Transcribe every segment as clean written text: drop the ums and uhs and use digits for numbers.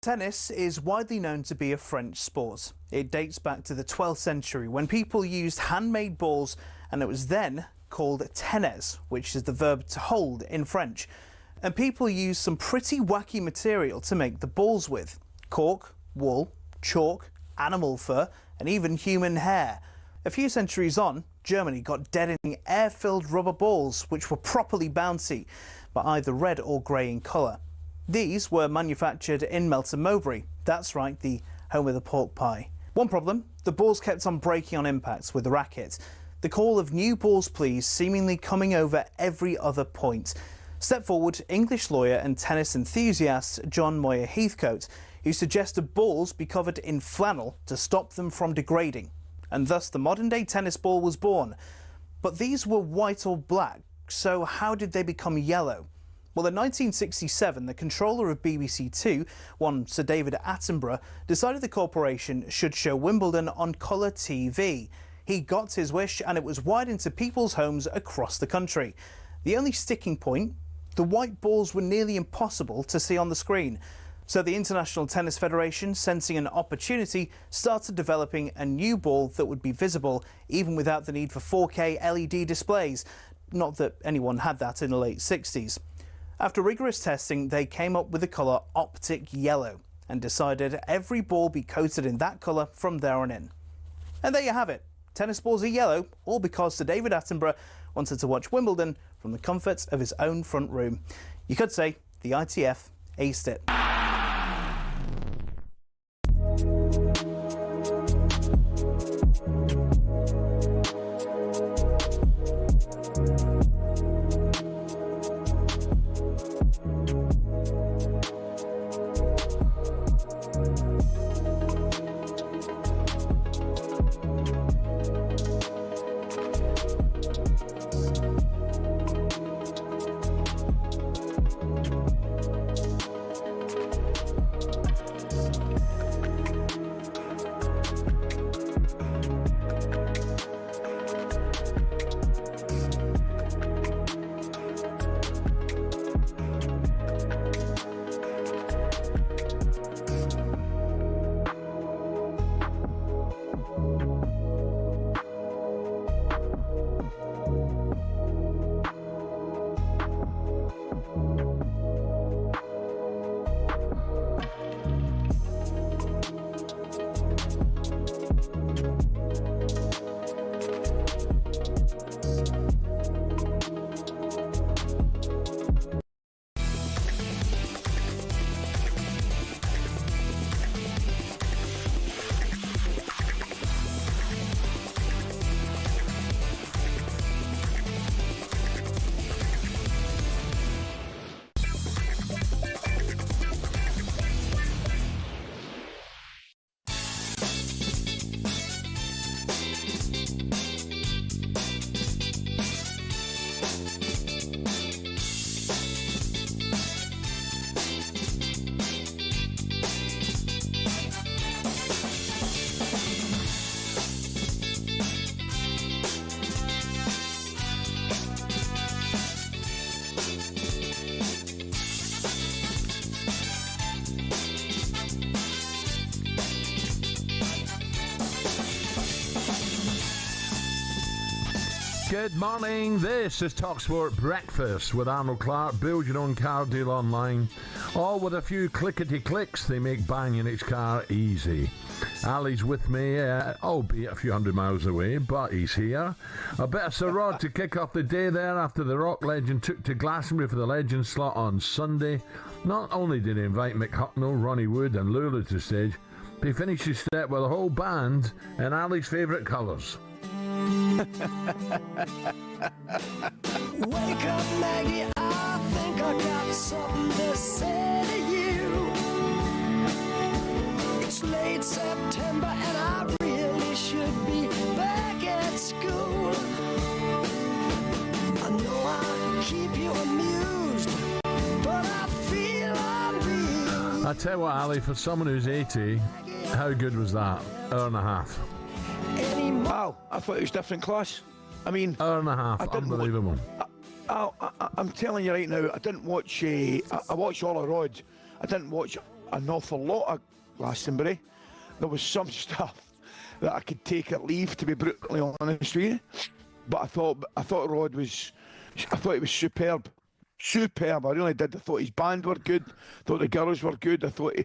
Tennis is widely known to be a French sport. It dates back to the 12th century when people used handmade balls, and it was then called tenez, which is the verb to hold in French. And people used some pretty wacky material to make the balls with: cork, wool, chalk, animal fur, and even human hair. A few centuries on, Germany got deadening air-filled rubber balls which were properly bouncy, but either red or grey in colour. These were manufactured in Melton Mowbray. That's right, the home of the pork pie. One problem: the balls kept on breaking on impacts with the racket. The call of "new balls please" seemingly coming over every other point. Step forward English lawyer and tennis enthusiast John Moyer Heathcote, who suggested balls be covered in flannel to stop them from degrading. And thus the modern-day tennis ball was born. But these were white or black, so how did they become yellow? Well, in 1967, the controller of BBC Two, one Sir David Attenborough, decided the corporation should show Wimbledon on colour TV. He got his wish, and it was wide into people's homes across the country. The only sticking point: the white balls were nearly impossible to see on the screen. So the International Tennis Federation, sensing an opportunity, started developing a new ball that would be visible even without the need for 4K LED displays. Not that anyone had that in the late 60s. After rigorous testing, they came up with the colour optic yellow and decided every ball be coated in that colour from there on in. And there you have it. Tennis balls are yellow, all because Sir David Attenborough wanted to watch Wimbledon from the comfort of his own front room. You could say the ITF aced it. Good morning, this is talkSPORT Breakfast with Arnold Clark. Build your own car deal online. All with a few clickety-clicks, they make buying your next car easy. Ali's with me, albeit a few hundred miles away, but he's here. A bit of Sir Rod to kick off the day there after the rock legend took to Glastonbury for the legend slot on Sunday. Not only did he invite Mick Hucknall, Ronnie Wood and Lulu to the stage, but he finished his set with a whole band in Ali's favourite colours. Wake up, Maggie, I think I got something to say to you. It's late September and I really should be back at school. I know I keep you amused, but I feel I'm being... I tell you what, Ali, for someone who's 80, how good was that? Hour and a half. Wow, I thought it was different class. I mean, hour and a half, unbelievable. I'm telling you right now, I didn't watch. I watched all of Rod. I didn't watch an awful lot of Glastonbury. There was some stuff that I could take or leave, to be brutally honest with you. But I thought Rod was, I thought he was superb. Superb, I really did. I thought his band were good. I thought the girls were good. I thought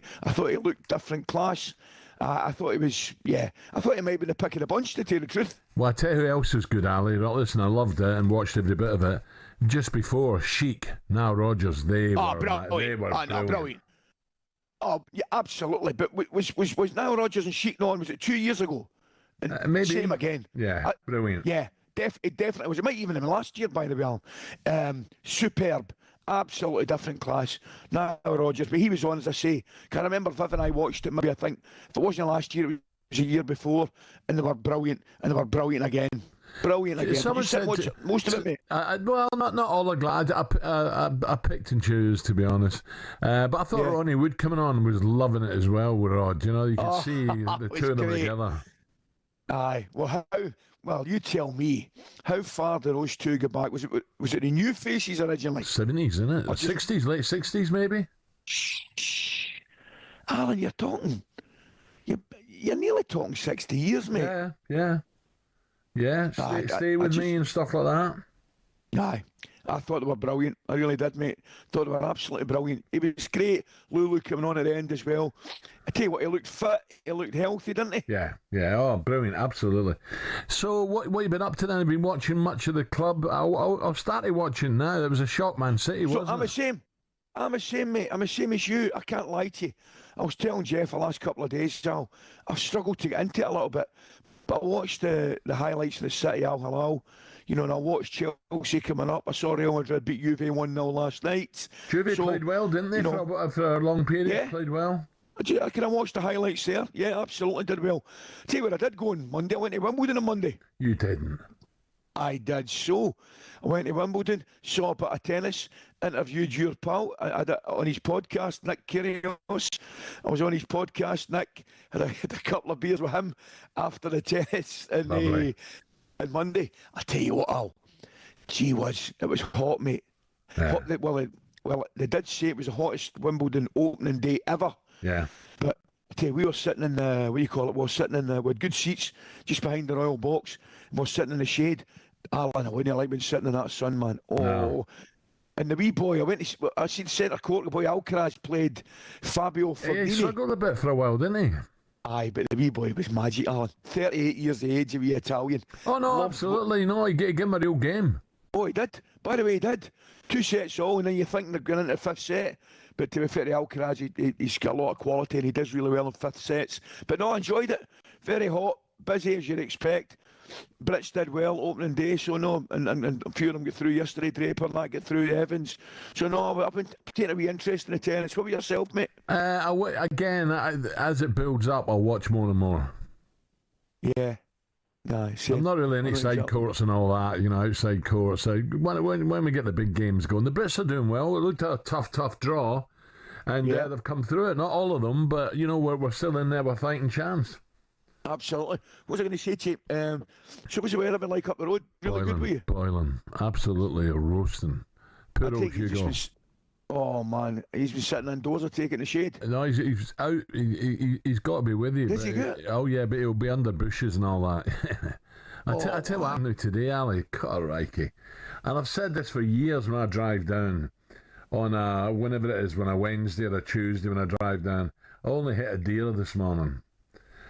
he looked different class. I thought he was, I thought he might be the pick of the bunch, to tell the truth. Well, I tell you who else was good, Ali. Right, listen, I loved it and watched every bit of it. Just before, Chic, Nile Rodgers, they were brilliant. Oh, yeah, absolutely. But was Nile Rodgers and Sheik on? Was it 2 years ago? And maybe. Same again. Yeah, brilliant. Yeah, it definitely was. It might even have been last year, by the way, Alan. Superb. Absolutely different class. Nile Rodgers, but he was on, as I say. Can I remember Viv and I watched it, maybe I think, if it wasn't last year, it was a year before, and they were brilliant, and they were brilliant again. Brilliant again. Someone said most of it, mate. Well, not all are glad. I picked and chose, to be honest. But I thought Ronnie Wood coming on was loving it as well with Rod. You know, you could see the two of them together. Aye. Well, you tell me. How far did those two go back? Was it the New Faces originally? 70s, isn't it? 60s, late 60s, maybe. Alan, you're talking. You're nearly talking 60 years, mate. Yeah. Stay with me and stuff like that. Aye. I thought they were brilliant. I really did, mate. Thought they were absolutely brilliant. It was great. Lulu coming on at the end as well. I tell you what, he looked fit. He looked healthy, didn't he? Yeah. Oh, brilliant. Absolutely. So, what have you been up to then? Have you been watching much of the club? I've started watching now. There was a shock, Man City, wasn't it? I'm the same, mate. I'm the same as you. I can't lie to you. I was telling Jeff the last couple of days, Al, I've struggled to get into it a little bit. But I watched the highlights of the City Al Hilal, and I watched Chelsea coming up. I saw Real Madrid beat Juve 1-0 last night. Juve played well, didn't they, for a long period? Yeah. Played well. Can I watch the highlights there? Yeah, absolutely did well. Tell you what, I did go on Monday. I went to Wimbledon on Monday. You didn't. I did so. I went to Wimbledon, saw a bit of tennis, interviewed your pal on his podcast, Nick Kyrgios. I was on his podcast, Nick. Had a couple of beers with him after the tennis on Monday. I tell you what, Al, gee whiz, it was hot, mate. Yeah. Hot, well, they did say it was the hottest Wimbledon opening day ever. Yeah. But I tell you, we were sitting in the, we had good seats just behind the Royal Box. We were sitting in the shade. Alan, I wouldn't like being sitting in that sun, man. Oh, no. And the wee boy, I seen centre court, the boy Alcaraz played Fabio Fognini. He struggled a bit for a while, didn't he? Aye, but the wee boy was magic, Alan. 38 years of age, a wee Italian. Oh, no, absolutely. No, he gave him a real game. Oh, he did. By the way, he did. 2 sets all, and then you think they're going into the 5th set. But to be fair to Alcaraz, he's got a lot of quality, and he does really well in 5th sets. But no, I enjoyed it. Very hot, busy as you'd expect. Brits did well opening day, so no, and a few of them get through yesterday. Draper and that get through, Evans. So no, I've been taking a wee interest in the tennis. What about yourself, mate? Again, as it builds up, I'll watch more and more. Yeah. Nice. I'm not really any side courts and all that, outside courts. So when we get the big games going, the Brits are doing well. It looked at a tough draw, and they've come through it. Not all of them, but we're still in there with a fighting chance. Absolutely. What was I going to say to you? So what's the weather been like up the road? Really good with you? Boiling. Absolutely roasting. Poor old Hugo. Oh, man. He's been sitting indoors or taking the shade. No, he's out. He's got to be with you. Is he good? Oh, yeah, but he'll be under bushes and all that. I tell you what happened today, Ali. Crikey. And I've said this for years when I drive down on whenever it is, when a Wednesday or a Tuesday when I drive down. I only hit a deer this morning.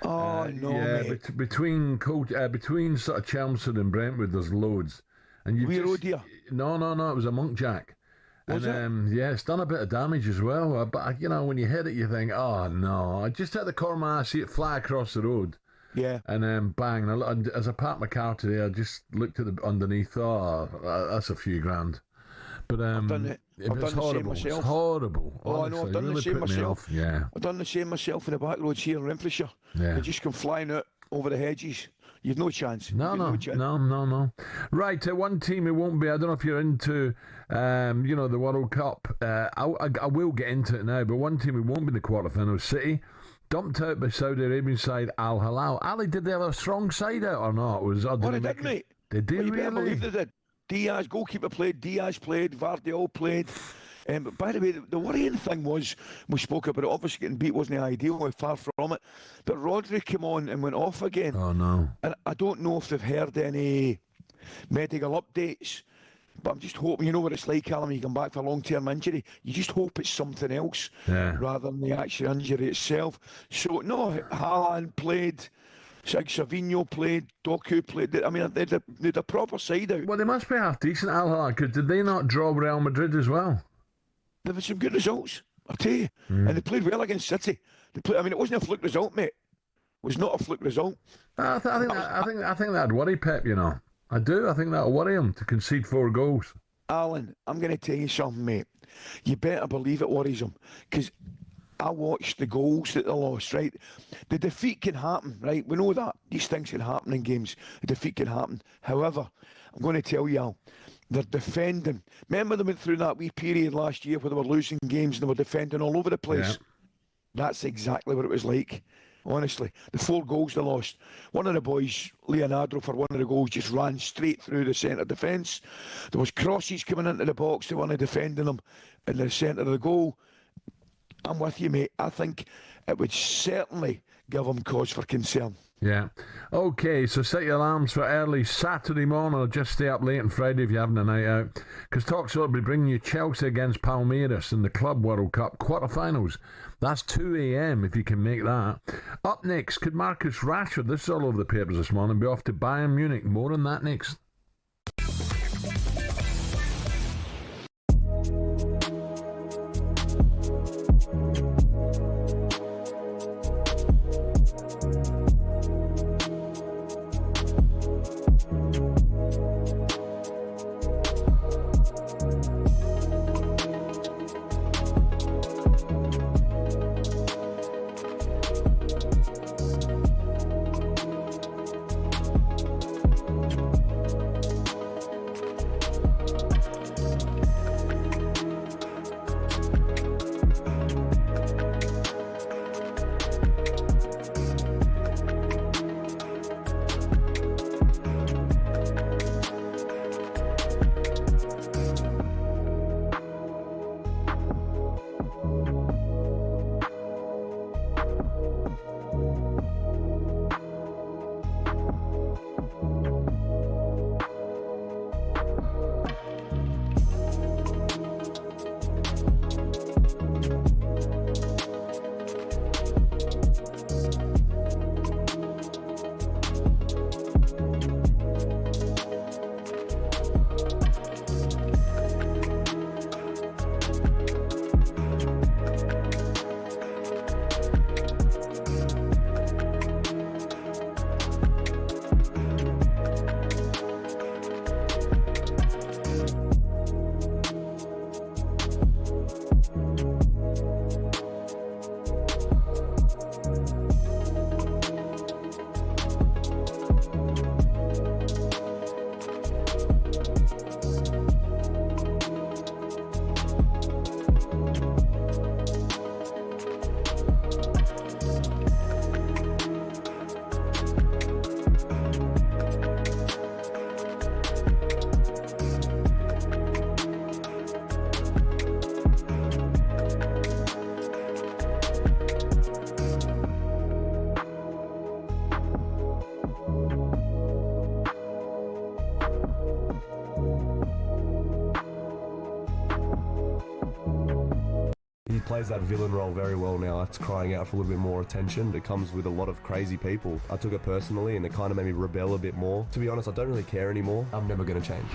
Oh, no, mate. Between sort of Chelmsford and Brentwood, there's loads. And you road deer? No, it was a munkjack. Was and it's done a bit of damage as well. But when you hit it, you think, oh no! I just hit the corner of my eye, see it fly across the road. Yeah. And then bang! And as I parked my car today, I just looked at the underneath. Oh, that's a few grand. But I've done it. I've done the same myself. It's horrible. Oh, honestly. I know. I've done the same myself. Yeah. I've done the same myself in the back roads here in Renfrewshire. Yeah. They just come flying out over the hedges. You've no chance. No. Right, one team it won't be. I don't know if you're into, the World Cup. I will get into it now, but one team it won't be in the quarterfinals. City, dumped out by Saudi Arabian side Al Hilal. Ali, did they have a strong side out or not? They did, mate. Did they You really? better believe they did. Diaz, goalkeeper played. Diaz played. Vardiol played. But by the way, the worrying thing was, we spoke about it, obviously getting beat wasn't ideal, far from it. But Rodri came on and went off again. Oh, no. And I don't know if they've heard any medical updates, but I'm just hoping, you know what it's like, Alan, when you come back for a long-term injury, you just hope it's something else rather than the actual injury itself. So, no, Haaland played, Savinho played, Doku played. I mean, they had a proper side out. Well, they must be half decent, Al, because did they not draw Real Madrid as well? There were some good results, I tell you. And they played well against City. I mean, it wasn't a fluke result, mate. It was not a fluke result. I think that'd worry Pep, you know. I do. I think that'll worry him to concede 4 goals. Alan, I'm going to tell you something, mate. You better believe it worries him. Because I watched the goals that they lost, right? The defeat can happen, right? We know that. These things can happen in games. The defeat can happen. However, I'm going to tell you, Al, they're defending. Remember they went through that wee period last year where they were losing games and they were defending all over the place? Yeah. That's exactly what it was like. Honestly, the 4 goals they lost. One of the boys, Leonardo, for one of the goals, just ran straight through the centre defence. There was crosses coming into the box. They weren't defending them in the centre of the goal. I'm with you, mate. I think it would certainly give them cause for concern. Yeah. Okay, so set your alarms for early Saturday morning or just stay up late on Friday if you're having a night out. Because talkSPORT will be bringing you Chelsea against Palmeiras in the Club World Cup quarterfinals. That's 2 a.m. if you can make that. Up next, could Marcus Rashford, this is all over the papers this morning, be off to Bayern Munich? More on that next. He plays that villain role very well now. That's crying out for a little bit more attention. It comes with a lot of crazy people. I took it personally and it kind of made me rebel a bit more. To be honest, I don't really care anymore. I'm never going to change.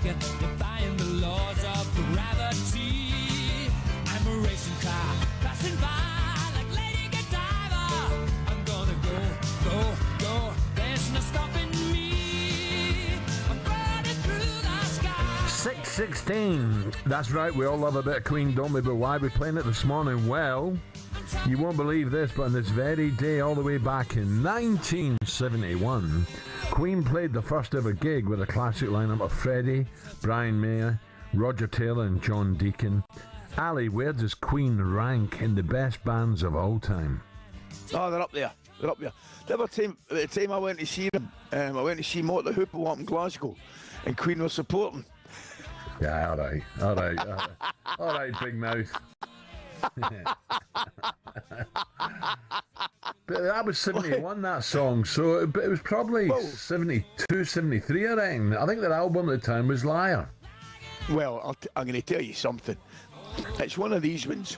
it, defying the laws of gravity. I'm a racing car passing by like Lady Godiva. I'm gonna go, there's no stopping me. I'm running through the sky. 6:16. That's right, we all love a bit of Queen, don't we? But why are we playing it this morning? Well, you won't believe this, but on this very day, all the way back in 1971, Queen played the first ever gig with a classic lineup of Freddie, Brian May, Roger Taylor and John Deacon. Ali, where does Queen rank in the best bands of all time? Oh, they're up there. They're up there. The other time, at the time I went to see them, I went to see Mott the Hoople up in Glasgow, and Queen was supporting. Yeah, all right, big mouth. But that was 71, that song, so it was probably 72, 73, I reckon. I think their album at the time was Liar. Well, I'm going to tell you something. It's one of these ones.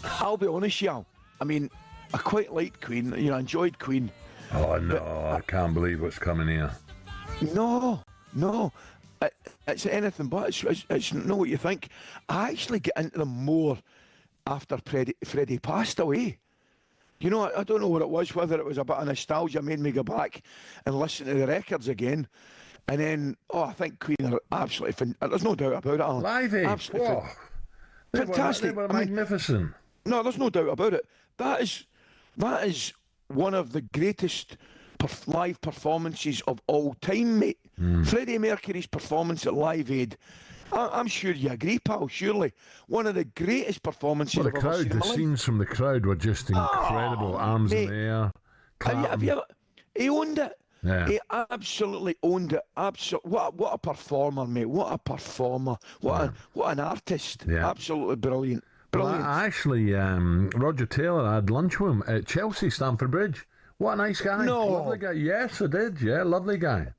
I'll be honest, Al. I mean, I quite liked Queen. You know, I enjoyed Queen. Oh, no, I can't believe what's coming here. No. It's anything but. It's not what you think. I actually get into them more after Freddie passed away. You know, I don't know what it was, whether it was a bit of nostalgia made me go back and listen to the records again. And then, I think Queen are absolutely there's no doubt about it, Alan. Live Aid, absolutely fantastic. They were magnificent. No, there's no doubt about it. That is one of the greatest live performances of all time, mate. Freddie Mercury's performance at Live Aid. I'm sure you agree, pal, surely. One of the greatest performances Well, I've ever seen in my life. scenes from the crowd were just incredible. Arms in the air. Have you ever, he owned it. Yeah. He absolutely owned it. What a performer, mate. What a performer. What an artist. Yeah. Absolutely brilliant. Well, Brilliant. actually, Roger Taylor, I had lunch with him at Chelsea, Stamford Bridge. What a nice guy. No. Lovely guy. Yes, I did. Yeah, lovely guy.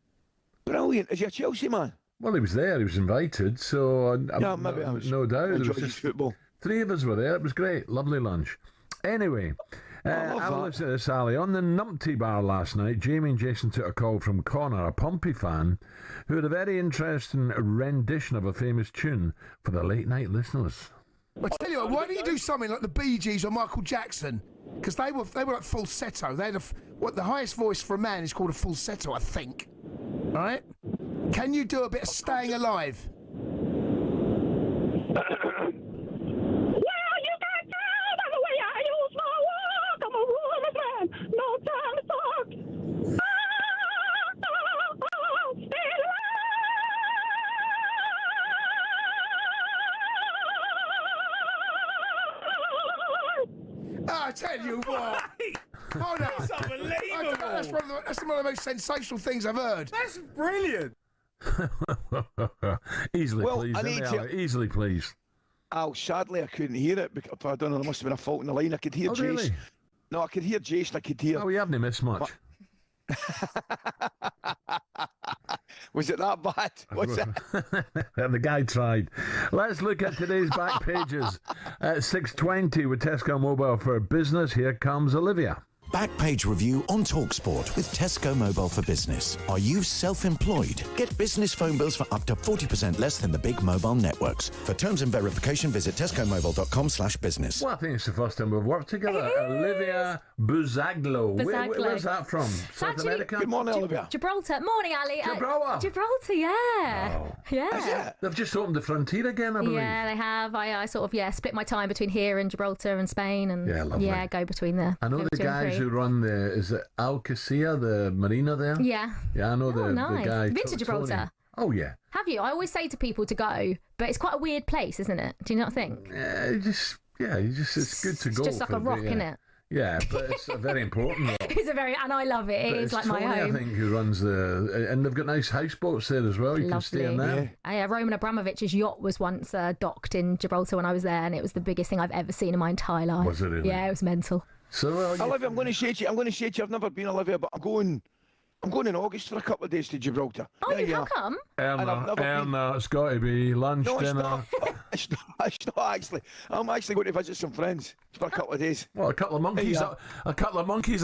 Brilliant. Is he a Chelsea man? Well, he was there. He was invited, so Yeah, maybe I was. no doubt. It was Enjoyed his just football. 3 of us were there. It was great. Lovely lunch. Anyway, have a listen to this, Ali. On the Numpty Bar last night, Jamie and Jason took a call from Connor, a Pompey fan, who had a very interesting rendition of a famous tune for the late night listeners. I tell you what, why don't you do something like the Bee Gees or Michael Jackson? Because they were like falsetto. They had what the highest voice for a man is called a falsetto, I think. All right? Can you do a bit of Staying Alive? Well, you can tell by the way I use my walk. I'm a woman's man. No time to talk. Stay alive. I tell you what. Oh, no. That's unbelievable. That's one of the most sensational things I've heard. That's brilliant. Easily Well, pleased, I isn't need he, to- Ali? Easily pleased. Sadly, I couldn't hear it. Because, I don't know, there must have been a fault in the line. I could hear Oh, Jace. really? No, I could hear Jason. I could hear. Oh, we haven't missed much. Was it that bad? Was it? The guy tried. Let's look at today's back pages. At 6:20 with Tesco Mobile for Business, here comes Olivia. Backpage review on talkSPORT with Tesco Mobile for Business. Are you self-employed? Get business phone bills for up to 40% less than the big mobile networks. For terms and verification, visit tescomobile.com/business. Well, I think it's the first time we've worked together. Olivia Buzaglo. Where's that from? South actually- America? Good morning, Olivia. Gibraltar. Morning, Ali. Gibraltar? Gibraltar, yeah. Oh. Yeah. They've just opened the frontier again, I believe. Yeah, they have. I sort of, split my time between here and Gibraltar and Spain and lovely. go between the I know go the between guys three. who run is it Alcacia, the marina there? Yeah. Yeah, I know the nice. guy. Been to Gibraltar? Tony. Oh, yeah. Have you? I always say to people to go, but it's quite a weird place, isn't it? Do you not think? It's good to go. It's just like for a rock, bit, isn't it? Yeah, but it's a very important rock. It's and I love it. But It is it's like Tony, my home. I think, who runs and they've got nice houseboats there as well. You can stay in Lovely. there. Yeah, Roman Abramovich's yacht was once docked in Gibraltar when I was there, and it was the biggest thing I've ever seen in my entire life. Was it really? Yeah, it was mental. So, Olivia, I'm going to say to you, I've never been, Olivia, but I'm going in August for a couple of days to Gibraltar. Oh, There you you how are. come? And I've never been- Erna, it's got to be lunch, No, it's dinner. not. It's not actually. I'm actually going to visit some friends for a couple of days. Well, a couple of monkeys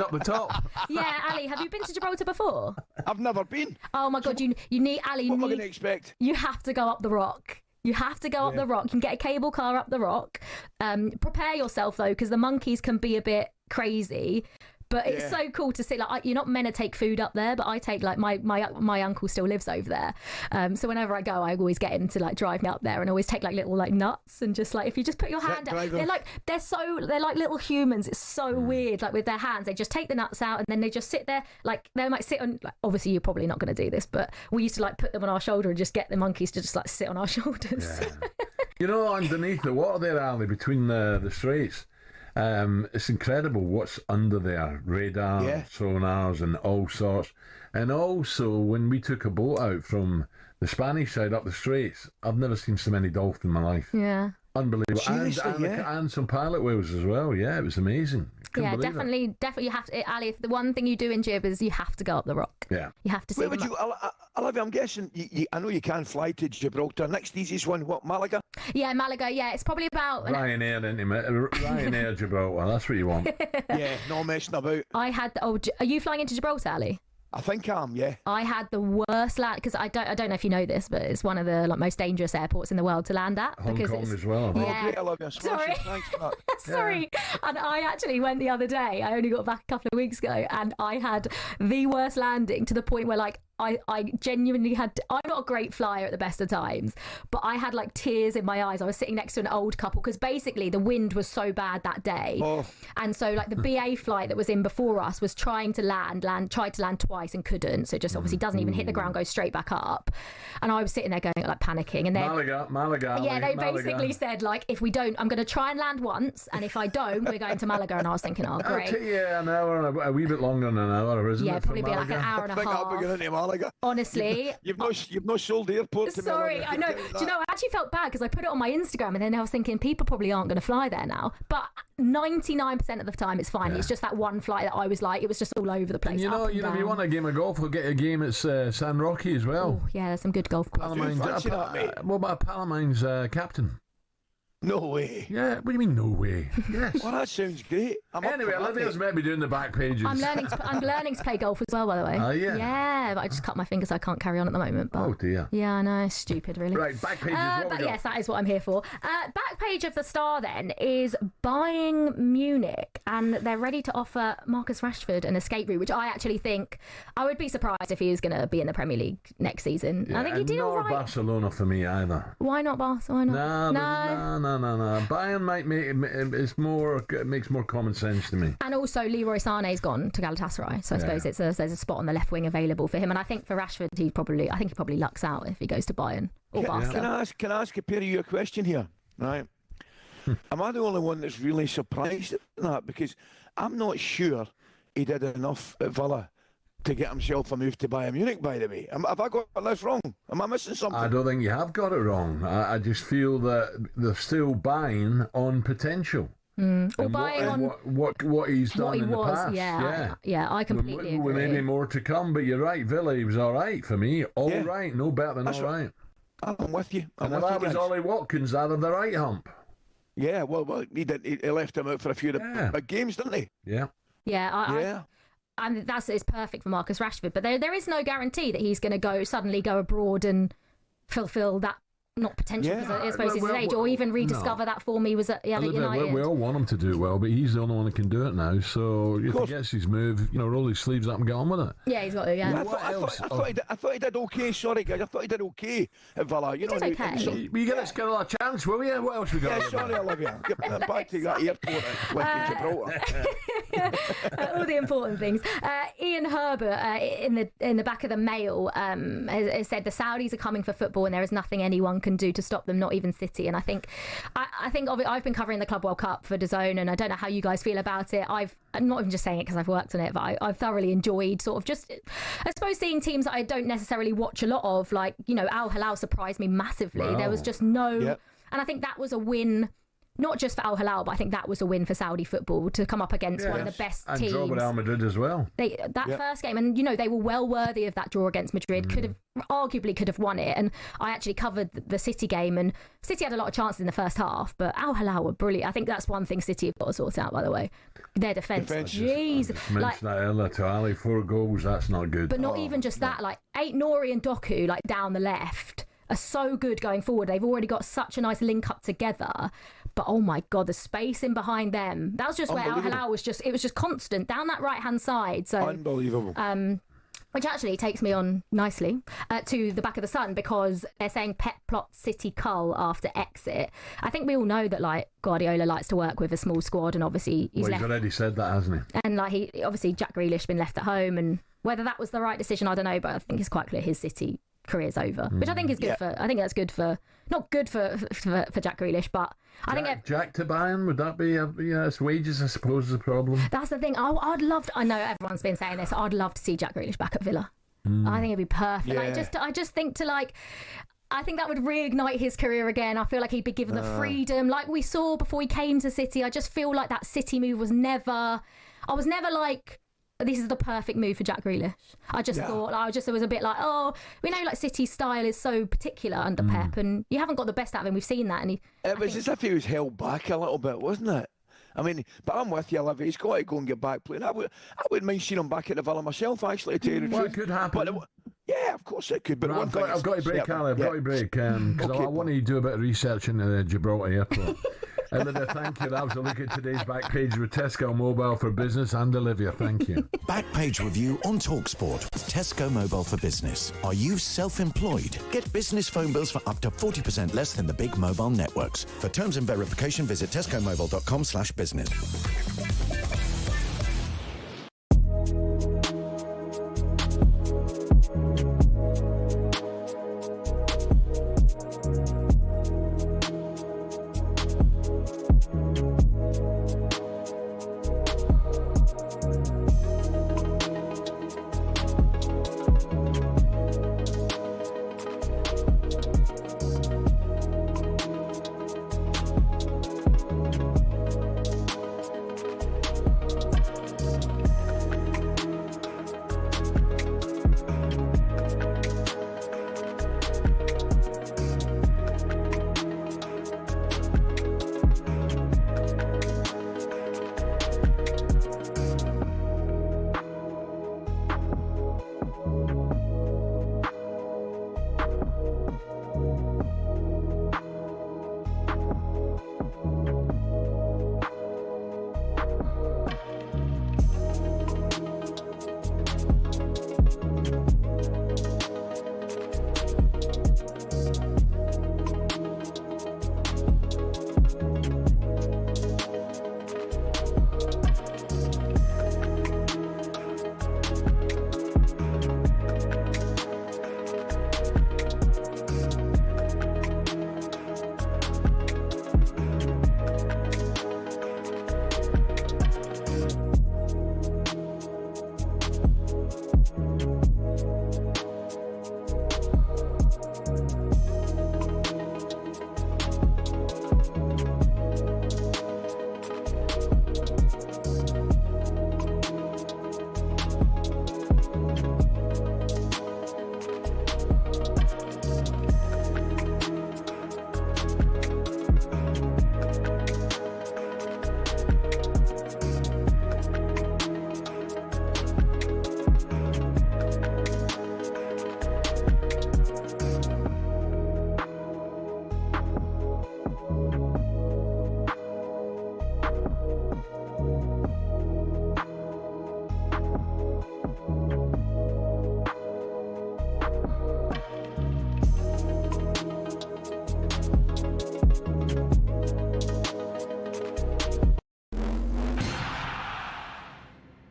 up the top. Yeah, Ali, have you been to Gibraltar before? I've never been. Oh my God, you need Ali. What am I going to expect? You have to go up the rock. You have to go up the rock. You can get a cable car up the rock. Prepare yourself though, because the monkeys can be a bit crazy. But it's so cool to see. Like, you're not meant to take food up there, but I take, like, my uncle still lives over there. So whenever I go, I always get him to like drive me up there, and always take like little like nuts, and just like, if you just put your hand out, they're like little humans. It's so weird. Like, with their hands, they just take the nuts out, and then they just sit there. Like, they might sit on. Like, obviously, you're probably not going to do this, but we used to like put them on our shoulder and just get the monkeys to just like sit on our shoulders. Yeah. You know, underneath the water there, Ali, between the straits. It's incredible what's under there. Radar, sonars and all sorts. And also, when we took a boat out from the Spanish side up the straits, I've never seen so many dolphins in my life. Yeah. Unbelievable. And some pilot whales as well. Yeah, it was amazing. Definitely you have to, Ali, the one thing you do in Gib is you have to go up the rock. Yeah. You have to see. Where would you, Olivia, I'm guessing, I know you can't fly to Gibraltar. Next easiest one, what, Malaga? Yeah, Malaga, yeah. It's probably about... Ryanair, Ryanair Gibraltar, that's what you want. Yeah, no messing about. Are you flying into Gibraltar, Ali? I think I am, yeah. I had the worst land, because I don't know if you know this, but it's one of the most dangerous airports in the world to land at. Hong Kong as well. Yeah. Oh, great, I love you. Sorry. Thanks for that. Sorry. And I actually went the other day. I only got back a couple of weeks ago, and I had the worst landing, to the point where, like, I genuinely had... I'm not a great flyer at the best of times, but I had like tears in my eyes. I was sitting next to an old couple, because basically the wind was so bad that day. And so like the BA flight that was in before us was tried to land twice and couldn't. So it just obviously doesn't even hit the ground, goes straight back up. And I was sitting there going, like, panicking. And then Malaga. Yeah, they basically said, like, if we don't, I'm going to try and land once, and if I don't, we're going to Malaga. And I was thinking, oh, great. It'll take you an hour, a wee bit longer than an hour, isn't it? Yeah, probably be like an hour and a half. I think I'll be going to Malaga. Honestly, you've no sold the airport to me. Sorry, I know. Do you know, I actually felt bad, because I put it on my Instagram, and then I was thinking people probably aren't going to fly there now. But 99% of the time it's fine. Yeah. It's just that one flight that I was like, it was just all over the place. And if you want a game of golf, we'll get a game at San Roque as well. Oh, yeah, there's some good golf courses. What about Palamine's captain? No way. Yeah, what do you mean no way? Yes. Well, that sounds great. Anyway, Olivia's maybe doing the back pages. I'm learning to play golf as well, by the way. Oh, yeah. Yeah, but I just cut my fingers, so I can't carry on at the moment. But, oh, dear. Yeah, I know. Stupid, really. Right, back pages. But yes, that is what I'm here for. Back page of the Star, then, is buying Munich, and they're ready to offer Marcus Rashford an escape route, which I actually think, I would be surprised if he was going to be in the Premier League next season. Yeah, I think he did all right. Not Barcelona for me either. Why not Barcelona? Why not? No. Bayern might makes more common sense to me. And also, Leroy Sané's gone to Galatasaray, so I suppose there's a spot on the left wing available for him. And I think for Rashford, he probably lucks out if he goes to Bayern or Barca. Can I ask a pair of you a question here? Right? Am I the only one that's really surprised at that? Because I'm not sure he did enough at Villa to get himself a move to Bayern Munich, by the way. Have I got this wrong? Am I missing something? I don't think you have got it wrong. I just feel that they're still buying on potential. Or buying on what he's done in the past. Yeah, I completely agree. With maybe more to come, but you're right, Villa, he was all right for me. Right, no better than That's all right. I'm with you. And that was Ollie Watkins out of the right hump. Yeah, well, he did. He left him out for a few big games, didn't he? Yeah. Yeah. And it's perfect for Marcus Rashford, but there is no guarantee that he's going to suddenly go abroad and fulfil that not potential, because I suppose it's his age, or even rediscover that form he was at United. We all want him to do well, but he's the only one that can do it now. So if he gets his move, roll his sleeves up and get on with it. Yeah, he's got to. Yeah. I thought he did okay. Sorry, guys. I thought he did okay at Villa. He did okay. We get a chance, will we? What else we got? Yeah, sorry, Olivia. Get back to that airport at Gibraltar. All the important things. Ian Herbert in the back of the Mail has said the Saudis are coming for football, and there is nothing anyone can do to stop them, not even City. And I think I've been covering the Club World Cup for DAZN, and I don't know how you guys feel about it. I'm not even just saying it because I've worked on it, but I've thoroughly enjoyed sort of just, I suppose, seeing teams that I don't necessarily watch a lot of, like, Al Hilal surprised me massively. Wow. There was just no... Yep. And I think that was a win not just for Al Hilal, but I think that was a win for Saudi football to come up against one of the best and teams. draw with Real Madrid as well. First game, and they were well worthy of that draw against Madrid. Arguably could have won it. And I actually covered the City game, and City had a lot of chances in the first half, but Al Hilal were brilliant. I think that's one thing City have got to sort out, by the way. Their defence. Jeez. Mentioned that earlier to Ali, 4 goals, that's not good. But not even just that, like Nori and Doku, like down the left, are so good going forward. They've already got such a nice link up together. But oh my God, the spacing behind them. That was just where Al Hilal was just constant down that right hand side. So unbelievable. Which actually takes me on nicely to the back of the Sun, because they're saying Pep plots City cull after exit. I think we all know that like Guardiola likes to work with a small squad, and obviously he's already said that, hasn't he? And like obviously Jack Grealish been left at home, and whether that was the right decision, I don't know, but I think it's quite clear his City career's over, which I think is good for. I think that's good for, not good for Jack Grealish, but I think Jack to Bayern, would that be his wages? I suppose is a problem. That's the thing. I'd love to, I know everyone's been saying this. I'd love to see Jack Grealish back at Villa. I think it'd be perfect. Yeah. I just think I think that would reignite his career again. I feel like he'd be given the freedom like we saw before he came to City. I just feel like that City move was never. I was never like, this is the perfect move for Jack Grealish. I just thought, it was a bit like, we know like City's style is so particular under Pep, and you haven't got the best out of him. We've seen that, and it was as if he was held back a little bit, wasn't it? I mean, but I'm with you, Olivia. He's got to go and get back playing. I wouldn't mind seeing him back at the Villa myself, actually, to tell you the truth. It could happen. Yeah, of course it could. But I've got to break, Ali. I've got to break, because I want to do a bit of research into the Gibraltar airport. Olivia, thank you. That was a look at today's back page with Tesco Mobile for Business and Olivia. Thank you. Back page review on talkSPORT with Tesco Mobile for Business. Are you self-employed? Get business phone bills for up to 40% less than the big mobile networks. For terms and verification, visit tescomobile.com/business.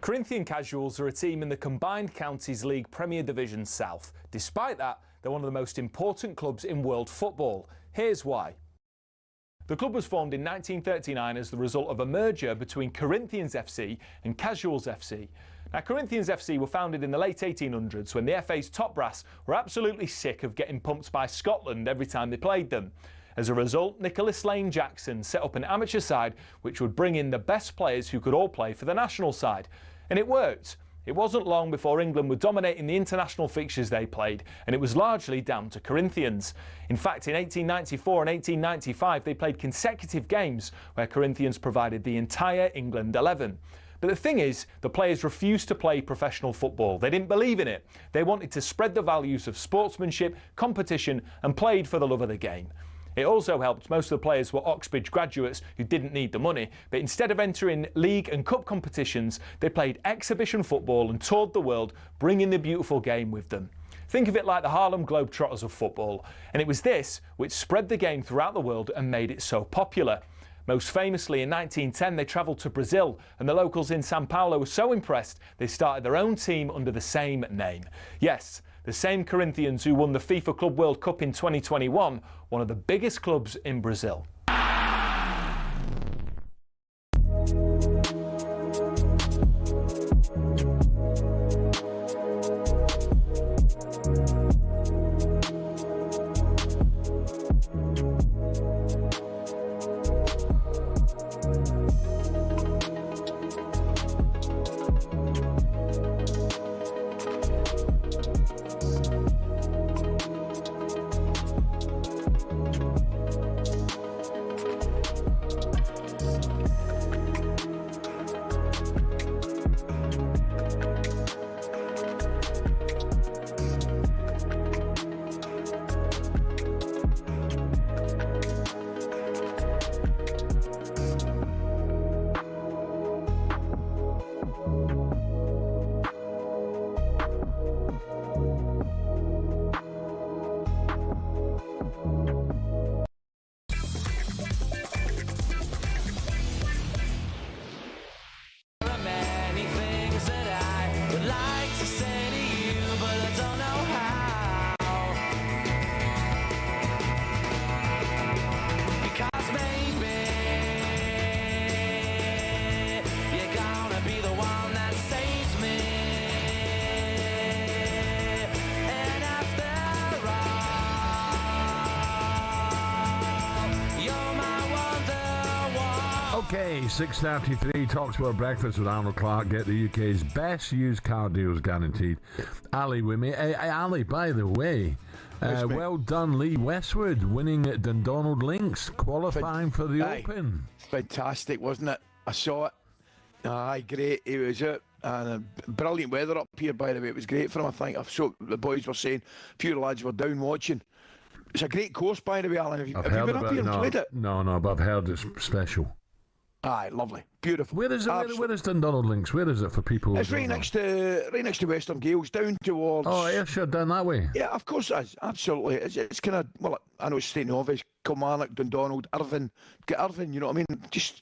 Corinthian Casuals are a team in the Combined Counties League Premier Division South. Despite that, they're one of the most important clubs in world football. Here's why. The club was formed in 1939 as the result of a merger between Corinthians FC and Casuals FC. Now, Corinthians FC were founded in the late 1800s when the FA's top brass were absolutely sick of getting pumped by Scotland every time they played them. As a result, Nicholas Lane Jackson set up an amateur side which would bring in the best players who could all play for the national side. And it worked. It wasn't long before England were dominating the international fixtures they played, and it was largely down to Corinthians. In fact, in 1894 and 1895, they played consecutive games where Corinthians provided the entire England 11. But the thing is, the players refused to play professional football. They didn't believe in it. They wanted to spread the values of sportsmanship, competition, and played for the love of the game. It also helped most of the players were Oxbridge graduates who didn't need the money, but instead of entering league and cup competitions, they played exhibition football and toured the world, bringing the beautiful game with them. Think of it like the Harlem Globetrotters of football, and it was this which spread the game throughout the world and made it so popular. Most famously, in 1910, they travelled to Brazil, and the locals in Sao Paulo were so impressed they started their own team under the same name. Yes, the same Corinthians who won the FIFA Club World Cup in 2021, one of the biggest clubs in Brazil. Okay, 6:33, talkSPORT Breakfast with Arnold Clark. Get the UK's best used car deals guaranteed. Ali with me. Ali, by the way, well done, Lee Westwood, winning at Dundonald Links, qualifying for the Open. Fantastic, wasn't it? I saw it. Aye, great. It was it. And brilliant weather up here, by the way. It was great for him, I think. I saw the boys were saying, a few lads were down watching. It's a great course, by the way, Alan. Have you been up here and played it? No, but I've heard it's special. Aye, lovely, beautiful. Where is it? Where is Dundonald Links? Where is it for people? It's right next to Western Gales, down towards. Oh, Ayrshire, down that way. Yeah, of course it is. Absolutely, it's kind of, well, I know it's stating obvious. Kilmarnock, Dundonald, Irvine, get Irvine. You know what I mean? Just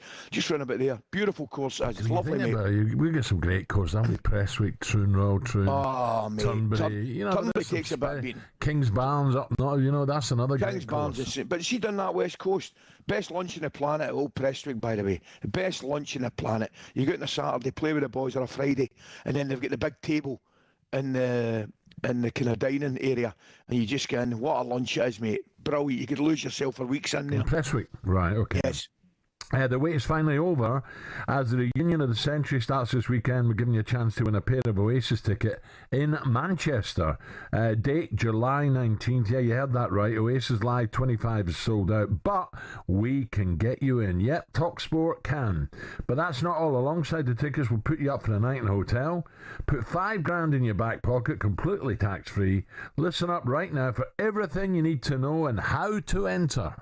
run about there. Beautiful course. It's lovely, mate. We get some great courses, haven't we? Prestwick, Troon, Turnberry. You know, Turnberry takes a bit of beating. Kingsbarns up north. You know, that's another great course. Kingsbarns, but see down that west coast, best lunch on the planet at Old Prestwick, by the way. The best lunch on the planet. You go out on a Saturday, play with the boys on a Friday, and then they've got the big table in the kind of dining area, and you just go in. What a lunch it is, mate. Brilliant. You could lose yourself for weeks in there. Prestwick, right, okay. Yes. The wait is finally over as the reunion of the century starts this weekend. We're giving you a chance to win a pair of Oasis ticket in Manchester. Date July 19th. Yeah, you heard that right. Oasis Live 25 is sold out, but we can get you in. Yep, talkSPORT can. But that's not all. Alongside the tickets, we'll put you up for a night in a hotel. Put $5,000 in your back pocket, completely tax-free. Listen up right now for everything you need to know and how to enter.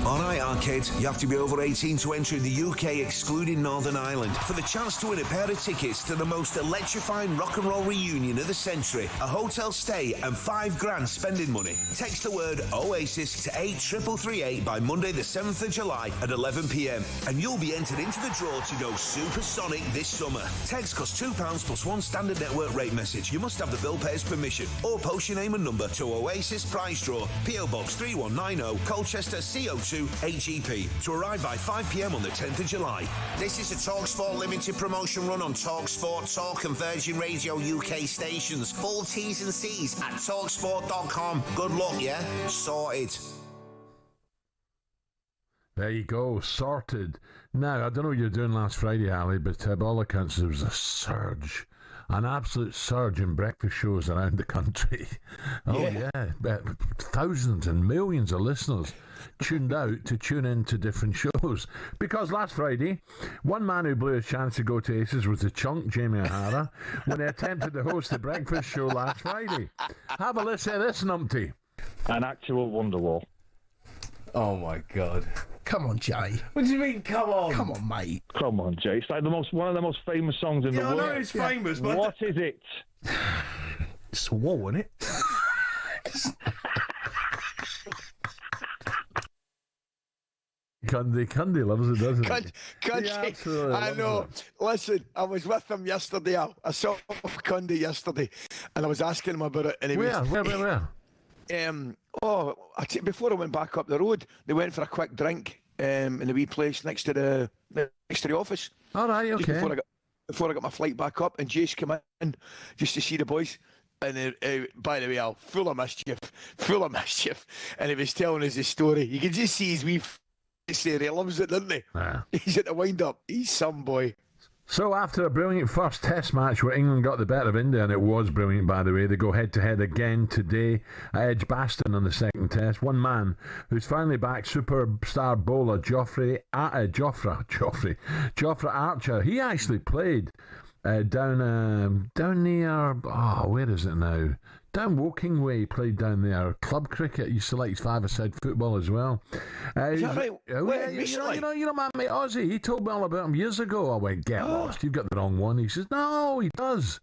All right, Arcade, you have to be over 18 to enter in the UK, excluding Northern Ireland, for the chance to win a pair of tickets to the most electrifying rock and roll reunion of the century, a hotel stay and $5,000 spending money. Text the word Oasis to 83338 by Monday the 7th of July at 11 p.m. and you'll be entered into the draw to go supersonic this summer. Text costs £2 plus one standard network rate message. You must have the bill payer's permission or post your name and number to Oasis Prize Draw, PO Box 3190, Colchester, CO2 HEP, to arrive by 5 p.m. on the 10th of July. This is a talkSPORT limited promotion run on talkSPORT, Talk and Virgin Radio UK stations. Full T's and C's at talksport.com. Good luck, yeah? Sorted. There you go, sorted. Now, I don't know what you were doing last Friday, Ali, but by all accounts, there was a surge, an absolute surge in breakfast shows around the country. Oh, yeah. Thousands and millions of listeners tuned out to tune in to different shows. Because last Friday, one man who blew his chance to go to Aces was the chunk, Jamie O'Hara, when he attempted to host the breakfast show last Friday. Have a listen to this, numpty. An actual Wonderwall. Oh, my God. Come on, Jay. What do you mean, come on? Come on, mate. Come on, Jay. It's like one of the most famous songs in the world. I know it's famous, but... What is it? It's a wall, isn't it? Cundy loves it, doesn't he? Cundy, I know. Listen, I was with him yesterday. I saw Cundy yesterday, and I was asking him about it. And he Where? Before I went back up the road, they went for a quick drink in the wee place next to the office. All right, okay. Before I got my flight back up, and Jace came in just to see the boys. And by the way, Al, full of mischief. And he was telling us his story. You can just see his wee face there. He loves it, doesn't he? Yeah. He's at the wind-up. He's some boy. So after a brilliant first test match where England got the better of India, and it was brilliant, by the way, they go head-to-head again today at Edgbaston on the second test. One man who's finally back, superstar bowler Jofra Archer. He actually played down near, where is it now? Down Woking Way, he played down there. Club cricket, he used to like his five-a-side football as well. Is that right? You know my mate Ozzy, he told me all about him years ago. I went, get lost, you've got the wrong one. He says, no, he does.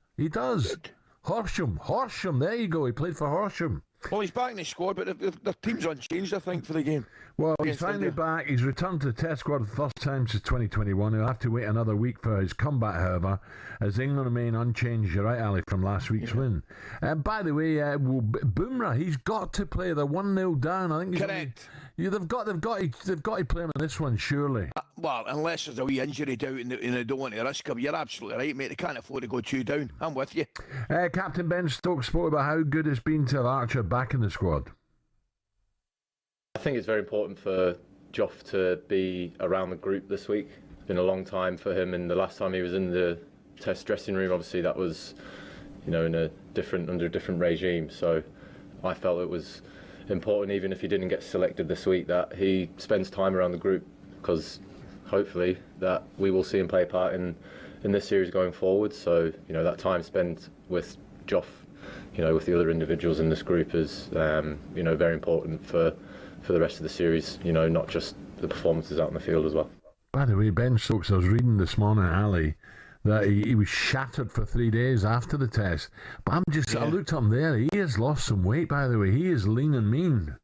Horsham, there you go, he played for Horsham. Well, he's back in the squad, but the team's unchanged, I think, for the game. Well, he's finally back. He's returned to the Test squad for the first time since 2021. He'll have to wait another week for his comeback, however, as England remain unchanged. You're right, Ali, from last week's win. By the way, Bumrah, he's got to play. They're 1-0 down. I think. Correct. They've got to play him in this one, surely. Well, unless there's a wee injury doubt and they don't want to risk him. You're absolutely right, mate. They can't afford to go 2 down. I'm with you. Captain Ben Stokes spoke about how good it's been to have Archer back in the squad. I think it's very important for Joff to be around the group this week. It's been a long time for him, and the last time he was in the Test dressing room, obviously that was, under a different regime. So I felt it was important, even if he didn't get selected this week, that he spends time around the group, because hopefully that we will see him play a part in this series going forward. So that time spent with Joff, with the other individuals in this group is very important for the rest of the series, not just the performances out in the field as well. By the way, Ben Stokes, I was reading this morning, Ali, that he was shattered for 3 days after the test. But I looked up there, he has lost some weight, by the way. He is lean and mean.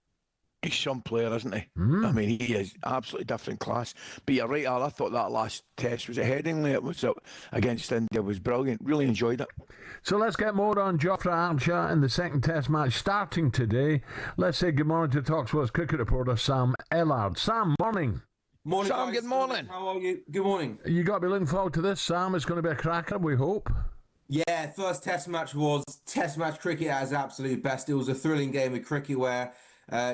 He's some player, isn't he? I mean, he is absolutely different class. But you're right, Al, I thought that last test was a Headingley. It was against India, was brilliant. Really enjoyed it. So let's get more on Jofra Archer in the second test match starting today. Let's say good morning to talkSPORT's cricket reporter Sam Ellard. Sam, morning. Morning, Sam, guys. good morning. How are you? Good morning. You got to be looking forward to this, Sam. It's going to be a cracker, we hope. Yeah, first test match was test match cricket at its absolute best. It was a thrilling game of cricket where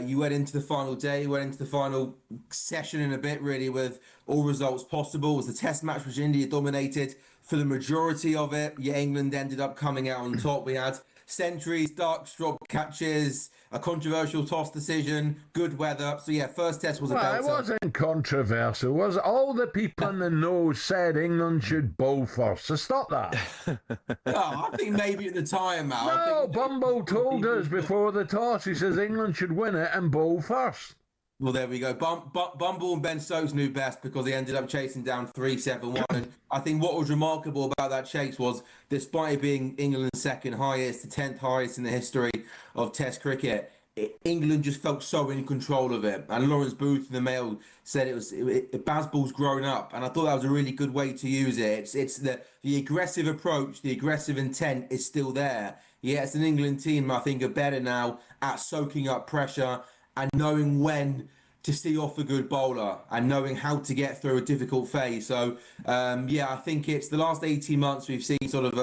you went into the final day, went into the final session in a bit, really, with all results possible. It was the test match which India dominated for the majority of it. Yeah, England ended up coming out on top. We had centuries, dark drop catches, a controversial toss decision, good weather. So yeah, first test was a belter. It wasn't controversial, was it? All the people in the know said England should bowl first. So stop that. I think maybe at the time, Al. No, Bumble told us before the toss. He says England should win it and bowl first. Well, there we go. Bumble and Ben Stokes knew best because they ended up chasing down 3-7-1. And I think what was remarkable about that chase was, despite it being England's second highest, the 10th highest in the history of Test cricket, England just felt so in control of it. And Lawrence Booth in the Mail said Bazball's grown up, and I thought that was a really good way to use it. It's the aggressive approach, the aggressive intent is still there. Yeah, it's an England team I think are better now at soaking up pressure and knowing when to see off a good bowler and knowing how to get through a difficult phase. So, I think it's the last 18 months we've seen sort of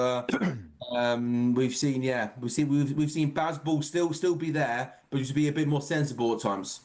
we've seen Bazball still be there, but just be a bit more sensible at times.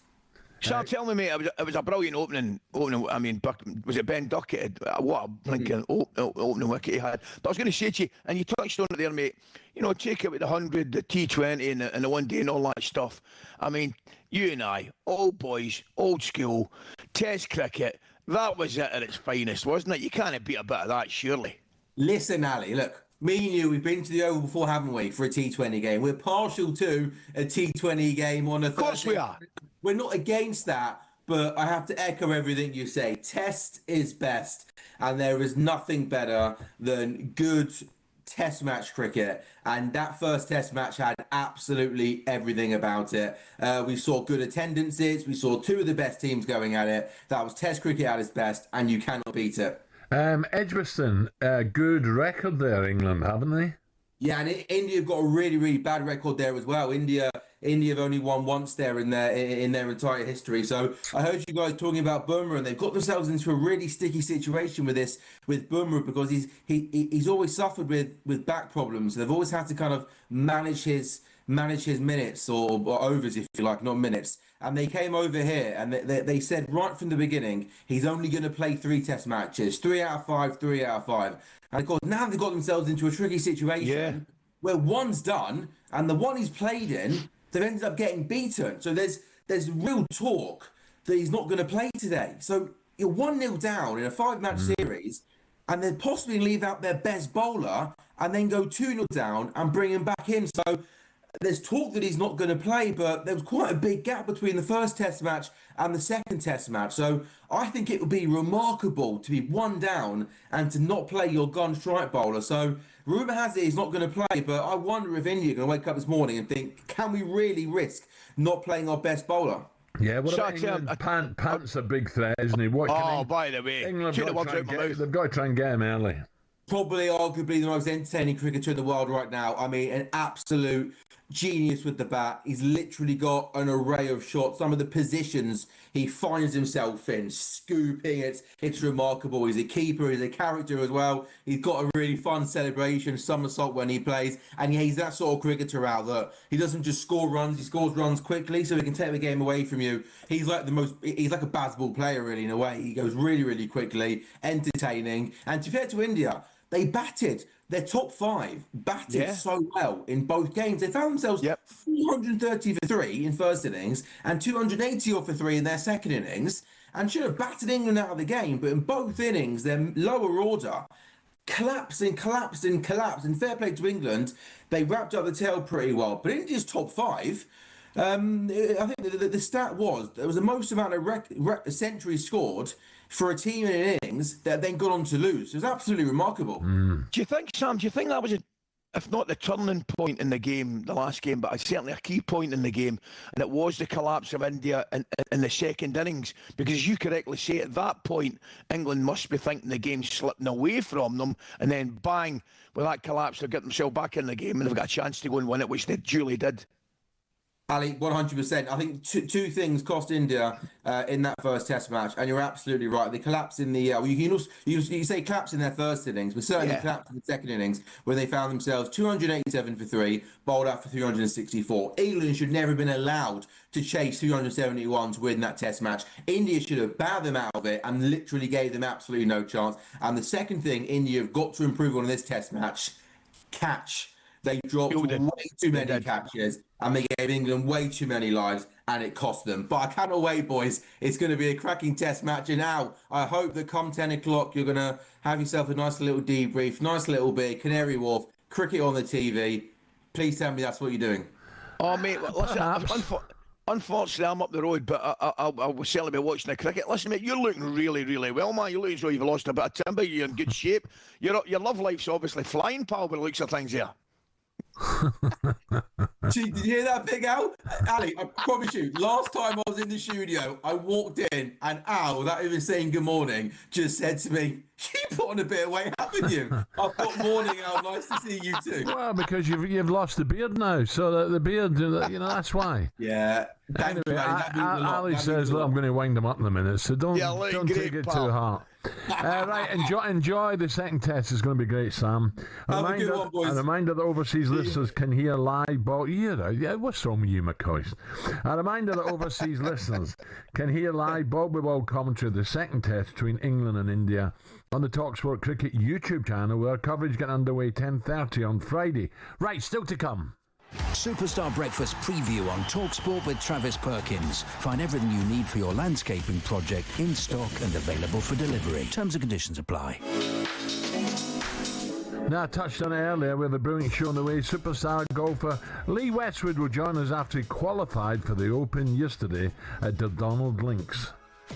Sam, tell me, mate, it was a brilliant opening. I mean, was it Ben Duckett? What a blinking opening wicket he had. But I was going to say to you, and you touched on it there, mate, you know, take it with the 100, the T20 and the 1 day and all that stuff. I mean, you and I, old boys, old school, Test cricket, that was it at its finest, wasn't it? You can't beat a bit of that, surely. Listen, Ali, look, me and you, we've been to the Oval before, haven't we, for a T20 game? We're partial to a T20 game on a Thursday. Of course we are. We're not against that, but I have to echo everything you say. Test is best, and there is nothing better than good Test match cricket, and that first Test match had absolutely everything about it. We saw good attendances, we saw two of the best teams going at it. That was Test cricket at its best, and you cannot beat it. Edgbaston, good record there, England, haven't they? Yeah, and India have got a really, really bad record there as well. India have only won once there in their entire history. So I heard you guys talking about Bumrah, and they've got themselves into a really sticky situation with Bumrah, because he's always suffered with back problems. They've always had to kind of manage his minutes or overs, if you like, not minutes. And they came over here and they said right from the beginning, he's only going to play 3 Test matches, 3 out of 5, 3 out of 5. And of course, now they've got themselves into a tricky situation where one's done, and the one he's played in, they've ended up getting beaten. So there's real talk that he's not going to play today. So you're 1-0 down in a 5-match series, and then possibly leave out their best bowler and then go 2-0 down and bring him back in. So there's talk that he's not going to play, but there was quite a big gap between the first Test match and the second Test match. So I think it would be remarkable to be 1 down and to not play your gun strike bowler. So rumour has it he's not going to play, but I wonder if India are going to wake up this morning and think, can we really risk not playing our best bowler? Yeah, what about England? Pant's a big threat, isn't he? By the way, England they've got to try and get him early. Probably arguably the most entertaining cricketer in the world right now. I mean, an absolute genius with the bat. He's literally got an array of shots. Some of the positions he finds himself in, scooping it, it's remarkable. He's a keeper, he's a character as well. He's got a really fun celebration, somersault when he plays. And yeah, he's that sort of cricketer out that he doesn't just score runs, he scores runs quickly so he can take the game away from you. He's like a baseball player really in a way. He goes really, really quickly, entertaining. And to be fair to India, they batted. Their top 5 batted so well in both games. They found themselves 430 for 3 in first innings and 280 for 3 in their second innings, and should have batted England out of the game. But in both innings, their lower order collapsed. And fair play to England, they wrapped up the tail pretty well. But India's top 5, I think the stat was there was the most amount of centuries scored for a team in an innings that then got on to lose. It was absolutely remarkable. Do you think, Sam, that was, if not the turning point in the game, the last game, but certainly a key point in the game, and it was the collapse of India in the second innings? Because as you correctly say, at that point, England must be thinking the game's slipping away from them, and then bang, with that collapse, they've got themselves back in the game, and they've got a chance to go and win it, which they duly did. Ali, 100%. I think two things cost India in that first Test match, and you're absolutely right. They collapsed in the you say collapse in their first innings, but certainly collapsed in the second innings when they found themselves 287 for 3, bowled out for 364. England should never have been allowed to chase 371 to win that Test match. India should have bowed them out of it and literally gave them absolutely no chance. And the second thing India have got to improve on in this Test match, catch. They dropped way too many catches, and they gave England way too many lives, and it cost them. But I cannot wait, boys. It's going to be a cracking Test match. And now I hope that come 10 o'clock, you're going to have yourself a nice little debrief, nice little beer, Canary Wharf, cricket on the TV. Please tell me that's what you're doing. Oh, mate, listen, unfortunately, I'm up the road, but I will certainly be watching the cricket. Listen, mate, you're looking really, really well, man. You look as though you've lost a bit of timber. You're in good shape. Your love life's obviously flying, pal, by the looks of things here. Did you hear that, Big Al? Ali, I promise you, last time I was in the studio, I walked in and Al, without even saying good morning, just said to me, you put on a bit of weight, haven't you? I thought, morning, Al, nice to see you too. Well, because you've lost the beard now, so the beard, that's why. Yeah. Thank you, Andy. That means a lot. Ali That says, means a look, lot. I'm going to wind him up in a minute, so don't great, take it pal. too hard. Right, enjoy the second test. It's going to be great, Sam. Have a good one, boys. A reminder that overseas listeners can hear live ball. Yeah, what's wrong with you, McCoist? A reminder that overseas listeners can hear live ball-by-ball commentary of the second test between England and India on the talkSPORT Cricket YouTube channel, where coverage get underway 10:30 on Friday. Right, still to come. Superstar Breakfast preview on talkSPORT with Travis Perkins. Find everything you need for your landscaping project in stock and available for delivery. Terms and conditions apply. Now, I touched on it earlier with a brilliant show on the way. Superstar golfer Lee Westwood will join us after he qualified for the Open yesterday at the Donald Links.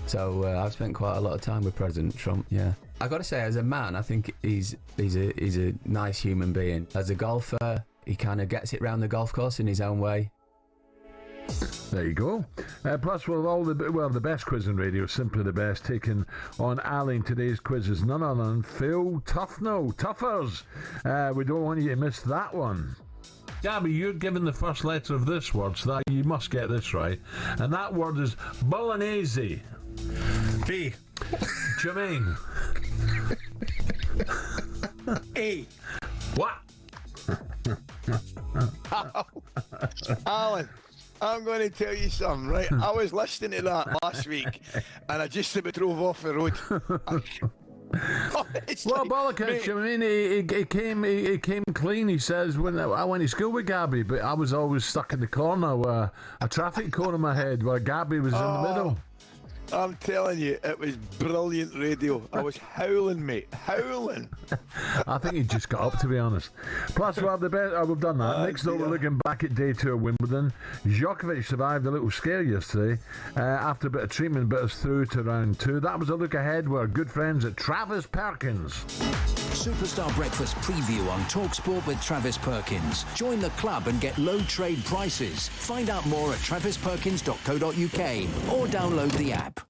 So I've spent quite a lot of time with President Trump. Yeah, I got to say, as a man, I think he's a nice human being. As a golfer, he kind of gets it round the golf course in his own way. There you go. Plus, with all the best quiz on radio, simply the best, taking on Ali in today's quiz is none other than Phil Tuffers. We don't want you to miss that one. Gabby, you're given the first letter of this word, so that you must get this right. And that word is bolognese. B. Jermaine. A. What? Alan, I'm going to tell you something, right? I was listening to that last week, and I just about drove off the road. Well, Bollockich, I mean, he came clean. He says, when I went to school with Gabby, but I was always stuck in the corner where a traffic cone in my head where Gabby was in the middle. I'm telling you, it was brilliant radio. I was howling, mate, howling. I think he just got up, to be honest. Plus, we've done that. Next door, we're looking back at day 2 of Wimbledon. Djokovic survived a little scare yesterday after a bit of treatment, but is through to round 2. That was a look ahead with our good friends at Travis Perkins. Superstar Breakfast preview on talkSPORT with Travis Perkins. Join the club and get low trade prices. Find out more at travisperkins.co.uk or download the app.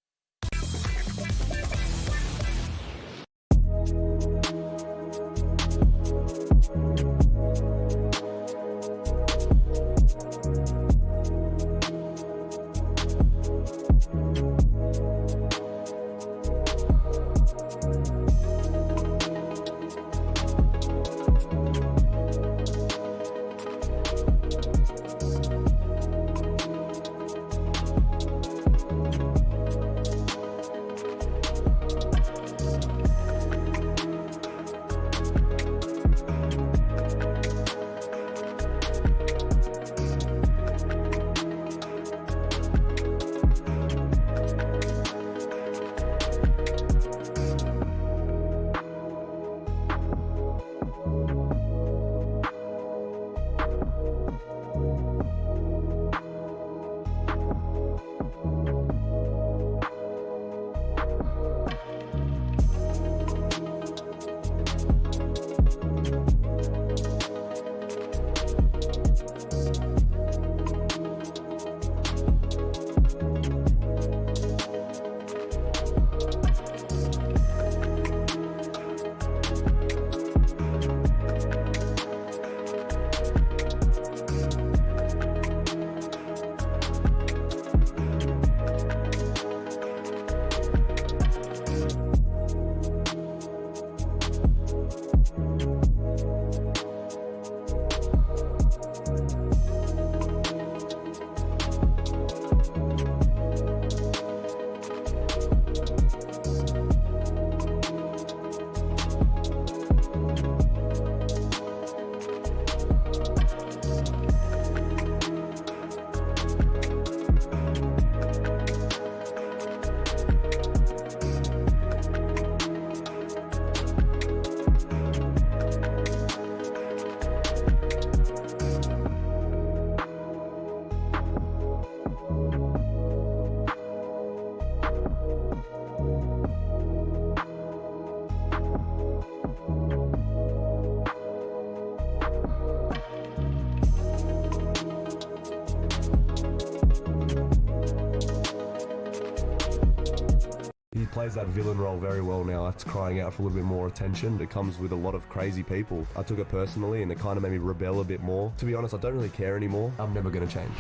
Plays that villain role very well now. That's crying out for a little bit more attention. It comes with a lot of crazy people. I took it personally and it kind of made me rebel a bit more. To be honest, I don't really care anymore. I'm never going to change.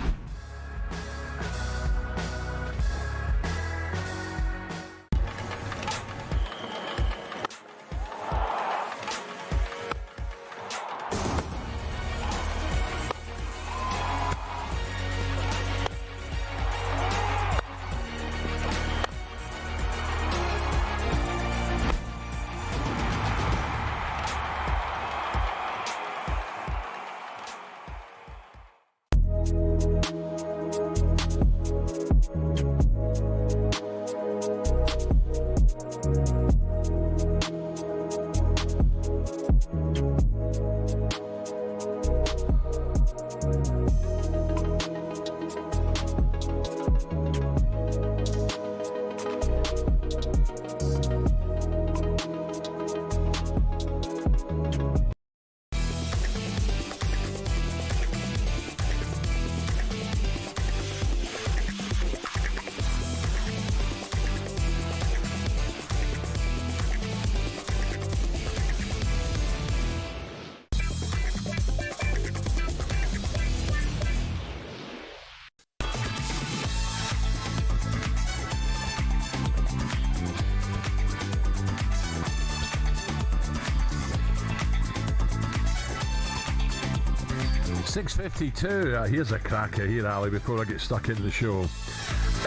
6:52. Here's a cracker here, Ali, before I get stuck into the show.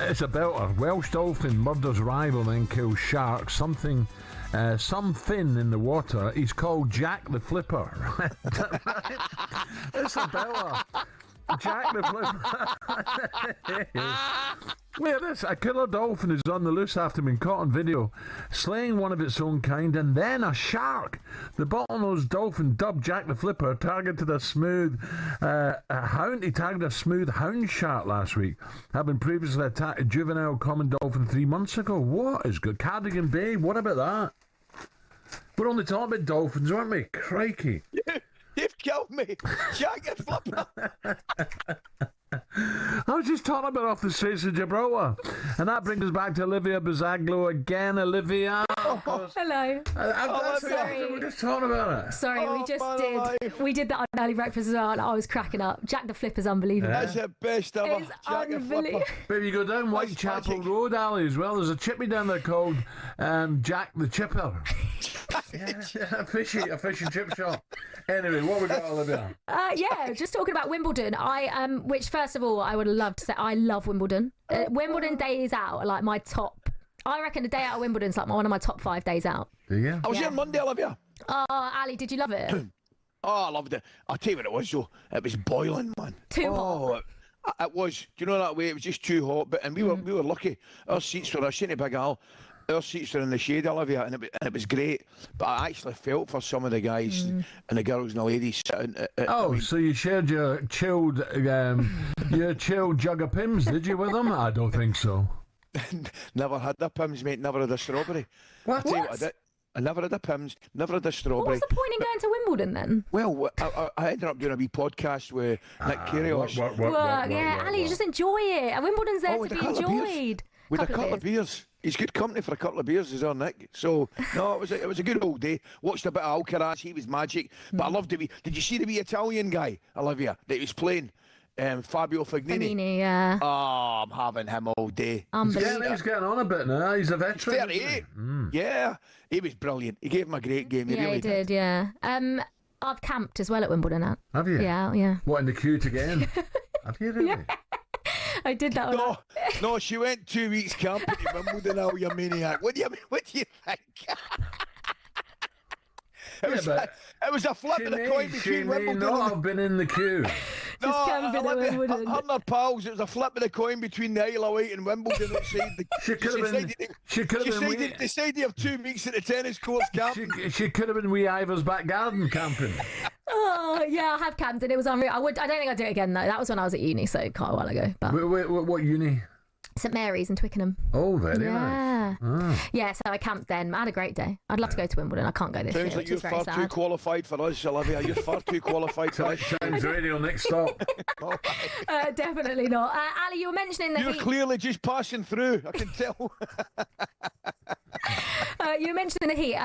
It's a belter. Welsh dolphin murders rival, then kills shark. Some fin in the water. He's called Jack the Flipper. It's a belter. Jack the Flipper. Wait, this a killer dolphin is on the loose after being caught on video slaying one of its own kind, and then a shark. The bottlenose dolphin, dubbed Jack the Flipper, targeted a smooth hound. He targeted a smooth hound shark last week, having previously attacked a juvenile common dolphin 3 months ago. What is good? Cardigan Bay. What about that? We're only talking about dolphins, aren't we? Crikey. You've killed me, Jack the Flipper. I was just talking about off the streets of Gibraltar. And that brings us back to Olivia Bazaglo again. Olivia. Hello. Sorry. We're just talking about it. Sorry, we did that on Early Breakfast as well, and I was cracking up. Jack the Flipper's unbelievable. That's the best ever. It's Jack the Flipper. But if you go down Whitechapel Road, Ali, as well, there's a chippy down there called Jack the Chipper. A fish and chip shop. Anyway, what we got, Olivia? Just talking about Wimbledon. Which first of all, I would love to say I love Wimbledon. Wimbledon days out are like my top. I reckon a day out of Wimbledon's like one of my top 5 days out. Yeah. I was here Monday, Olivia. Oh, Ali, did you love it? I loved it. I'll tell you what it was, though. It was boiling, man. Too hot. It was. Do you know that way? It was just too hot. But we were lucky. Our seats were. I seen it, Big Al. Our seats were in the shade, Olivia, and it was great. But I actually felt for some of the guys and the girls and the ladies sitting. So you shared your chilled jug of Pims, did you, with them? I don't think so. Never had the Pims, mate. Never had a strawberry. What? I tell you what I did. I never had a Pims, never had a strawberry. What's the point in going to Wimbledon then? Well, I ended up doing a wee podcast with Nick Kyrgios. Ali, you just enjoy it. And Wimbledon's there to be enjoyed. With a couple of beers. He's good company for a couple of beers, is our Nick. So, no, it was a good old day. Watched a bit of Alcaraz, he was magic. But I loved it. Did you see the wee Italian guy, Olivia, that was playing? Fabio Fognini. Yeah. Oh, I'm having him all day. Unbelievable. He's getting on a bit now. He's a veteran. 38. Yeah. He was brilliant. He gave him a great game. He really did. Yeah. I've camped as well at Wimbledon. Have you? Yeah. What, in the queue to get in? Have you really? Yeah. I did that. No, she went 2 weeks camping in Wimbledon. Oh, you maniac! What do you think? It was a flip of the coin between Wimbledon. Not have been in the queue. Her pals. It was a flip of the coin between the Isle of Wight and Wimbledon. She decided to have 2 weeks at the tennis courts camping. She could have been wee Ivor's back garden camping. Oh yeah, I have camped and it was unreal. I don't think I'd do it again though. That was when I was at uni, so quite a while ago. But what uni? St Mary's in Twickenham. Oh, very nice. Yeah, so I camped then. I had a great day. I'd love to go to Wimbledon. I can't go this year. Sounds like you're far too qualified for us, Olivia. You're far too qualified for us. Sounds radio next stop. Definitely not. Ali, you were mentioning that you're clearly just passing through. I can tell. You were mentioning the heat.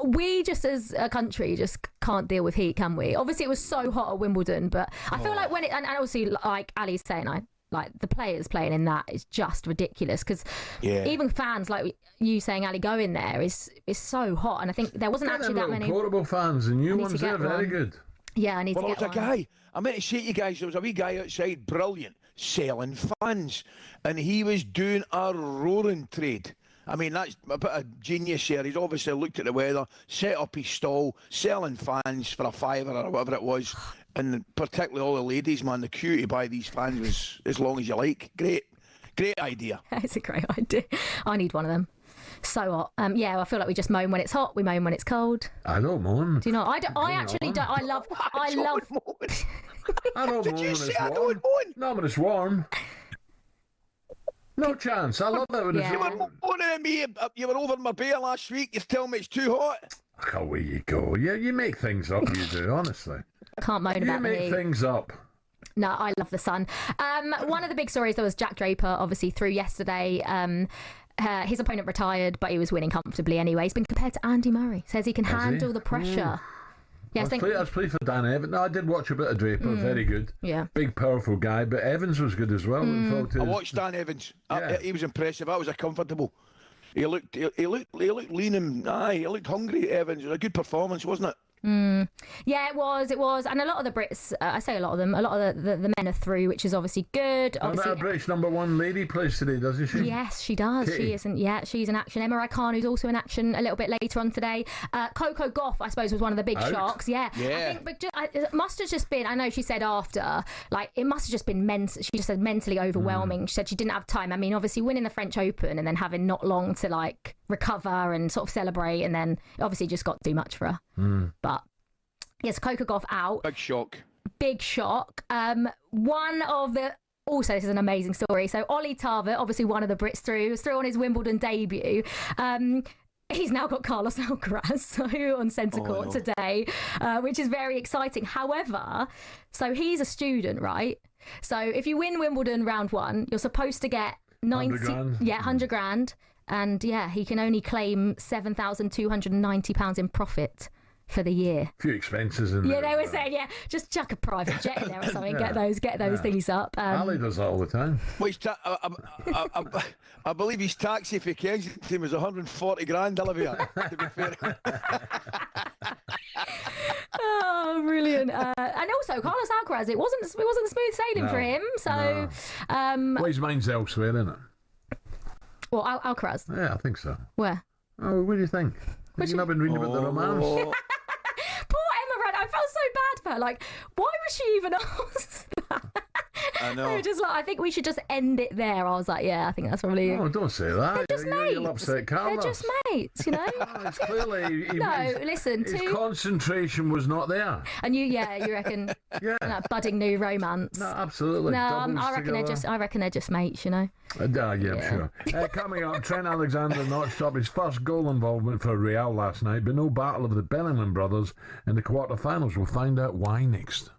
We just as a country just can't deal with heat, can we? Obviously, it was so hot at Wimbledon, but I feel like when it and obviously like Ali's saying, like the players playing in that is just ridiculous because even fans like you saying, Ali, go in there is so hot, and I think there wasn't actually that many portable fans. The new ones are very good. Yeah, I need to get one. There was a guy. I meant to say to you guys, there was a wee guy outside, brilliant, selling fans, and he was doing a roaring trade. I mean, that's a bit of genius here. He's obviously looked at the weather, set up his stall, selling fans for a £5 or whatever it was. And particularly all the ladies, man, the queue to buy these fans was as long as you like. Great idea. It's a great idea. I need one of them. So hot. I feel like we just moan when it's hot. We moan when it's cold. I don't moan. Do you know? I actually don't. I love. I don't moan when it's warm. Not when it's warm. No chance. I love that when it's warm. You were over in Marbella last week. You're telling me it's too hot. Away you go. Yeah, you make things up. You do, honestly. Can't moan about the heat. You make things up. No, I love the sun. One of the big stories there was Jack Draper, obviously through yesterday. His opponent retired, but he was winning comfortably anyway. He's been compared to Andy Murray. Says he can handle the pressure. Yeah, I was pleased for Dan Evans. No, I did watch a bit of Draper. Very good. Yeah. Big, powerful guy. But Evans was good as well. I watched Dan Evans. He was impressive. I was comfortable. He looked lean and he looked hungry. Evans, it was a good performance, wasn't it? Yeah, it was, and a lot of the Brits, I say a lot of them, a lot of the men are through, which is obviously good. And our British #1 lady plays today, doesn't she? Yes, she does. Kitty. She isn't. Yeah, she's in action. Emma Raikkonen, who's also in action a little bit later on today. Coco Gauff, I suppose, was one of the big shocks. Yeah. I think, but it must have just been. I know she said after, like, it must have just been she just said mentally overwhelming. She said she didn't have time. I mean, obviously winning the French Open and then having not long to like recover and sort of celebrate, and then obviously just got too much for her. But yes, Coco Gauff out. Big shock. One of the. Also, this is an amazing story. So Ollie Tarver, obviously one of the Brits was through on his Wimbledon debut. He's now got Carlos Alcaraz on centre court today, which is very exciting. However, so he's a student, right? So if you win Wimbledon round 1, you're supposed to get 100 grand. And yeah, he can only claim £7,290 in profit for the year. A few expenses in there. Yeah, they were saying, just chuck a private jet in there or something. Get those things up. Ali does that all the time. Well, I believe his taxi for Kensington was 140 grand, Olivia, to be fair. Oh, brilliant. And also, Carlos Alcaraz, it wasn't smooth sailing for him. So, well, his mind's elsewhere, isn't it? Well, Alcaraz? Yeah, I think so. Where? Oh, what do you think? Have you not been reading about the romance? Poor Emma, I felt so bad for her. Like, why was she even asked that? I know. I think we should just end it there. I was like, yeah, I think that's probably. Oh, don't say that. They're just mates. You'll upset Carlos. They're just mates, you know. It's clearly, listen. His concentration was not there. And you reckon? That budding new romance. No, absolutely. No, I reckon they're just mates, you know. Yeah, I'm sure. Coming up, Trent Alexander notched up his first goal involvement for Real last night, but no battle of the Bellingham brothers in the quarter-finals. We'll find out why next.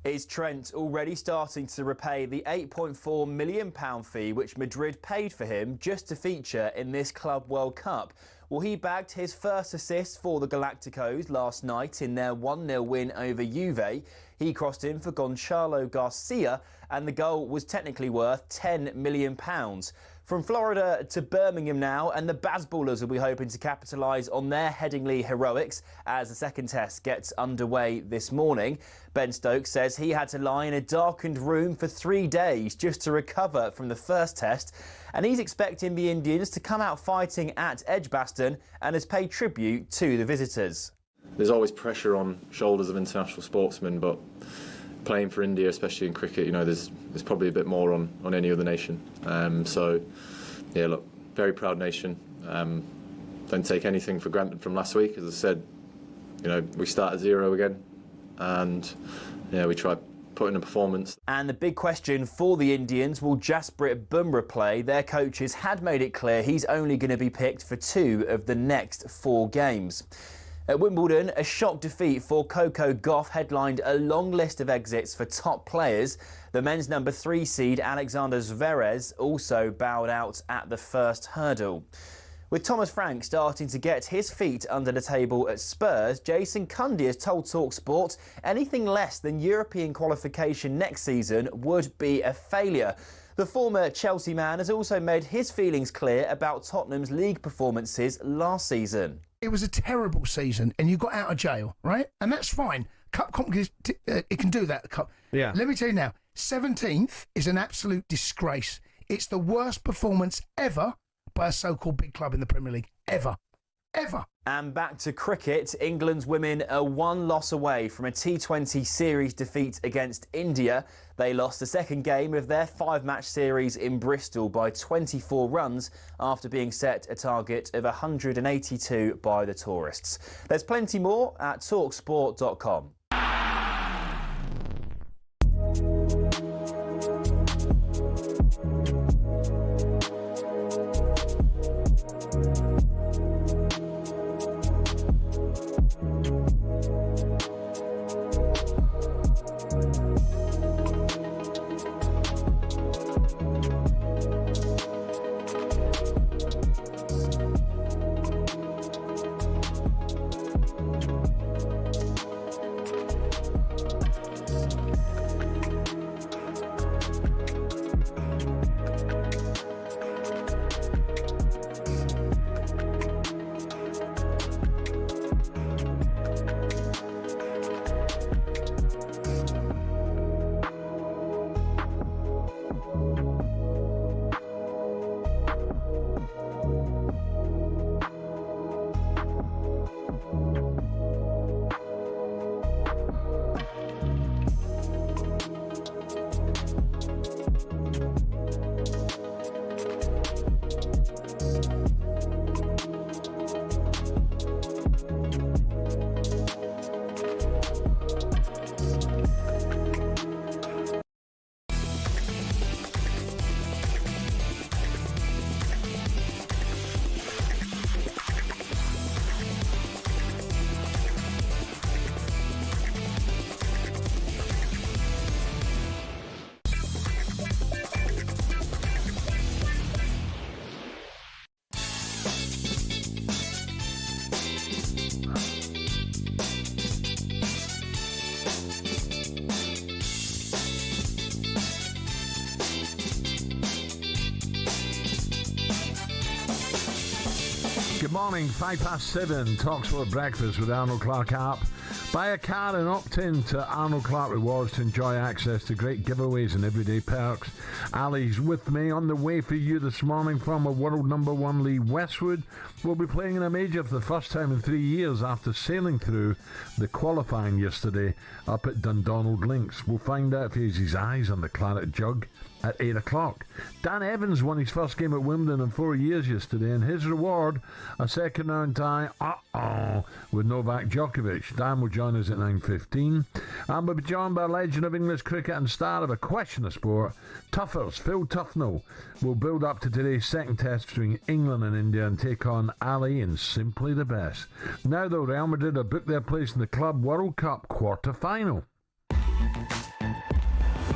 Is Trent already starting to repay the £8.4 million fee which Madrid paid for him just to feature in this Club World Cup? Well, he bagged his first assist for the Galacticos last night in their 1-0 win over Juve. He crossed in for Gonçalo Garcia and the goal was technically worth £10 million. From Florida to Birmingham now, and the Bazballers will be hoping to capitalise on their Headingley heroics as the second test gets underway this morning. Ben Stokes says he had to lie in a darkened room for 3 days just to recover from the first test, and he's expecting the Indians to come out fighting at Edgbaston and has paid tribute to the visitors. There's always pressure on shoulders of international sportsmen, but playing for India, especially in cricket, you know, there's probably a bit more on any other nation. So, yeah, look, very proud nation. don't take anything for granted from last week. As I said, we start at 0 again, and we try put in a performance. And the big question for the Indians, will Jasprit Bumrah play? Their coaches had made it clear he's only going to be picked for 2 of the next 4 games. At Wimbledon, a shock defeat for Coco Gauff headlined a long list of exits for top players. The men's number 3 seed Alexander Zverev also bowed out at the first hurdle. With Thomas Frank starting to get his feet under the table at Spurs, Jason Cundy has told talkSPORT anything less than European qualification next season would be a failure. The former Chelsea man has also made his feelings clear about Tottenham's league performances last season. It was a terrible season and you got out of jail, right? And that's fine. Cup competition, it can do that. Cup. Yeah. Let me tell you now, 17th is an absolute disgrace. It's the worst performance ever by a so-called big club in the Premier League. Ever. And back to cricket, England's women are 1 loss away from a T20 series defeat against India. They lost the second game of their 5-match series in Bristol by 24 runs after being set a target of 182 by the tourists. There's plenty more at talksport.com. Good morning, 7:05, talkSPORT Breakfast with Arnold Clark app. Buy a car and opt in to Arnold Clark Rewards to enjoy access to great giveaways and everyday perks. Ali's with me on the way for you this morning from a world number 1 Lee Westwood. We'll be playing in a major for the first time in 3 years after sailing through the qualifying yesterday up at Dundonald Links. We'll find out if he has his eyes on the claret jug at 8 o'clock. Dan Evans won his first game at Wimbledon in 4 years yesterday, and his reward, a second round tie, with Novak Djokovic. Dan will join us at 9:15. And we'll be joined by a legend of English cricket and star of A Question of Sport, Tuffers, Phil Tufnell. We'll build up to today's second test between England and India and take on Ali in Simply the Best. Now though, Real Madrid have booked their place in the Club World Cup quarter-final.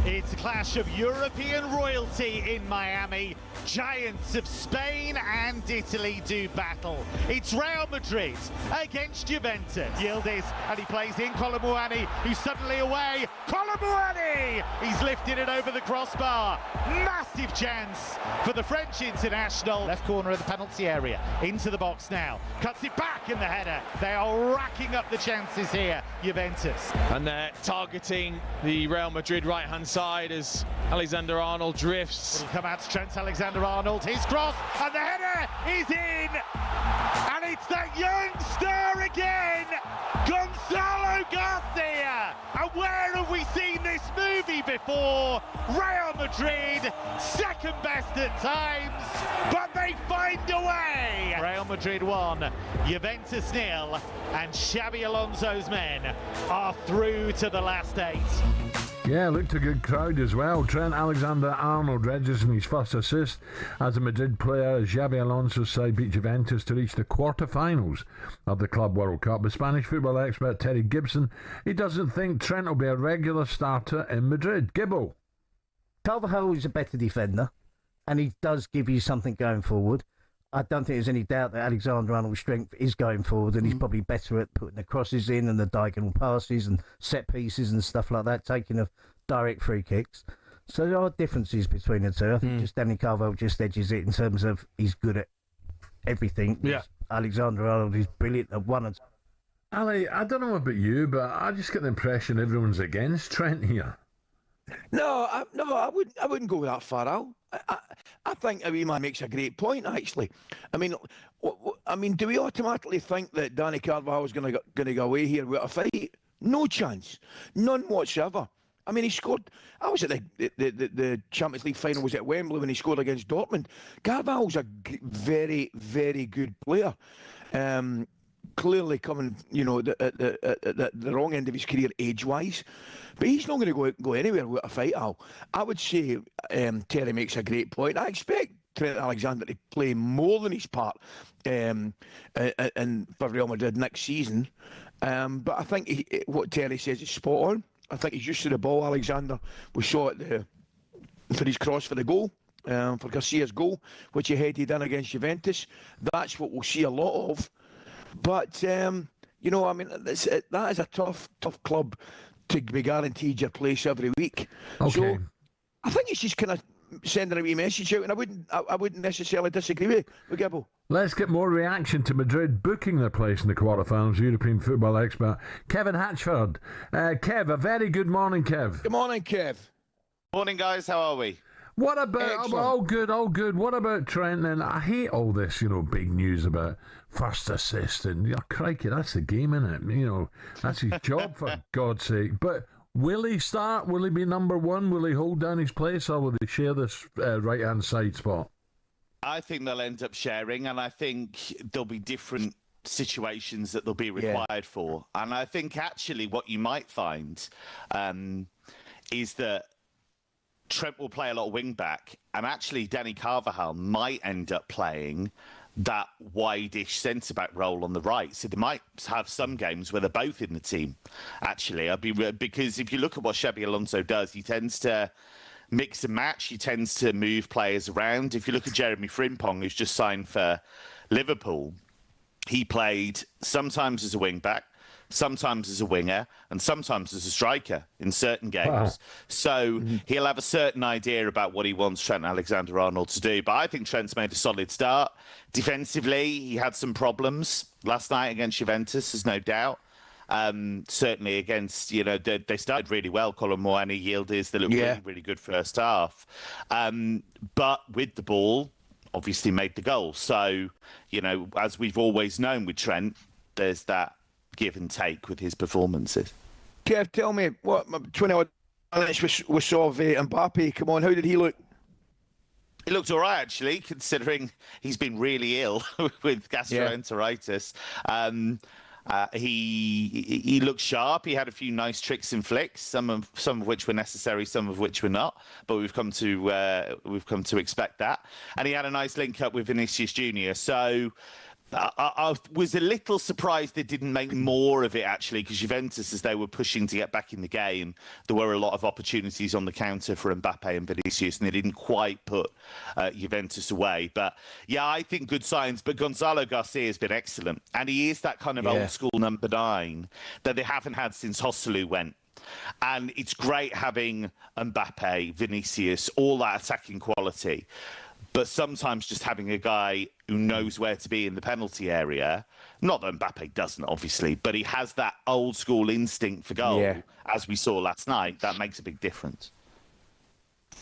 It's a clash of European royalty in Miami. Giants of Spain and Italy do battle. It's Real Madrid against Juventus. Yildiz, and he plays in Colomouani, who's suddenly away. Colomouani! He's lifted it over the crossbar. Massive chance for the French international. Left corner of the penalty area. Into the box now. Cuts it back in the header. They are racking up the chances here, Juventus. And they're targeting the Real Madrid right-hand side as Alexander-Arnold drifts. It'll come out to Trent Alexander-Arnold, his cross, and the header is in! And it's that youngster again, Gonzalo Garcia! And where have we seen this this movie before. Real Madrid, second best at times, but they find a way. Real Madrid 1, Juventus 0, and Xabi Alonso's men are through to the last 8. Yeah, looked a good crowd as well. Trent Alexander-Arnold registering his first assist as a Madrid player as Xabi Alonso's side beat Juventus to reach the quarter-finals of the Club World Cup. The Spanish football expert Terry Gibson, he doesn't think Trent will be a regular starter in Madrid. Gibbo. Carvajal is a better defender, and he does give you something going forward. I don't think there's any doubt that Alexander-Arnold's strength is going forward, and he's probably better at putting the crosses in and the diagonal passes and set pieces and stuff like that, taking of direct free kicks. So there are differences between the two. I think just Danny Carvajal just edges it in terms of he's good at everything. Yeah. Alexander-Arnold is brilliant at one. Ali, I don't know about you, but I just get the impression everyone's against Trent here. No, I wouldn't go that far, Al. I think a wee man makes a great point, actually. I mean, do we automatically think that Danny Carvajal is going to go away here with a fight? No chance, none whatsoever. I mean, he scored. I was at the Champions League final. Was at Wembley when he scored against Dortmund. Carvajal's a very, very good player. Clearly coming, at the wrong end of his career age-wise. But he's not going to go anywhere with a fight, Al. I would say Terry makes a great point. I expect Trent Alexander to play more than his part for Real Madrid next season. But I think what Terry says is spot on. I think he's used to the ball, Alexander. We saw it for his cross for the goal. For Garcia's goal, which he headed in against Juventus. That's what we'll see a lot of. But, I mean, that is a tough club to be guaranteed your place every week. Okay. So I think it's just kind of sending a wee message out, and I wouldn't necessarily disagree with Gibbo. Let's get more reaction to Madrid booking their place in the quarterfinals. European football expert Kevin Hatchford. Kev, a very good morning, Kev. Good morning, Kev. Morning, guys. How are we? What about all good? What about Trent? And I hate all this, big news about first assist and crikey, that's the game, innit? That's his job for God's sake. But will he start? Will he be number one? Will he hold down his place, or will they share this right-hand side spot? I think they'll end up sharing, and I think there'll be different situations that they'll be required for. And I think actually what you might find is that Trent will play a lot of wing back, and actually Danny Carvajal might end up playing that wide-ish centre-back role on the right. So they might have some games where they're both in the team, actually. Because if you look at what Xabi Alonso does, he tends to mix and match. He tends to move players around. If you look at Jeremy Frimpong, who's just signed for Liverpool, he played sometimes as a wing-back, sometimes as a winger, and sometimes as a striker in certain games. Wow. So he'll have a certain idea about what he wants Trent Alexander-Arnold to do. But I think Trent's made a solid start. Defensively, he had some problems last night against Juventus, there's no doubt. Certainly against, they started really well. Colin Moani, Yildiz, they looked really, really good first half. But with the ball, obviously made the goal. So, as we've always known with Trent, there's that give and take with his performances. Kev, tell me, what 20 minutes we saw of Mbappe. Come on, how did he look? He looked all right, actually, considering he's been really ill with gastroenteritis. He looked sharp. He had a few nice tricks and flicks, some of which were necessary, some of which were not. But we've come to expect that. And he had a nice link up with Vinicius Junior. So I was a little surprised they didn't make more of it, actually, because Juventus, as they were pushing to get back in the game, there were a lot of opportunities on the counter for Mbappe and Vinicius, and they didn't quite put Juventus away. But, yeah, I think good signs. But Gonzalo Garcia has been excellent, and he is that kind of old-school number 9 that they haven't had since Joselu went. And it's great having Mbappe, Vinicius, all that attacking quality. But sometimes just having a guy who knows where to be in the penalty area, not that Mbappe doesn't, obviously, but he has that old-school instinct for goal, as we saw last night. That makes a big difference.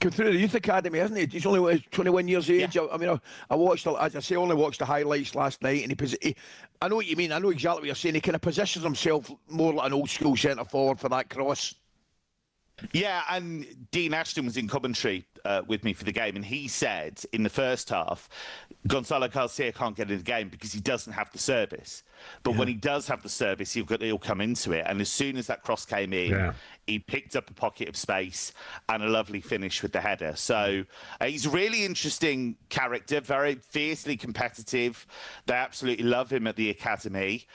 Come through the youth academy, hasn't he? He's only 21 years of age. I mean, I watched, as I say, only watched the highlights last night, and I know what you mean. I know exactly what you're saying. He kind of positions himself more like an old-school centre-forward for that cross. Yeah, and Dean Ashton was in commentary with me for the game, and he said in the first half, Gonzalo Garcia can't get in the game because he doesn't have the service. But when he does have the service, he'll come into it. And as soon as that cross came in, he picked up a pocket of space and a lovely finish with the header. So he's a really interesting character, very fiercely competitive. They absolutely love him at the academy.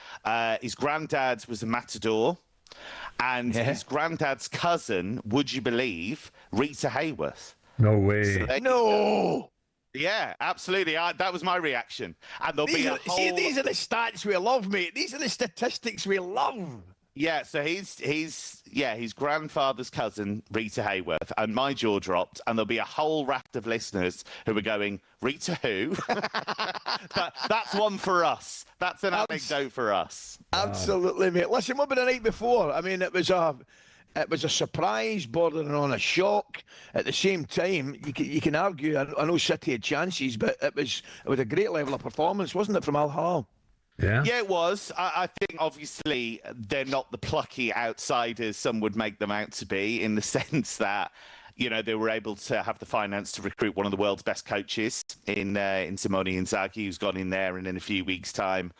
His granddad was a matador. And his granddad's cousin, would you believe, Rita Hayworth. No way. No. Yeah, absolutely. That was my reaction. And there'll be a whole... See, these are the stats we love, mate. These are the statistics we love. Yeah, so his grandfather's cousin, Rita Hayworth, and my jaw dropped, and there'll be a whole raft of listeners who are going, Rita who? That's one for us. That's an anecdote for us. Absolutely, mate. Listen, what about the night before? I mean, it was a surprise, bordering on a shock. At the same time, you can argue, I know City had chances, but it was a great level of performance, wasn't it, from Al Hilal? Yeah, it was. I think, obviously, they're not the plucky outsiders some would make them out to be, in the sense that, you know, they were able to have the finance to recruit one of the world's best coaches in Simone Inzaghi, who's gone in there and in a few weeks' time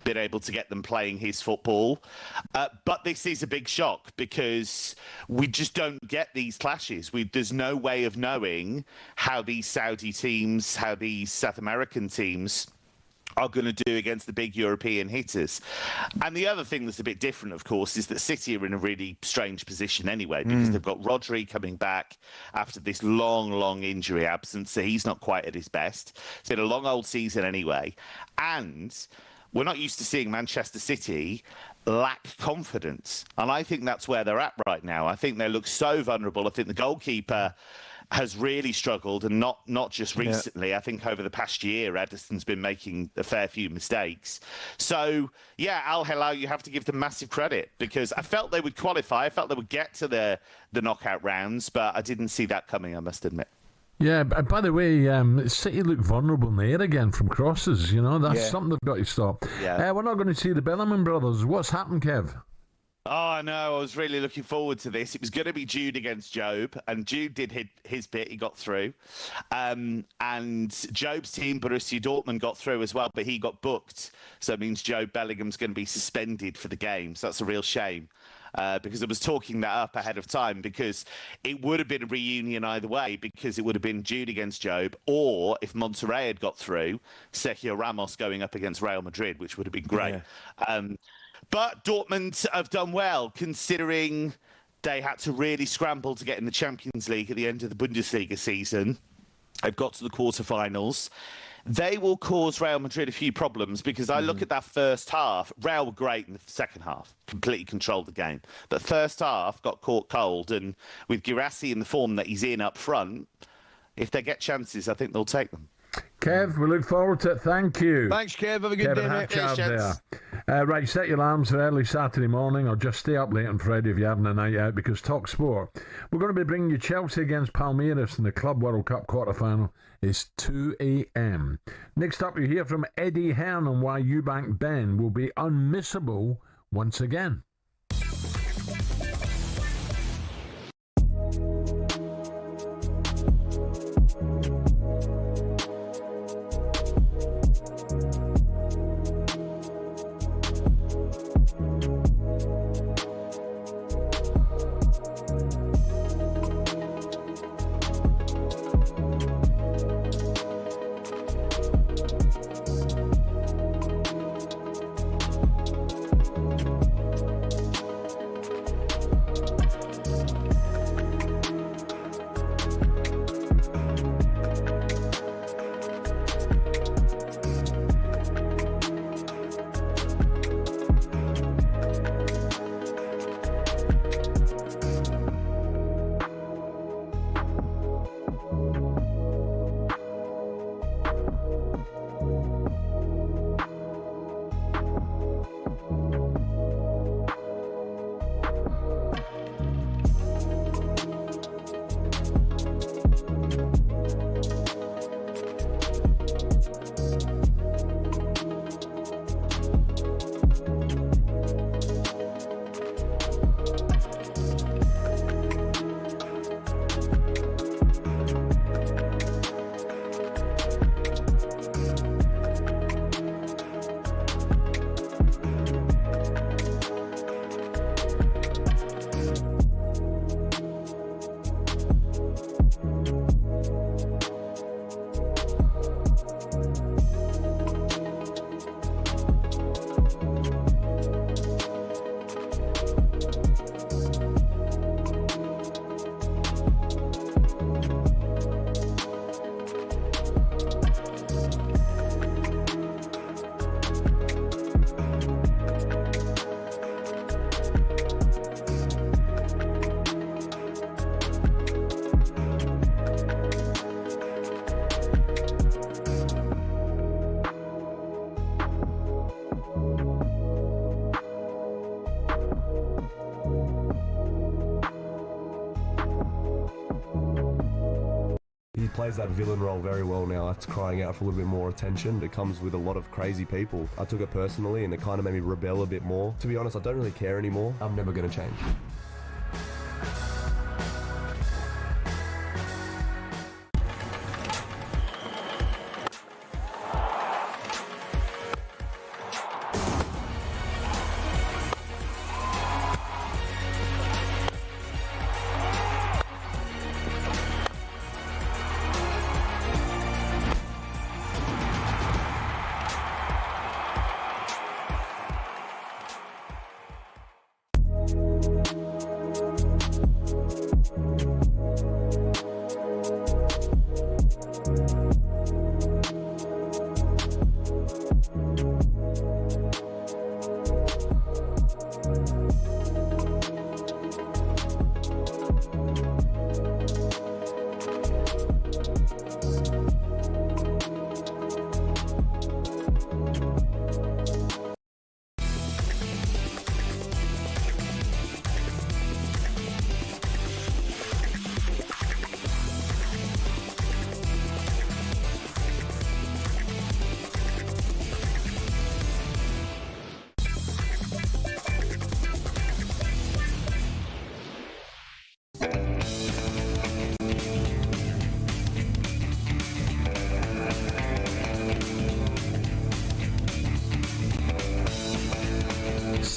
been able to get them playing his football. But this is a big shock because we just don't get these clashes. There's no way of knowing how these Saudi teams, how these South American teams are going to do against the big European hitters. And the other thing that's a bit different, of course, is that City are in a really strange position anyway, because they've got Rodri coming back after this long injury absence, so he's not quite at his best. It's been a long old season anyway. And we're not used to seeing Manchester City lack confidence. And I think that's where they're at right now. I think they look so vulnerable. I think the goalkeeper has really struggled, and not just recently. Yeah. I think over the past year, Ederson's been making a fair few mistakes. So, yeah, Al Hilal, you have to give them massive credit, because I felt they would qualify. I felt they would get to the knockout rounds, but I didn't see that coming, I must admit. Yeah, by the way, City look vulnerable in the air again from crosses. You know, that's something they've got to stop. Yeah. We're not going to see the Bellingham brothers. What's happened, Kev? Oh, no, I was really looking forward to this. It was going to be Jude against Job, and Jude did his bit. He got through. And Job's team, Borussia Dortmund, got through as well, but he got booked. So it means Job Bellingham's going to be suspended for the game. So that's a real shame. Because I was talking that up ahead of time, because it would have been a reunion either way, because it would have been Jude against Job, or if Monterrey had got through, Sergio Ramos going up against Real Madrid, which would have been great. Yeah. But Dortmund have done well, considering they had to really scramble to get in the Champions League at the end of the Bundesliga season. They've got to the quarterfinals. They will cause Real Madrid a few problems, because I look at that first half. Real were great in the second half, completely controlled the game. But first half got caught cold, and with Guirassy in the form that he's in up front, if they get chances, I think they'll take them. Kev, we look forward to it. Thank you. Thanks, Kev. Have a good day, mate. Right, set your alarms for early Saturday morning, or just stay up late on Friday if you're having a night out, because talkSPORT, we're going to be bringing you Chelsea against Palmeiras in the Club World Cup quarter-final. It's 2 a.m. Next up, you hear from Eddie Hearn on why Eubank Ben will be unmissable once again. plays that villain role very well now. That's crying out for a little bit more attention. It comes with a lot of crazy people. I took it personally and it kind of made me rebel a bit more. To be honest, I don't really care anymore. I'm never going to change.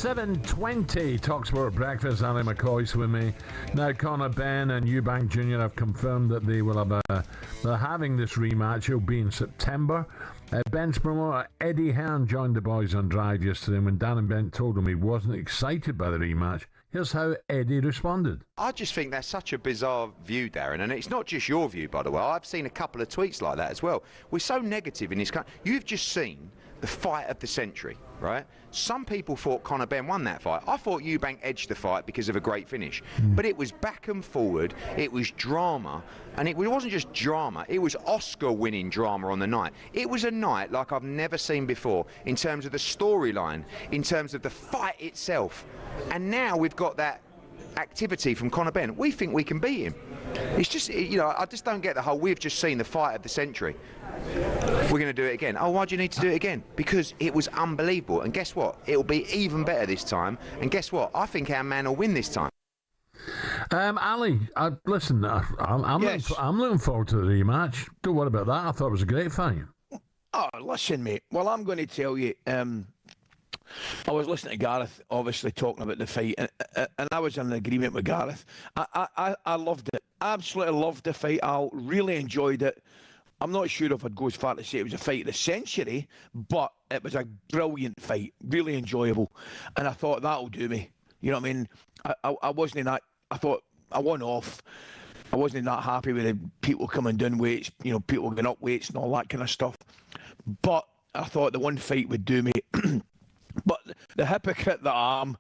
$7.20 talkSPORT Breakfast. Alan McCoist with me. Now, Conor Benn and Eubank Jr. have confirmed that they will have they're having this rematch. It'll be in September. Ben's promoter Eddie Hearn joined the boys on Drive yesterday. When Dan and Ben told him he wasn't excited by the rematch, here's how Eddie responded. I just think that's such a bizarre view, Darren, and it's not just your view, by the way. I've seen a couple of tweets like that as well. We're so negative in this country. You've just seen the fight of the century, right? Some people thought Conor Benn won that fight. I thought Eubank edged the fight because of a great finish. But it was back and forward, it was drama, and it wasn't just drama, it was Oscar-winning drama on the night. It was a night like I've never seen before in terms of the storyline, in terms of the fight itself. And now we've got that activity from Conor Benn. We think we can beat him. It's just, you know, I just don't get the whole, we've just seen the fight of the century. We're going to do it again. Oh, why do you need to do it again? Because it was unbelievable. And guess what? It'll be even better this time. And guess what? I think our man will win this time. Ali, listen, I'm looking forward to the rematch. Don't worry about that. I thought it was a great fight. Oh, listen, mate. Well, I'm going to tell you, I was listening to Gareth, obviously, talking about the fight, and I was in agreement with Gareth. I loved it. Absolutely loved the fight. I really enjoyed it. I'm not sure if I'd go as far to say it was a fight of the century, but it was a brilliant fight, really enjoyable. And I thought, that'll do me. You know what I mean? I wasn't that, I thought, I won off. I wasn't that happy with the people coming down weights, you know, people going up weights and all that kind of stuff. But I thought the one fight would do me. But the hypocrite that I am,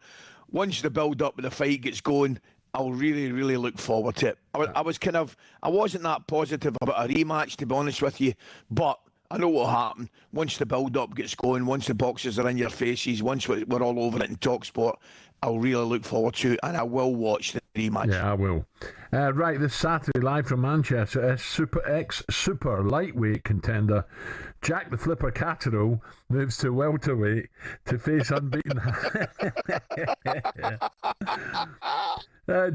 once the build-up of the fight gets going, I'll really, really look forward to it. I wasn't that positive about a rematch, to be honest with you, but I know what'll happen. Once the build-up gets going, once the boxes are in your faces, once we're all over it in talkSPORT, I'll really look forward to it, and I will watch the rematch. Yeah, I will. Right, this Saturday, live from Manchester, Super lightweight contender Jack the Flipper Catterall moves to welterweight to face unbeaten.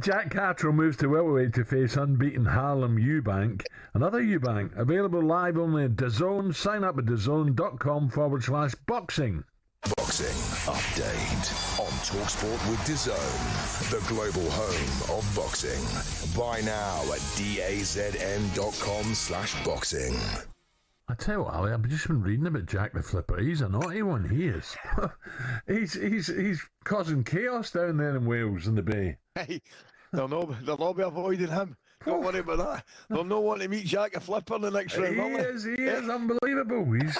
Jack Catterall moves to welterweight to face unbeaten Harlem Eubank. Another Eubank, available live only at DAZN. Sign up at DAZN.com/boxing. Boxing update on talkSPORT with DAZN, the global home of boxing. Buy now at DAZN.com/boxing. I tell you what, Ali, I've just been reading about Jack the Flipper. He's a naughty one, he is. he's causing chaos down there in Wales in the Bay. Hey, they'll not be avoiding him. Don't worry about that. They'll not want to meet Jack the Flipper in the next round. He is unbelievable. He's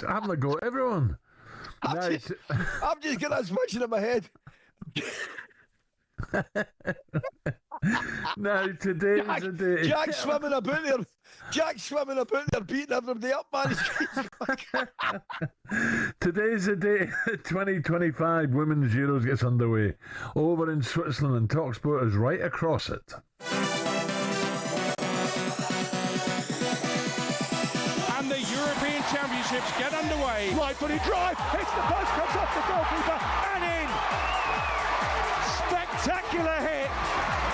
having a go at everyone. I'm just getting that smudging in my head. Now, today's the day. Jack's swimming about there, beating everybody up, man. Today's the day 2025 Women's Euros gets underway over in Switzerland, and talkSPORT is right across it. the European Championships get underway. Right-footed drive, hits the post, comes off the goalkeeper, and in! Spectacular hit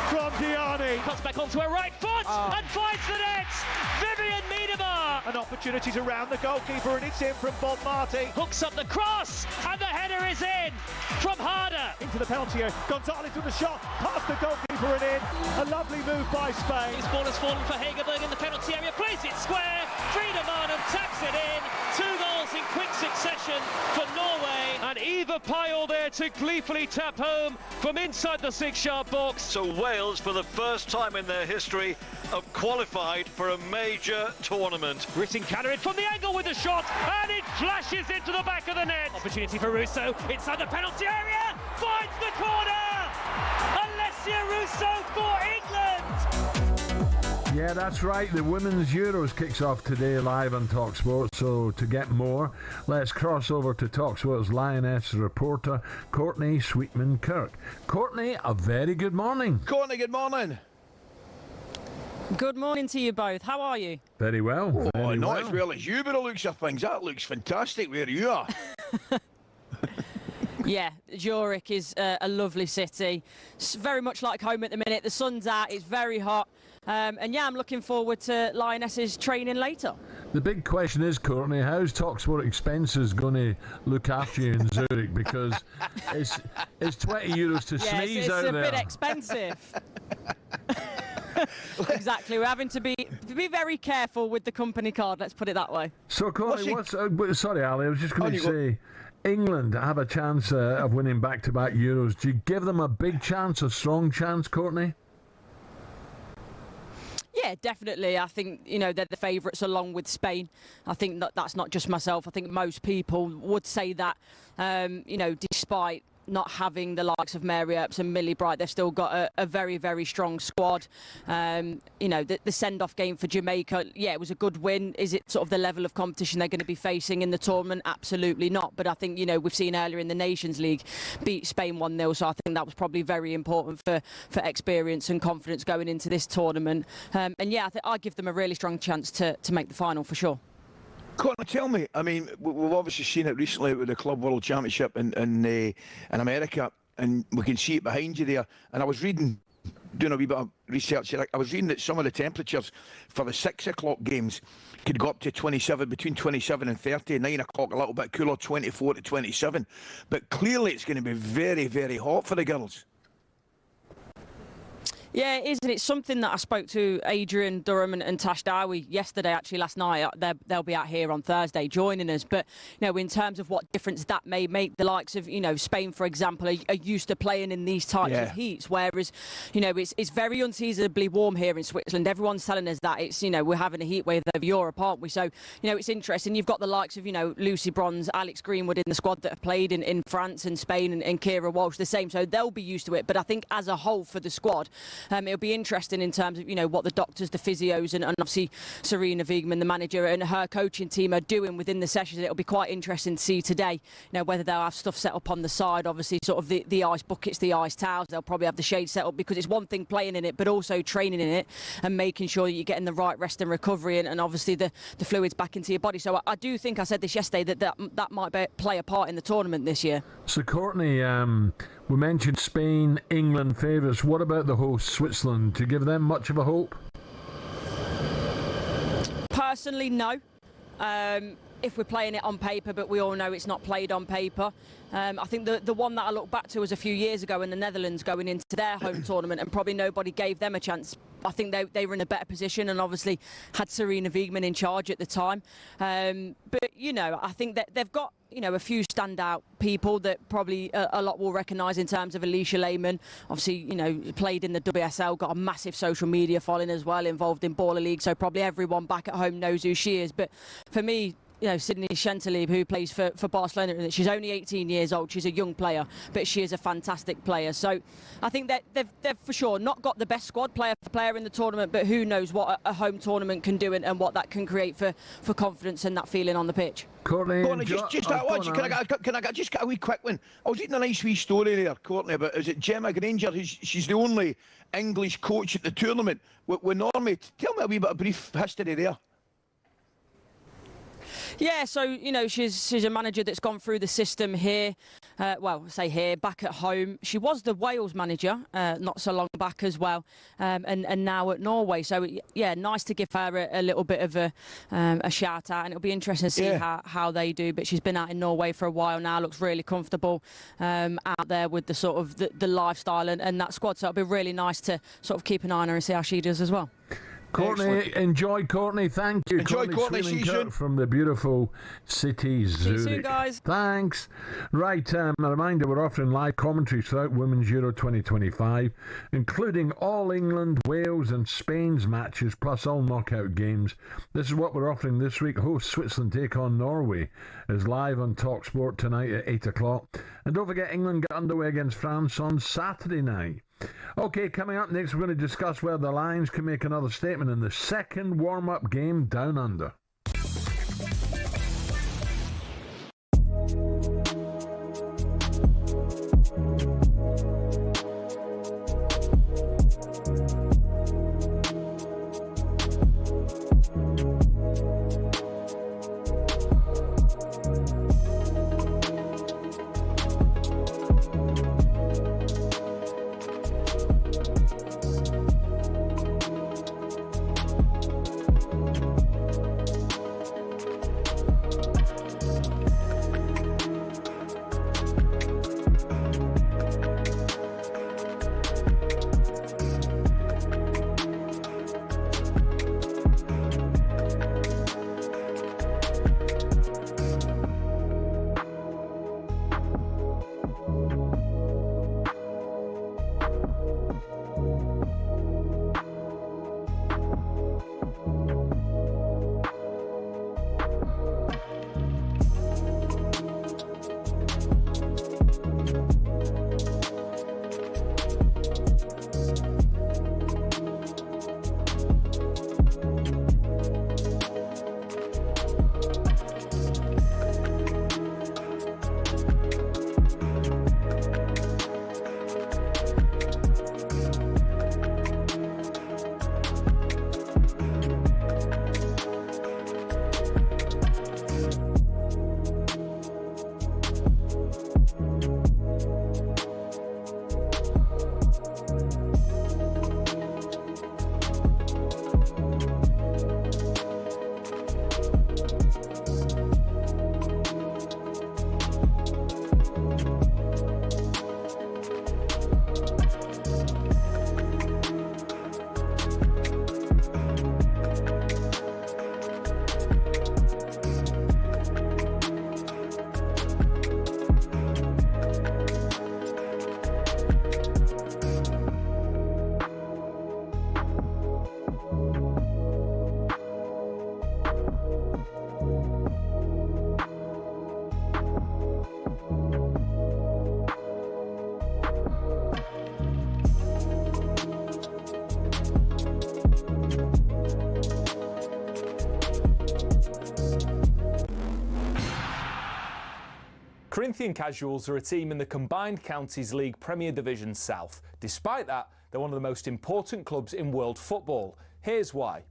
from Diani. Cuts back onto her right foot and finds the net. Vivian Miedema. An opportunity to round the goalkeeper, and it's in from Bob Marty. Hooks up the cross, and the header is in from Harder. Into the penalty area. Gonzalez with the shot, past the goalkeeper and in. A lovely move by Spain. This ball has fallen for Hegerberg in the penalty area. Plays it square. Frida Marnham taps it in. 2 goals in quick succession for Norway. And Eva Pyle there to gleefully tap home from inside the 6-yard box. So Wales, for the first time in their history, have qualified for a major tournament. Gritting Canarid from the angle with the shot, and it flashes into the back of the net. Opportunity for Russo inside the penalty area. Finds the corner. Alessia Russo for England. Yeah, that's right. The Women's Euros kicks off today live on talkSPORT. So to get more, let's cross over to talkSPORT's Lioness reporter, Courtney Sweetman-Kirk. Courtney, a very good morning. Courtney, good morning. Good morning to you both. How are you? Very well. Oh, not as well as you, but it looks of things. That looks fantastic where you are. Yeah, Zurich is a lovely city. It's very much like home at the minute. The sun's out, it's very hot. And yeah, I'm looking forward to Lionesses training later. The big question is, Courtney, how's talkSPORT Expenses going to look after you in Zurich? Because it's 20 euros to sneeze out there. It's a bit expensive. Exactly. We're having to be very careful with the company card, let's put it that way. So, Courtney, sorry, Ali, I was just going to say, England have a chance of winning back-to-back Euros. Do you give them a big chance, a strong chance, Courtney? Yeah, definitely. I think, they're the favourites along with Spain. I think that's not just myself. I think most people would say that, despite not having the likes of Mary Earps and Millie Bright, they've still got a very, very strong squad. The send-off game for Jamaica, yeah, it was a good win. Is it sort of the level of competition they're going to be facing in the tournament? Absolutely not. But I think, we've seen earlier in the Nations League beat Spain 1-0, so I think that was probably very important for experience and confidence going into this tournament. And yeah, I give them a really strong chance to make the final for sure. Courtney, tell me, I mean, we've obviously seen it recently with the Club World Championship in America, and we can see it behind you there. And I was doing a wee bit of research here. I was reading that some of the temperatures for the 6 o'clock games could go up to between 27 and 30, 9 o'clock a little bit cooler, 24 to 27. But clearly it's going to be very, very hot for the girls. Yeah, it is, and it's something that I spoke to Adrian Durham and Tash Dowie yesterday, actually last night. They'll be out here on Thursday joining us. But, in terms of what difference that may make, the likes of, Spain, for example, are used to playing in these types of heats, whereas, it's very unseasonably warm here in Switzerland. Everyone's telling us that it's, we're having a heat wave over Europe, aren't we? So, it's interesting. You've got the likes of, Lucy Bronze, Alex Greenwood in the squad that have played in France and Spain, and Kira Walsh the same. So they'll be used to it. But I think as a whole for the squad, it'll be interesting in terms of, what the doctors, the physios, and obviously Serena Wiegman, the manager, and her coaching team are doing within the sessions. It'll be quite interesting to see today, whether they'll have stuff set up on the side, obviously sort of the ice buckets, the ice towels. They'll probably have the shade set up, because it's one thing playing in it, but also training in it and making sure that you're getting the right rest and recovery, and obviously the fluids back into your body. So I do think, I said this yesterday, that might play a part in the tournament this year. So, Courtney, we mentioned Spain, England favourites. What about the host, Switzerland? Do you give them much of a hope? Personally, no. If we're playing it on paper, but we all know it's not played on paper. I think the one that I look back to was a few years ago in the Netherlands going into their home tournament, and probably nobody gave them a chance. I think they were in a better position and obviously had Serena Wiegman in charge at the time. But, I think that they've got, a few standout people that probably a lot will recognise in terms of Alicia Lehmann. Obviously, played in the WSL, got a massive social media following as well, involved in Baller League. So probably everyone back at home knows who she is. But for me, Sydney Chantilly, who plays for Barcelona, she's only 18 years old. She's a young player, but she is a fantastic player. So I think that they've for sure not got the best squad player for player in the tournament, but who knows what a home tournament can do and what that can create for confidence and that feeling on the pitch. Courtney, just that one. Can I just get a wee quick one? I was reading a nice wee story there, Courtney, about, is it Gemma Granger? She's the only English coach at the tournament with Normie. Tell me a wee bit of brief history there. Yeah, so, you know, she's a manager that's gone through the system here. Back at home. She was the Wales manager not so long back as well, and now at Norway. So, yeah, nice to give her a little bit of a shout out, and it'll be interesting to see how they do. But she's been out in Norway for a while now, looks really comfortable out there with the sort of the lifestyle and that squad. So it'll be really nice to sort of keep an eye on her and see how she does as well. Courtney, enjoy, Courtney. Thank you. Enjoy, Courtney. See you soon. From the beautiful city Zurich. See you soon, guys. Thanks. Right, a reminder, we're offering live commentary throughout Women's Euro 2025, including all England, Wales and Spain's matches, plus all knockout games. This is what we're offering this week. Host Switzerland take on Norway is live on talkSPORT tonight at 8 o'clock. And don't forget, England get underway against France on Saturday night. Okay, coming up next, we're going to discuss whether the Lions can make another statement in the second warm-up game down under. Corinthian Casuals are a team in the Combined Counties League Premier Division South. Despite that, they're one of the most important clubs in world football. Here's why.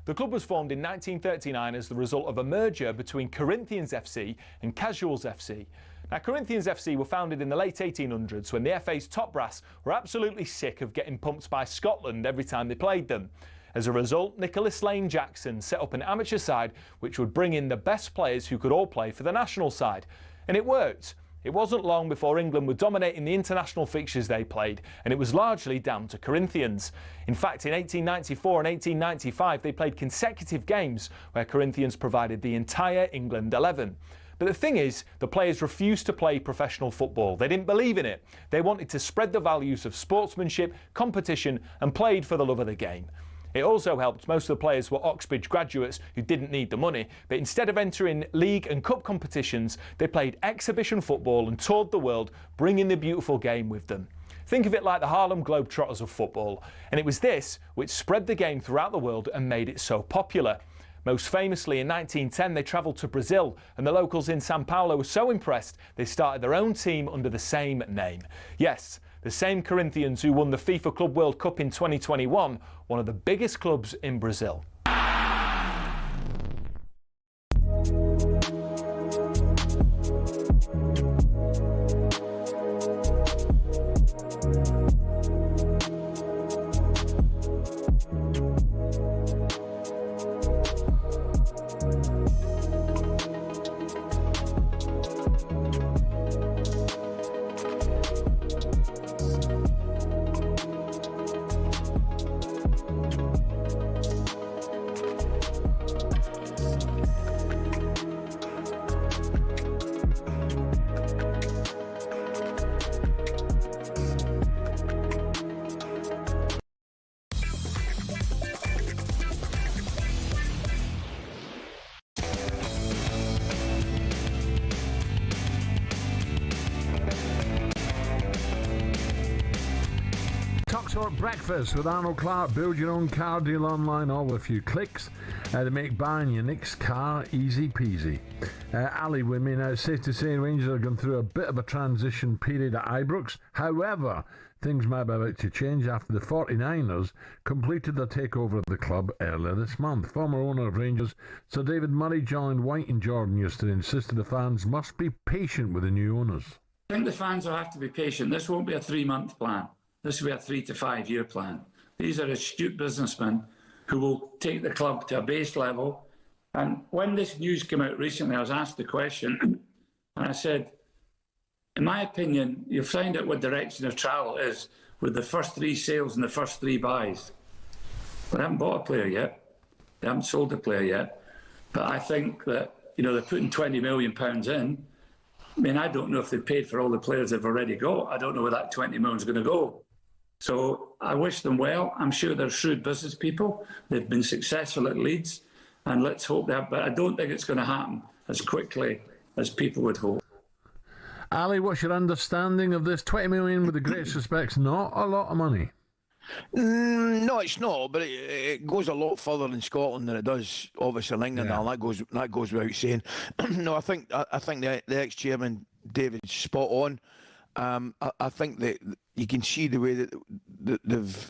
The club was formed in 1939 as the result of a merger between Corinthians FC and Casuals FC. Now, Corinthians FC were founded in the late 1800s when the FA's top brass were absolutely sick of getting pumped by Scotland every time they played them. As a result, Nicholas Lane Jackson set up an amateur side which would bring in the best players who could all play for the national side. And it worked. It wasn't long before England were dominating the international fixtures they played, and it was largely down to Corinthians. In fact, in 1894 and 1895, they played consecutive games where Corinthians provided the entire England 11. But the thing is, the players refused to play professional football. They didn't believe in it. They wanted to spread the values of sportsmanship, competition, and played for the love of the game. It also helped most of the players were Oxbridge graduates who didn't need the money, but instead of entering league and cup competitions, they played exhibition football and toured the world, bringing the beautiful game with them. Think of it like the Harlem Globetrotters of football, and it was this which spread the game throughout the world and made it so popular. Most famously, in 1910, they travelled to Brazil, and the locals in Sao Paulo were so impressed they started their own team under the same name. Yes, the same Corinthians who won the FIFA Club World Cup in 2021, one of the biggest clubs in Brazil. TalkSPORT Breakfast with Arnold Clark. Build your own car deal online, all with a few clicks to make buying your next car easy peasy. Ali, with me now, it's safe to say Rangers are going through a bit of a transition period at Ibrox. However, things might be about to change after the 49ers completed their takeover of the club earlier this month. Former owner of Rangers, Sir David Murray, joined White and Jordan yesterday and insisted the fans must be patient with the new owners. I think the fans will have to be patient. This won't be a 3-month plan. This will be a 3 to 5 year plan. These are astute businessmen who will take the club to a base level. And when this news came out recently, I was asked the question, and I said, in my opinion, you'll find out what direction of travel is with the first 3 sales and the first 3 buys. They haven't bought a player yet. They haven't sold a player yet. But I think that, they're putting £20 million in. I mean, I don't know if they've paid for all the players they've already got. I don't know where that 20 million is going to go. So I wish them well. I'm sure they're shrewd business people. They've been successful at Leeds, and let's hope they have. But I don't think it's going to happen as quickly as people would hope. Ali, what's your understanding of this? 20 million, with the greatest respects, not a lot of money. No, it's not, but it goes a lot further in Scotland than it does, obviously, in England. Yeah. And that goes without saying. No, I think the ex-chairman David's spot on. I think that you can see the way that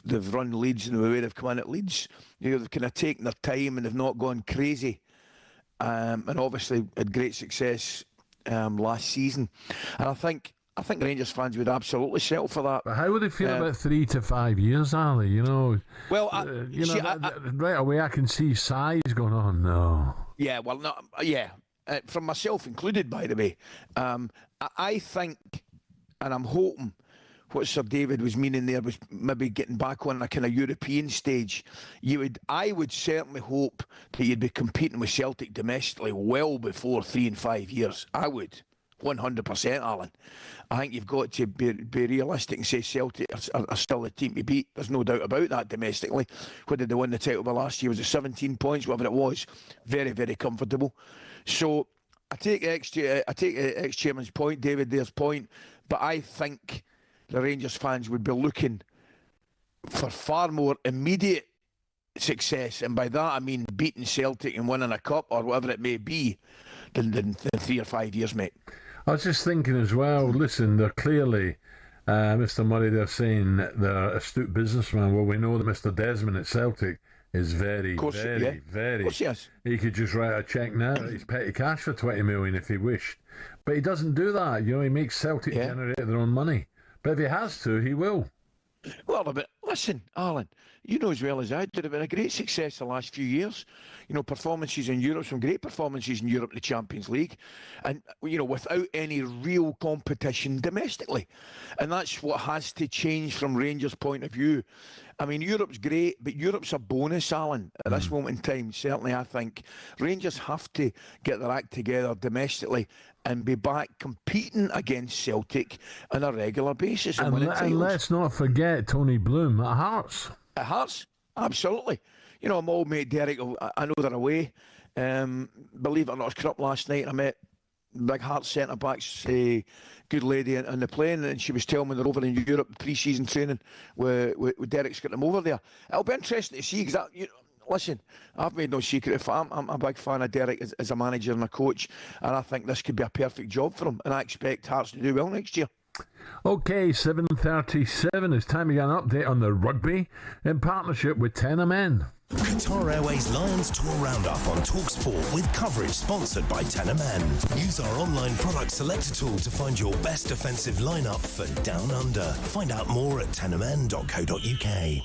they've run Leeds and the way they've come in at Leeds. They've kind of taken their time and they've not gone crazy. And obviously had great success last season. And I think Rangers fans would absolutely settle for that. But how would they feel about 3 to 5 years, Ali? Well, right away I can see size going on. No. Yeah, well, no, yeah. From myself included, by the way. I think, and I'm hoping, what Sir David was meaning there was maybe getting back on a kind of European stage. I would certainly hope that you'd be competing with Celtic domestically well before 3 and 5 years. I would. 100%, Alan. I think you've got to be realistic and say Celtic are still the team to beat. There's no doubt about that domestically. What did they win the title by last year? Was it 17 points? Whatever it was. Very, very comfortable. So I take ex-chairman's point, David Dare's point, but I think the Rangers fans would be looking for far more immediate success, and by that I mean beating Celtic and winning a cup or whatever it may be, than 3 or 5 years, mate. I was just thinking as well, listen, they're clearly, Mr. Murray, they're saying they're astute businessmen. Well, we know that Mr. Desmond at Celtic is very. Of course, yes. He could just write a cheque now. He's petty cash for 20 million if he wished. But he doesn't do that. He makes Celtic generate their own money. But if he has to, he will. Well, but listen, Alan, you know as well as I do, they've been a great success the last few years. Performances in Europe, some great performances in Europe in the Champions League, and without any real competition domestically. And that's what has to change from Rangers' point of view. I mean, Europe's great, but Europe's a bonus, Alan, at this moment in time. Certainly, I think Rangers have to get their act together domestically and be back competing against Celtic on a regular basis. And let's not forget Tony Bloom at Hearts. At Hearts, absolutely. My old mate Derek, I know they're away. Believe it or not, I was up last night and I met big Hearts centre-backs, good lady on the plane, and she was telling me they're over in Europe pre-season training with Derek's got them over there. It'll be interesting to see, because listen, I've made no secret if I'm a big fan of Derek as a manager and a coach, and I think this could be a perfect job for him, and I expect Hearts to do well next year. Okay, 7:37. It's time to get an update on the rugby in partnership with Tenor Men. Qatar Airways Lions Tour Roundup on talkSPORT with coverage sponsored by Tenor Men. Use our online product selector tool to find your best defensive lineup for Down Under. Find out more at tenormen.co.uk.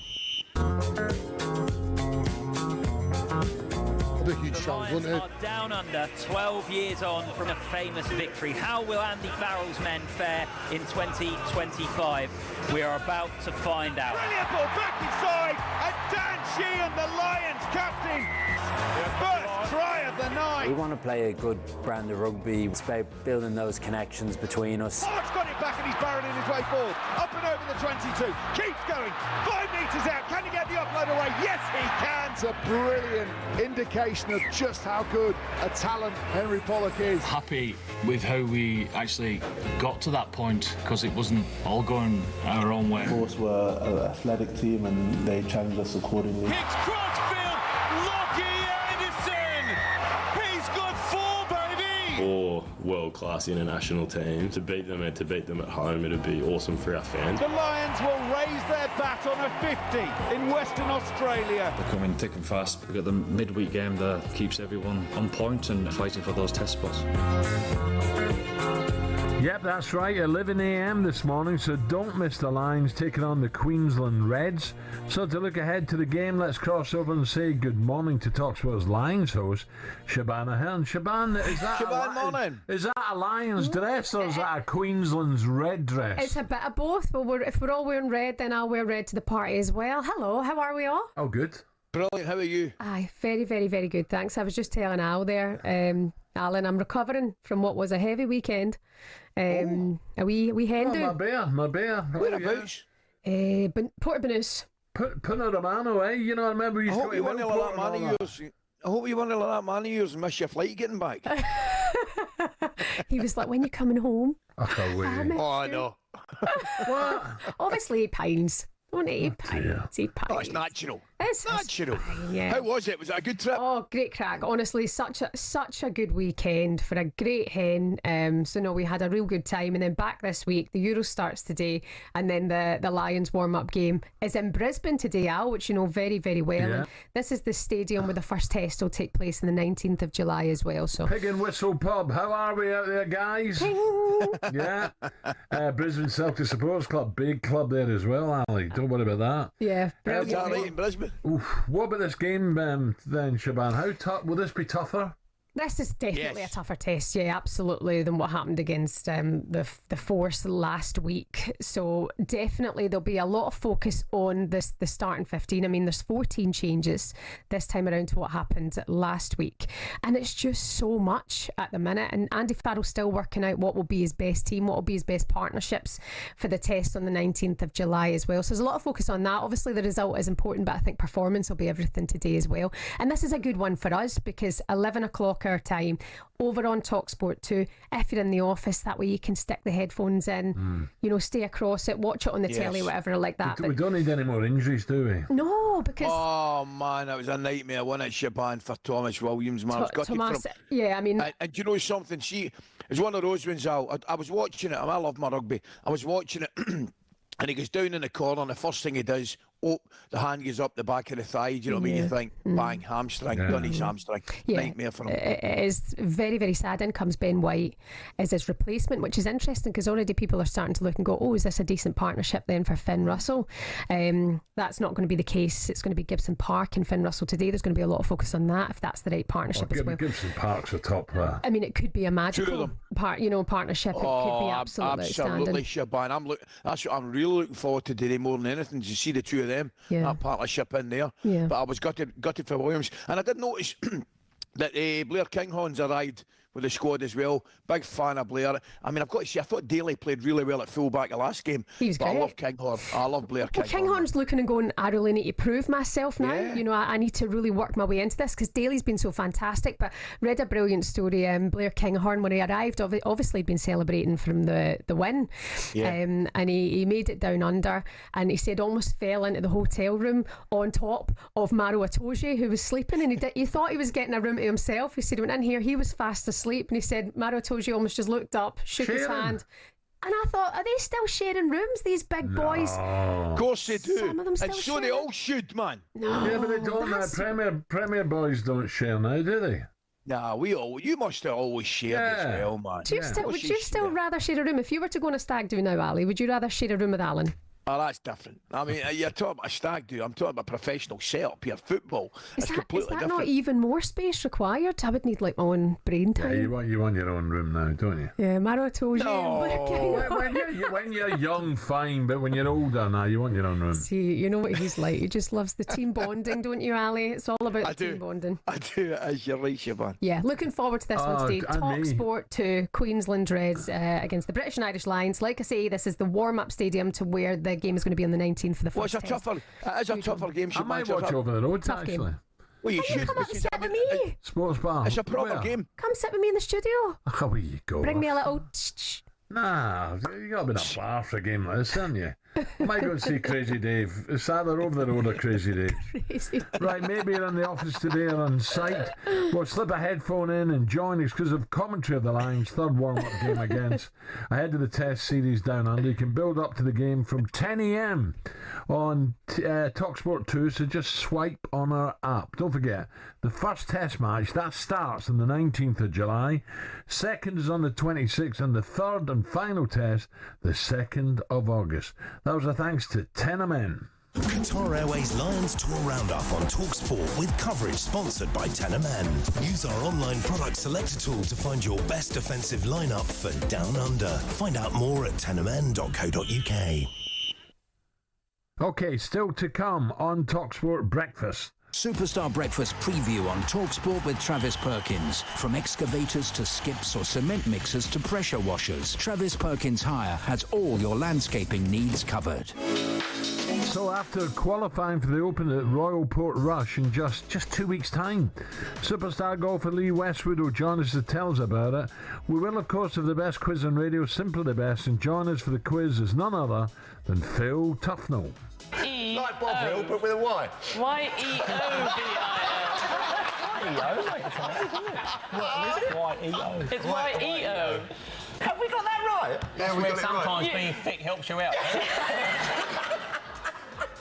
The huge chance, wasn't it? Down under, 12 years on from a famous victory. How will Andy Farrell's men fare in 2025? We are about to find out. Brilliant ball back inside, and Dan Sheehan, the Lions captain, first try of the night. We want to play a good brand of rugby. It's about building those connections between us. Oh, it's got it back and he's barreling his way forward. up and over the 22, keeps going, 5 metres out, can he get the offload away? Yes, he can! It's a brilliant indication of just how good a talent Henry Pollock is. Happy with how we actually got to that point, because it wasn't all going our own way. Of course, we're an athletic team and they challenged us accordingly. Hicks Crutchfield, Lockie Anderson! He's got 4, baby! 4 world-class international teams. To beat them and to beat them at home, it'd be awesome for our fans. The Lions will raise their bat on a 50 in Western Australia. They're coming thick and fast. We've got the midweek game that keeps everyone on point and fighting for those test spots. Yep, that's right, 11 a.m. this morning, so don't miss the Lions taking on the Queensland Reds. So to look ahead to the game, let's cross over and say good morning to talkSPORT's Lions host, Shaban Ahern. Shaban, is that morning. Is that a Lions dress or is that a Queensland's red dress? It's a bit of both, but if we're all wearing red, then I'll wear red to the party as well. Hello, how are we all? Oh, good. Brilliant, how are you? Aye, very, very, very good, thanks. I was just telling Al there, Alan, I'm recovering from what was a heavy weekend. A wee hen do. My bear. Whereabouts? Port Banús. Punta Romano, eh? You know, I remember you I hope you weren't like that man of yours. I hope you weren't like that man of yours and miss your flight getting back. He was like, when you coming home? I know. What? Obviously, £8. Don't eat £8. Oh, it's natural. It's natural. Fine, yeah. How was it? Was it a good trip? Oh, great crack. Honestly, such a good weekend for a great hen. So no, we had a real good time, and then back this week. The Euro starts today, and then the Lions warm-up game is in Brisbane today, Al, which you know very, very well. Yeah. And this is the stadium where the first test will take place on the 19th of July as well. So Pig and Whistle Pub, how are we out there, guys? Yeah. Brisbane Celtic Supporters Club, big club there as well, Ali. Don't worry about that. Yeah, Is that right in Brisbane? Oof. What about this game then, Shaban? How tough will this be tougher? This is definitely a tougher test, yeah, absolutely, than what happened against the Force last week. So definitely there'll be a lot of focus on the starting 15. I mean, there's 14 changes this time around to what happened last week. And it's just so much at the minute. And Andy Farrell's still working out what will be his best team, what will be his best partnerships for the test on the 19th of July as well. So there's a lot of focus on that. Obviously, the result is important, but I think performance will be everything today as well. And this is a good one for us because 11 o'clock our time over on talkSPORT 2. If you're in the office, that way you can stick the headphones in, you know, stay across it, watch it on the telly, whatever like that. We don't need any more injuries, do we? No, because oh man, that was a nightmare, wasn't it, Shaban, for Thomas Williams, man. Thomas, yeah, I mean, and do you know something? It's one of those ones. I was watching it. I love my rugby. I was watching it. And he goes down in the corner, and the first thing he does, the hand goes up the back of the thigh. Do you know what I mean? You think, bang, hamstring, done his hamstring. Nightmare for him. It is very, very sad. In comes Ben White as his replacement, which is interesting because already people are starting to look and go, oh, is this a decent partnership then for Finn Russell? That's not going to be the case. It's going to be Gibson Park and Finn Russell today. There's going to be a lot of focus on that if that's the right partnership as well. Gibson Park's a top. I mean, it could be a magical partnership. It could be absolutely absolutely, Shaban. I'm really looking forward to today more than anything to see the two of them, that partnership in there. Yeah. But I was gutted for Williams, and I did notice that Blair Kinghorn's arrived with the squad as well. Big fan of Blair. I mean, I've got to say, I thought Daly played really well at fullback the last game. He was great. I love Kinghorn. I love Blair Kinghorn. Kinghorn's looking and going, I really need to prove myself now. Yeah. You know, I need to really work my way into this because Daly's been so fantastic. But read a brilliant story. Blair Kinghorn, when he arrived, obviously he'd been celebrating from the win. Yeah. And he made it down under. And he said almost fell into the hotel room on top of Maro Itoje, who was sleeping. And he thought he was getting a room to himself. He said he went in here, he was fast asleep. And he said Maro Itoje almost just looked up, shook his hand. And I thought, are they still sharing rooms, these big boys? Of course they do. Some of them still and so they all should, man. No, yeah, but they don't. Premier boys don't share now, do they? Nah, you must have always shared as well, man. Would you still rather share a room? If you were to go on a stag do now, Ali, would you rather share a room with Alan? Oh, that's different. I mean, you're talking about a stag do. I'm talking about professional setup here. Football. Is that different. not even more space required? I would need like my own brain time. Yeah, you want your own room now, don't you? Yeah, Maro told you. When you're young, fine, but when you're older now, you want your own room. See, you know what he's like. He just loves the team bonding, don't you, Ali? It's all about team bonding. I do, as you're right, Siobhan. Yeah, looking forward to this one today. talkSPORT 2, Queensland Reds against the British and Irish Lions. Like I say, this is the warm-up stadium to where the game is going to be on the 19th for the first test. It is a tougher game. I might watch over the road, actually. Game. Well, you should. Come up and sit with me. Sports bar. It's a proper game. Come sit with me in the studio. How will you go? Bring me a little... Nah, you got to be in a bar for a game like this, haven't you? I might go and see Crazy Dave. It's either over the road or Crazy Dave. Right, maybe you're in the office today or on site. Well, slip a headphone in and join us because of commentary of the Lions' third warm-up game against ahead of the Test series down under. You can build up to the game from 10 a.m. on talkSPORT 2, so just swipe on our app. Don't forget, the first Test match, that starts on the 19th of July. Second is on the 26th, and the third and final Test, the 2nd of August. That was a thanks to Tenor Men. Qatar Airways Lions Tour Roundup on talkSPORT with coverage sponsored by Tenor Men. Use our online product selector tool to find your best defensive lineup for Down Under. Find out more at tenormen.co.uk. Okay, still to come on talkSPORT Breakfast. Superstar Breakfast preview on talkSPORT with Travis Perkins. From excavators to skips or cement mixers to pressure washers, Travis Perkins Hire has all your landscaping needs covered. So after qualifying for the Open at Royal Portrush in just 2 weeks' time, superstar golfer Lee Westwood will join us to tell us about it. We will, of course, have the best quiz on radio, simply the best, and join us for the quiz is none other than Phil Tufnell. Like Bob Hill, but with a Y. Y-E-O-V-I-L. Y-E-O. It's Y-E-O. Have we got that right? Yeah, we got it sometimes right. being thick helps you out.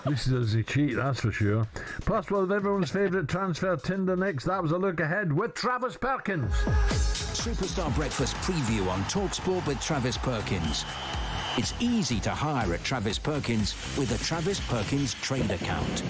This is a cheat, that's for sure. Plus, we'll have everyone's favourite transfer Tinder next. That was a look ahead with Travis Perkins. Superstar Breakfast preview on talkSPORT with Travis Perkins. It's easy to hire at Travis Perkins with a Travis Perkins trade account.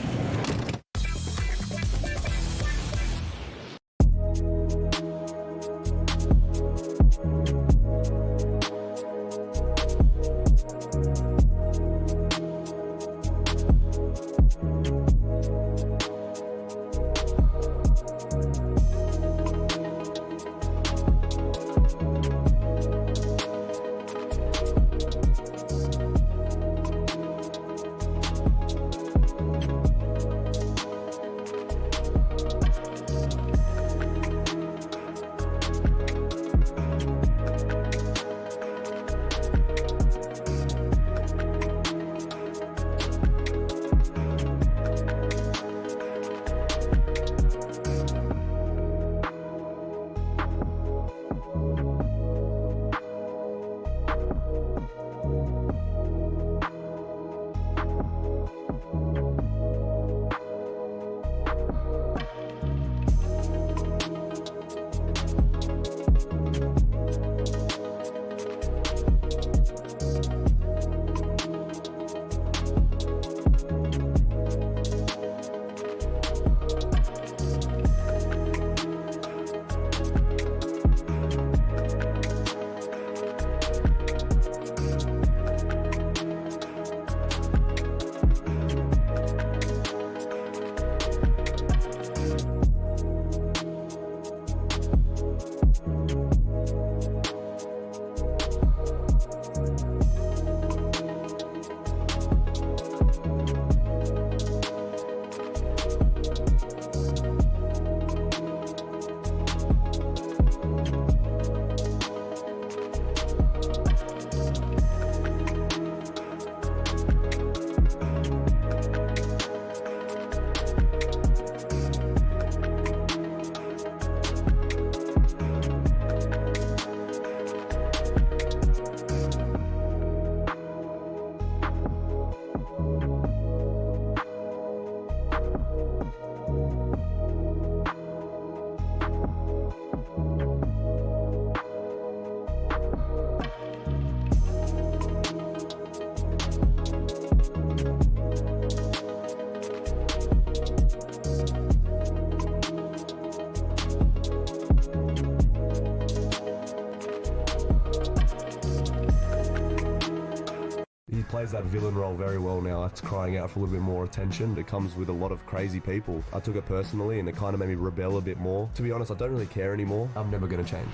plays that villain role very well now. That's crying out for a little bit more attention. It comes with a lot of crazy people. I took it personally and it kind of made me rebel a bit more. To be honest, I don't really care anymore. I'm never going to change.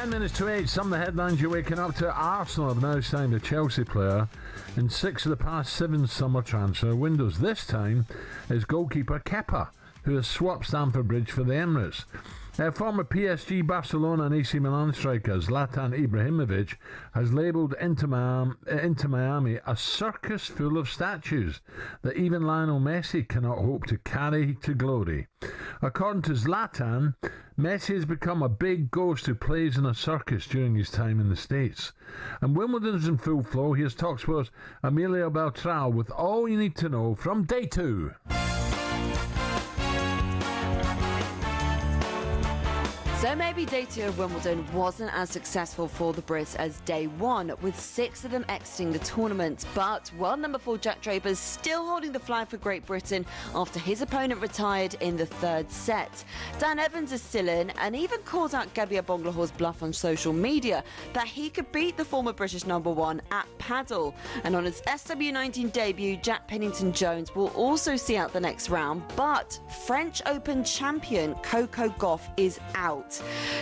Minutes to 8, some of the headlines you're waking up to. Arsenal have now signed a Chelsea player in 6 of the past 7 summer transfer windows. This time is goalkeeper Kepa, who has swapped Stamford Bridge for the Emirates. Former PSG, Barcelona and AC Milan striker Zlatan Ibrahimovic has labelled Inter Miami a circus full of statues that even Lionel Messi cannot hope to carry to glory. According to Zlatan, Messi has become a big ghost who plays in a circus during his time in the States. And Wimbledon's in full flow. Here's talkSPORT's Emilio Beltrao with all you need to know from day 2. So maybe day 2 of Wimbledon wasn't as successful for the Brits as day 1, with 6 of them exiting the tournament. But world number 4 Jack Draper's still holding the flag for Great Britain after his opponent retired in the 3rd set. Dan Evans is still in and even called out Gabriel Bonglahor's bluff on social media that he could beat the former British number 1 at paddle. And on his SW19 debut, Jack Pennington-Jones will also see out the next round, but French Open champion Coco Gauff is out.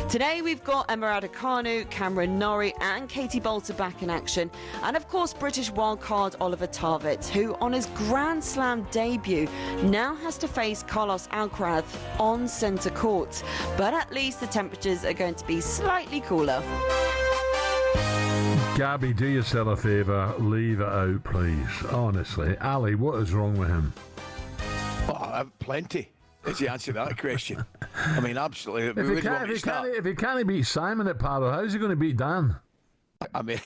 Today we've got Emma Raducanu, Cameron Norrie and Katie Bolter back in action, and of course British wildcard Oliver Tarvett, who on his Grand Slam debut now has to face Carlos Alcaraz on centre court. But at least the temperatures are going to be slightly cooler. Gabby, do yourself a favour, leave it out please. Honestly, Ali, what is wrong with him? Oh, I have plenty. Is the answer to that question? I mean, absolutely. If he can't beat Simon at paddle, how's he going to beat Dan? I mean,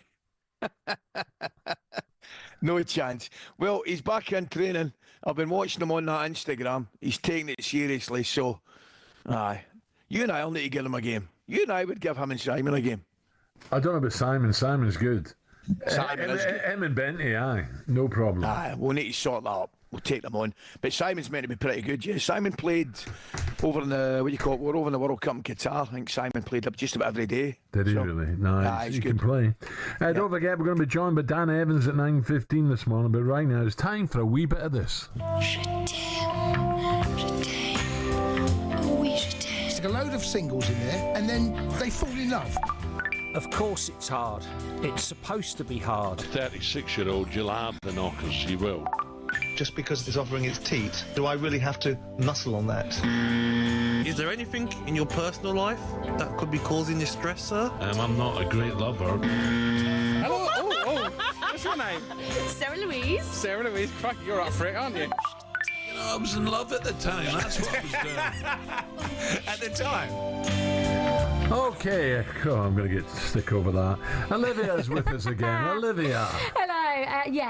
no chance. Well, he's back in training. I've been watching him on that Instagram. He's taking it seriously. So, aye, you and I'll need to give him a game. You and I would give him and Simon a game. I don't know about Simon. Simon's good. Simon is good. Him and Bentley, aye, no problem. Aye, we'll need to sort that up. We'll take them on. But Simon's meant to be pretty good, yeah. Simon played over in the, we're over in the World Cup in Qatar. I think Simon played up just about every day. Did he really? Nice. He can play. Don't forget, we're going to be joined by Dan Evans at 9:15 this morning. But right now, it's time for a wee bit of this. Stick a load of singles in there, and then they fall in love. Of course it's hard. It's supposed to be hard. 36-year-old, you'll have the knockers, you will. Just because it's offering its teat, do I really have to muscle on that? Is there anything in your personal life that could be causing you stress, sir? I'm not a great lover. Hello, what's your name? Sarah Louise. Sarah Louise, fuck, you're up for it, aren't you? I was in love at the time, that's what I was doing. At the time? Okay, I'm going to get stick over that. Olivia's with us again. Olivia. Hello.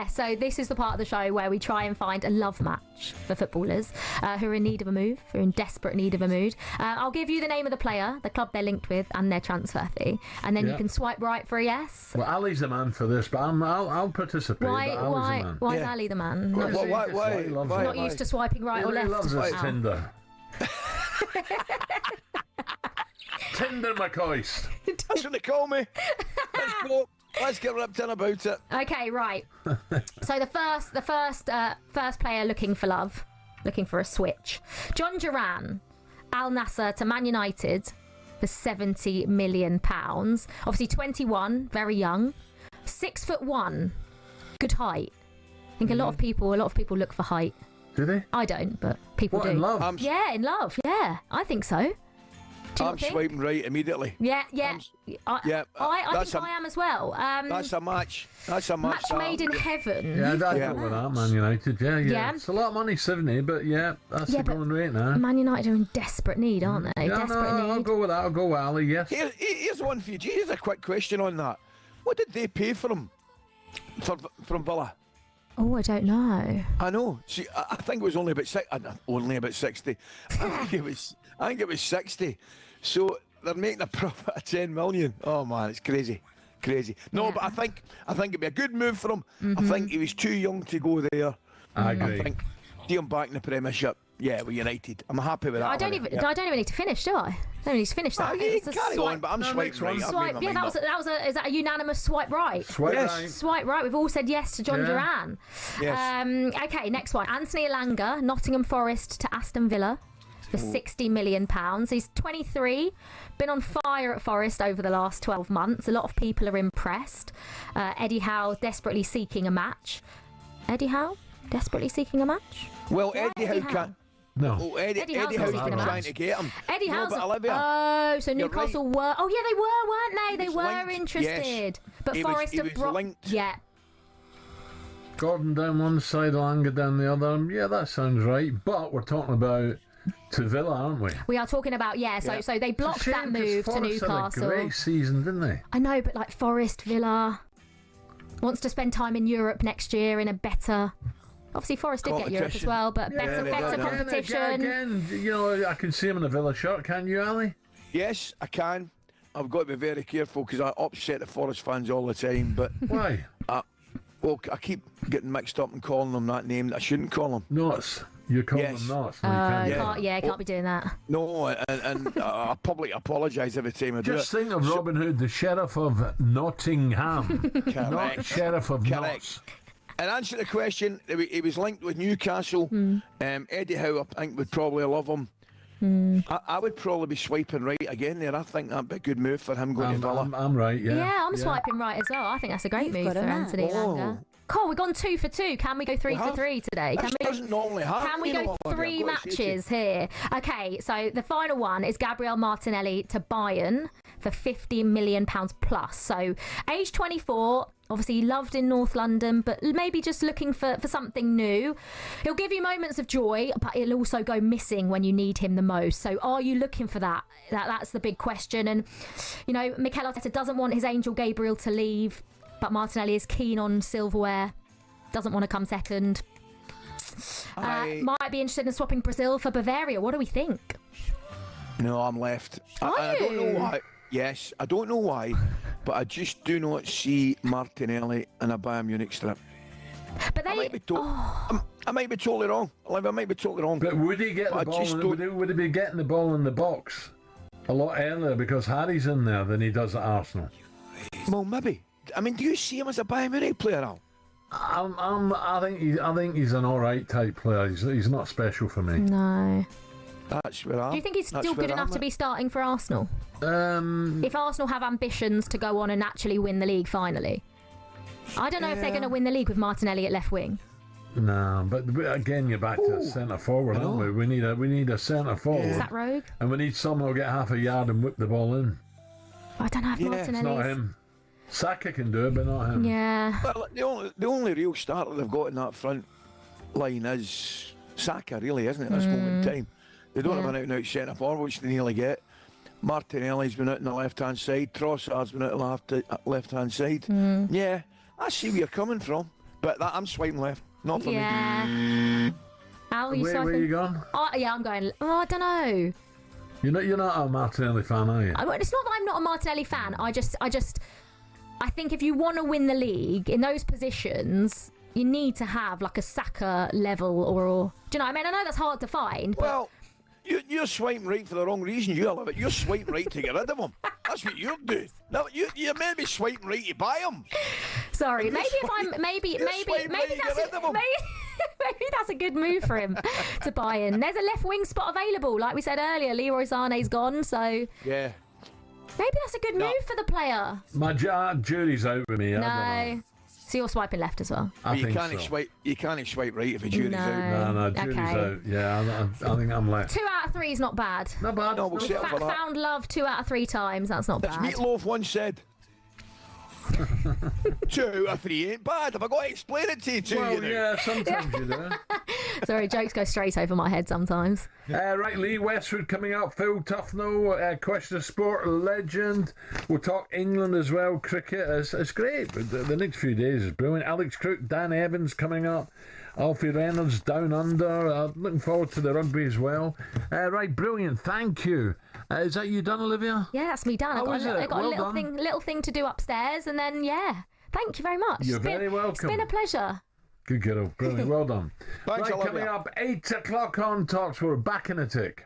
So this is the part of the show where we try and find a love match for footballers who are in need of a move, who are in desperate need of a move. I'll give you the name of the player, the club they're linked with, and their transfer fee, and then you can swipe right for a yes. Well, Ali's the man for this, but I'll participate. Why is Ali the man? Why? Not used to swiping right or left. He loves his Tinder. Tender McCoist. That's what they call me. Let's go. Let's get ripped in about it. Okay, right. So the first player looking for love, looking for a switch. John Duran, Al Nassr to Man United for £70 million. Obviously 21, very young. 6'1", good height. I think a lot of people look for height. Do they? I don't, but people do. In love? Yeah, in love. Yeah, I think so. I'm swiping right immediately. Yeah. I think I am as well. That's a match. That's a match. Match made in heaven. Yeah, I'd go with that, Man United. Yeah. It's a lot of money, 70, but that's the going rate now. Man United are in desperate need, aren't they? Yeah, desperate need. I'll go with that. I'll go with Ali, yes. Here's one for you. Here's a quick question on that. What did they pay for him from Villa? Oh, I don't know. I know. See, I think it was only about 60. I think it was 60. So they're making a profit of 10 million. Oh man, it's crazy. No, but I think it'd be a good move for him. I think he was too young to go there. I agree. I think see him back in the Premiership. Yeah, with United. I'm happy with that. I don't even need to finish, do I? I don't need to finish that. You can carry on, but I'm swiping right. Yeah, is that a unanimous swipe right? Swipe right. We've all said yes to John Duran. Yes. Okay, next one. Anthony Elanga, Nottingham Forest to Aston Villa for £60 million. He's 23, been on fire at Forest over the last 12 months. A lot of people are impressed. Eddie Howe desperately seeking a match. Eddie Howe desperately seeking a match? Well, Eddie Howe can't. No. Oh, Eddie Howe's been trying to get him. Eddie Howe's. Olivia, so Newcastle were. Oh yeah, they were, weren't they? They were interested, yes. but Forest have brought. Yeah. Gordon down one side, Elanga down the other. Yeah, that sounds right. But we're talking about to Villa, aren't we? We are talking about So they blocked that move to Newcastle. Had a great season, didn't they? I know, but like Forest, Villa wants to spend time in Europe next year in a better. Obviously, Forest did get Europe as well, but better competition. Again, I can see him in a Villa shirt. Can you, Ali? Yes, I can. I've got to be very careful because I upset the Forest fans all the time. But why? Well, I keep getting mixed up and calling them that name that I shouldn't call them. Nuts. You call them nuts. Can't be doing that. No, and I publicly apologise every time I do it. Just think of Robin Hood, the Sheriff of Nottingham. Not Sheriff of Notts. And answer the question, he was linked with Newcastle. Eddie Howe, I think, would probably love him. I would probably be swiping right again there. I think that'd be a good move for him going to Villa. I'm right, yeah. Yeah, I'm swiping right as well. I think that's a great move for Anthony Elanga. Cool, we've gone 2 for 2. Can we go 3 for 3 today? Doesn't normally happen. Can we go 3 matches here? Okay, so the final one is Gabriel Martinelli to Bayern for £50 million plus. So age 24. Obviously loved in North London, but maybe just looking for something new. He'll give you moments of joy, but he'll also go missing when you need him the most. So are you looking for that? That's the big question. And, Mikel Arteta doesn't want his angel Gabriel to leave, but Martinelli is keen on silverware, doesn't want to come second. Might be interested in swapping Brazil for Bavaria. What do we think? No, I'm left. I don't know why. Yes, I don't know why, but I just do not see Martinelli in a Bayern Munich strip. But I might be totally wrong. I might be totally wrong. But would he get the ball? Would he be getting the ball in the box a lot earlier because Harry's in there than he does at Arsenal? Well, maybe. I mean, do you see him as a Bayern Munich player, Al? I think he's an all right type player. He's not special for me. No. That's where I'm. Do you think he's still good enough to be starting for Arsenal? If Arsenal have ambitions to go on and actually win the league finally. I don't know if they're going to win the league with Martinelli at left wing. No, but again, you're back to centre forward, aren't we? We need a centre forward. Is that rogue? And we need someone who'll get half a yard and whip the ball in. I don't know if Martinelli. It's not him. Saka can do it, but not him. Yeah. Well, the only real starter they've got in that front line is Saka, really, isn't it? At this moment in time. They don't have an out-and-out centre-forward, which they nearly get. Martinelli's been out on the left-hand side. Trossard's been out on the left-hand side. Yeah, I see where you're coming from. But I'm swiping left. Not for me. Al, where are you going? I'm going... I don't know. You're not a Martinelli fan, are you? It's not that I'm not a Martinelli fan. I think if you want to win the league, in those positions... You need to have like a Saka level, or do you know what I mean? I know that's hard to find. But... Well, You're swiping right for the wrong reason. You love it. You're swiping right to get rid of them. That's what you're doing. No, you're maybe swiping right to buy them. Sorry, maybe maybe that's a good move for him to buy in. There's a left wing spot available, like we said earlier. Leroy Sané's gone, so yeah, maybe that's a good move for the player. My jury's out with me. No. So you're swiping left as well. You can't swipe right if a jury's out. No, jury's out. Yeah, I think I'm left. 2 out of 3 is not bad. Not bad. No, we'll settle for that. Found love 2 out of 3 times. That's not As bad. Meatloaf once said. 2 out of 3 ain't bad. Have I got to explain it to you too? Well, yeah, sometimes you do. Sorry, jokes go straight over my head sometimes. Right, Lee Westwood coming up. Phil Tufnell, Question of Sport legend. We'll talk England as well. Cricket. It's great. The next few days is brilliant. Alex Crook, Dan Evans coming up. Alfie Reynolds down under. Looking forward to the rugby as well. Right, brilliant. Thank you. Is that you done, Olivia? Yeah, that's me done. I got Well a little thing to do upstairs, and then thank you very much. You're very welcome. It's been a pleasure. Good girl, brilliant. Well done. Thanks, right, coming up 8 o'clock on Talks. We're back in a tick.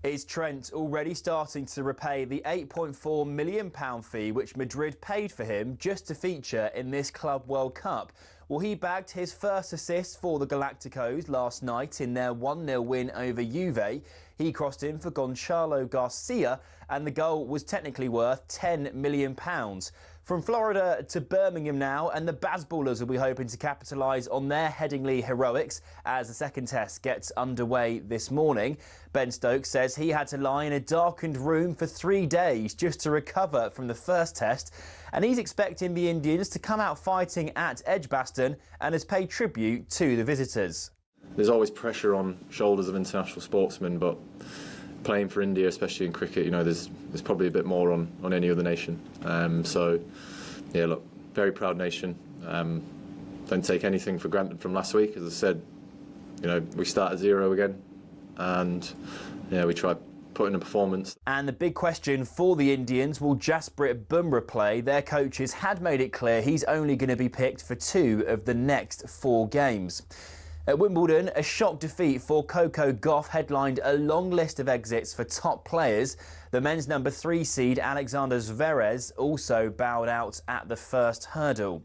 Is Trent already starting to repay the £8.4 million fee which Madrid paid for him just to feature in this Club World Cup? Well, he bagged his first assist for the Galacticos last night in their 1-0 win over Juve. He crossed in for Gonçalo Garcia and the goal was technically worth £10 million. From Florida to Birmingham now, and the Bazballers will be hoping to capitalise on their Headingley heroics as the second test gets underway this morning. Ben Stokes says he had to lie in a darkened room for 3 days just to recover from the first test, and he's expecting the Indians to come out fighting at Edgbaston and has paid tribute to the visitors. There's always pressure on shoulders of international sportsmen, but playing for India, especially in cricket, you know, there's probably a bit more on any other nation. So, yeah, look, very proud nation. Don't take anything for granted from last week. As I said, you know, we start at 0 again, and yeah, we try put in a performance. And the big question for the Indians, will Jasprit Bumrah play? Their coaches had made it clear he's only going to be picked for 2 of the next 4 games. At Wimbledon, a shock defeat for Coco Gauff headlined a long list of exits for top players. The men's number 3 seed Alexander Zverev also bowed out at the first hurdle.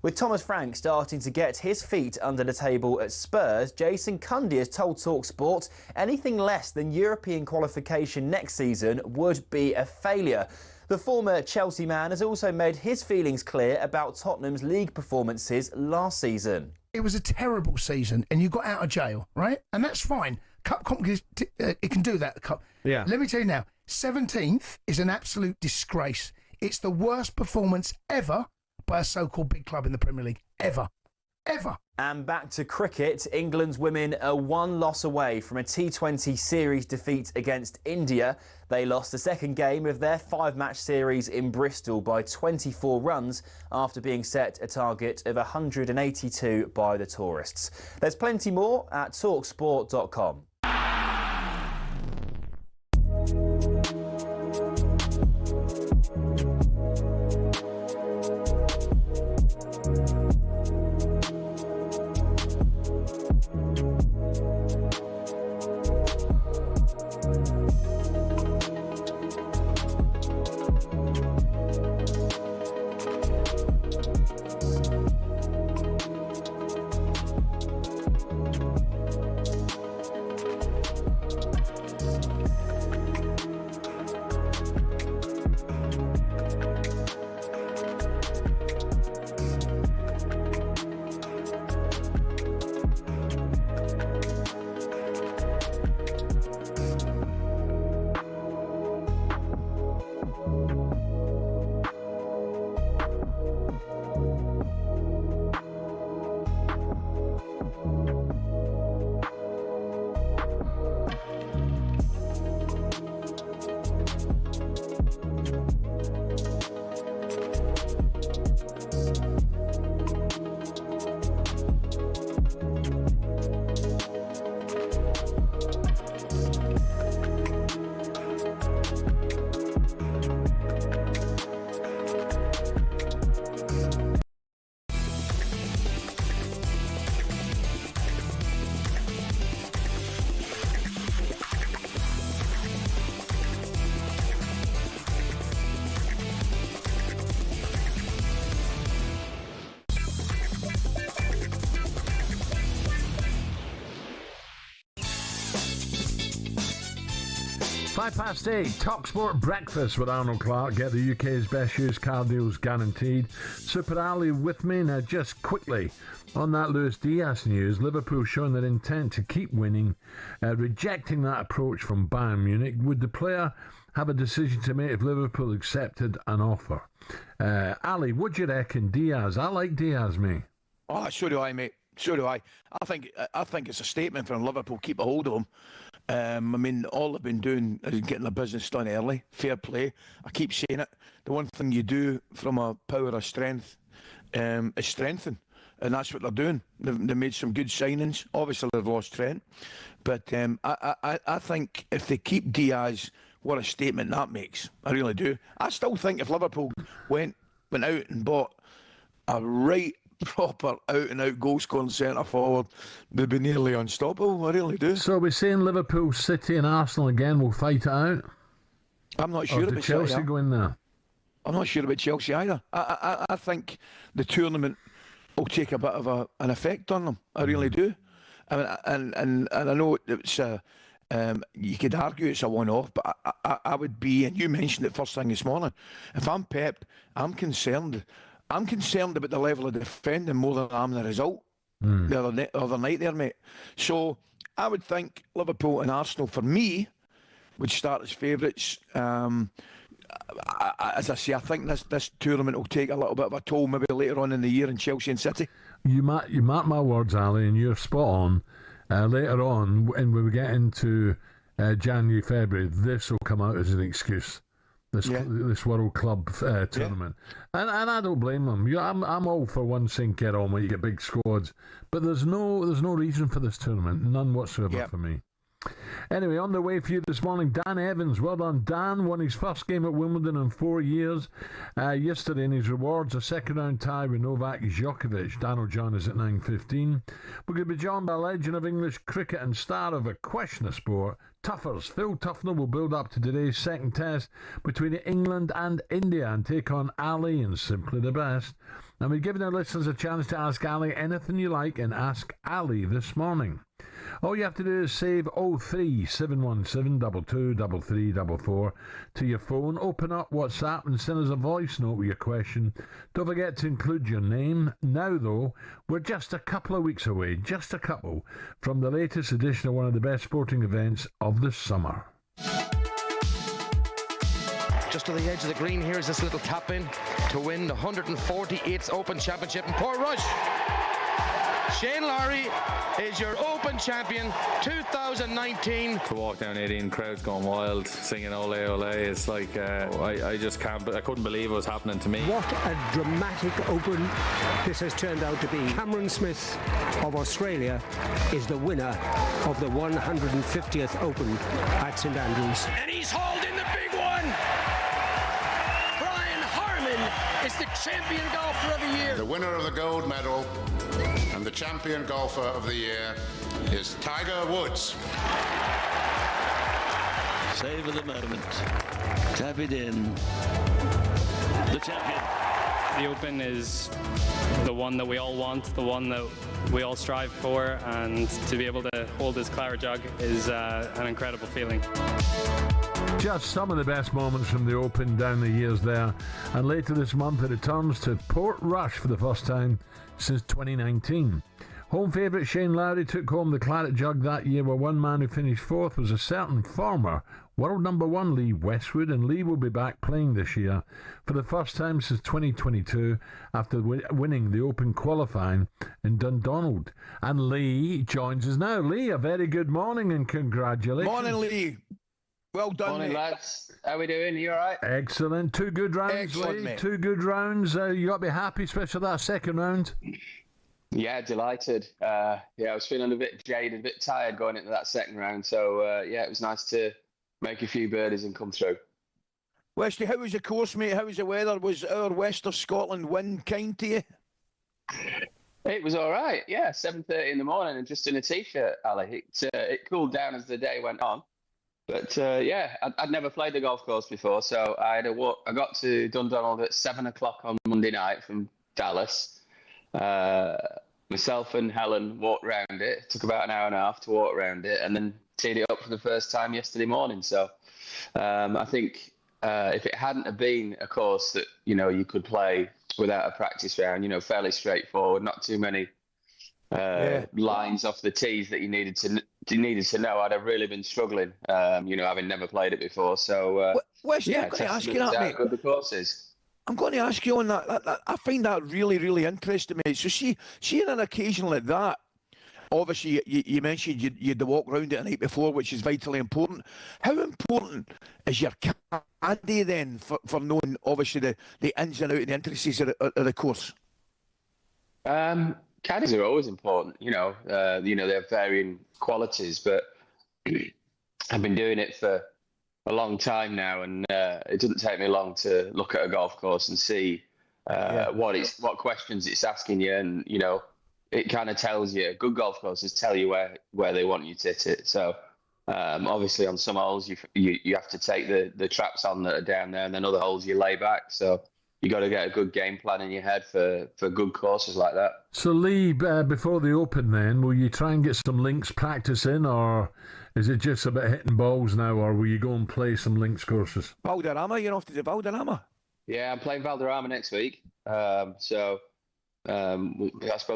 With Thomas Frank starting to get his feet under the table at Spurs, Jason Cundy has told talkSPORT anything less than European qualification next season would be a failure. The former Chelsea man has also made his feelings clear about Tottenham's league performances last season. it was a terrible season, and you got out of jail, right? And that's fine. Cup competition, it can do that. Cup. Yeah. Let me tell you now, 17th is an absolute disgrace. It's the worst performance ever by a so-called big club in the Premier League. Ever. And back to cricket, England's women are one loss away from a T20 series defeat against India. They lost the second game of their 5-match series in Bristol by 24 runs after being set a target of 182 by the tourists. There's plenty more at talksport.com. Past 8, talkSPORT Breakfast with Arnold Clark. Get the UK's best used car deals guaranteed. Super Ali with me. Now, just quickly, on that Luis Diaz news, Liverpool showing their intent to keep winning, rejecting that approach from Bayern Munich. Would the player have a decision to make if Liverpool accepted an offer? Ali, what do you reckon? Diaz? I like Diaz, mate. Oh, so do I, mate. So do I. I think it's a statement from Liverpool. Keep a hold of him. I mean, all they've been doing is getting their business done early. Fair play. I keep saying it. The one thing you do from a power of strength is strengthen. And that's what they're doing. They've made some good signings. Obviously, they've lost Trent. But I think if they keep Diaz, what a statement that makes. I really do. I still think if Liverpool went out and bought a right proper out-and-out goal-scoring centre-forward, they'd be nearly unstoppable. I really do. So we're saying Liverpool, City and Arsenal again will fight it out? I'm not sure about Chelsea City. go in there? I'm not sure about Chelsea either. I think the tournament will take a bit of an effect on them. I really do. I mean, and I know it's you could argue it's a one-off, but I would be, and you mentioned it first thing this morning, if I'm Pep, I'm concerned about the level of defending more than I am the result the other night there, mate. So I would think Liverpool and Arsenal, for me, would start as favourites. As I say, I think this tournament will take a little bit of a toll maybe later on in the year in Chelsea and City. You mark my words, Ali, and you're spot on. Later on, when we get into January, February, this will come out as an excuse. This World Club tournament, and I don't blame them. I'm all for one saying get on when you get big squads, but there's no reason for this tournament, none whatsoever for me. Anyway, on the way for you this morning, Dan Evans. Well done, Dan. Won his first game at Wimbledon in 4 years. Yesterday in his rewards, a second-round tie with Novak Djokovic. Dan will join us at 9:15. We're going to be joined by a legend of English cricket and star of a question of sport, Tuffers. Phil Tufnell will build up to today's second test between England and India and take on Ali in Simply the Best. And we've given our listeners a chance to ask Ali anything you like and Ask Ali this morning. All you have to do is save 03717 223344 to your phone, open up WhatsApp and send us a voice note with your question. Don't forget to include your name. Now, though, we're just a couple of weeks away, just a couple, from the latest edition of one of the best sporting events of the summer. Just to the edge of the green here is this little tap in to win the 148th Open Championship in Portrush. Shane Lowry is your Open Champion 2019. To walk down 18, crowds going wild, singing ole ole, it's like I just can't. I couldn't believe it was happening to me. What a dramatic Open this has turned out to be. Cameron Smith of Australia is the winner of the 150th Open at St Andrews. And he's hauled in the big one. Brian Harman is the champion golfer of the year. The winner of the gold medal and the champion golfer of the year is Tiger Woods. Save of the moment. Tap it in. The champion. The Open is the one that we all want, the one that we all strive for, and to be able to hold this claret jug is an incredible feeling. Just some of the best moments from the Open down the years there. And later this month it returns to Portrush for the first time since 2019. Home favourite Shane Lowry took home the claret jug that year, where one man who finished fourth was a certain former world number one Lee Westwood, and Lee will be back playing this year for the first time since 2022 after winning the Open qualifying in Dundonald. And Lee joins us now. Lee, a very good morning and congratulations. Morning, Lee. Well done, morning, mate. lads. How we doing? You all right? Excellent. 2 good rounds, Excellent, Lee. mate. 2 good rounds. You got to be happy, especially that second round. Yeah, delighted. I was feeling a bit jaded, a bit tired going into that second round. So, it was nice to make a few birdies and come through. Wesley, how was the course, mate? How was the weather? Was our west of Scotland wind kind to you? It was all right. Yeah, 7:30 in the morning and just in a T-shirt, Ali. It cooled down as the day went on. But I'd never played the golf course before, so I had a walk. I got to Dundonald at 7 o'clock on Monday night from Dallas. Myself and Helen walked round it. It took about an hour and a half to walk around it, and then teed it up for the first time yesterday morning. So I think if it hadn't have been a course that you could play without a practice round, fairly straightforward, not too many lines off the tees that you needed to know, I'd have really been struggling, having never played it before. So, Wesley, I'm going to ask you that, mate. Good the course is. I'm going to ask you on that. I find that really, really interesting, mate. So, see on an occasion like that, obviously, you mentioned you had to walk around it the night before, which is vitally important. How important is your caddy then for knowing, obviously, the ins and outs and the intricacies of the course? Caddies are always important, they have varying qualities, but I've been doing it for a long time now, and it doesn't take me long to look at a golf course and see what questions it's asking you, and it kind of tells you. Good golf courses tell you where they want you to hit it. So obviously on some holes you have to take the traps on that are down there, and then other holes you lay back. So you got to get a good game plan in your head for good courses like that. So, Lee, before the Open then, will you try and get some links practice in, or is it just about hitting balls now, or will you go and play some links courses? Valderrama, you're off to the Valderrama? Yeah, I'm playing Valderrama next week. I suppose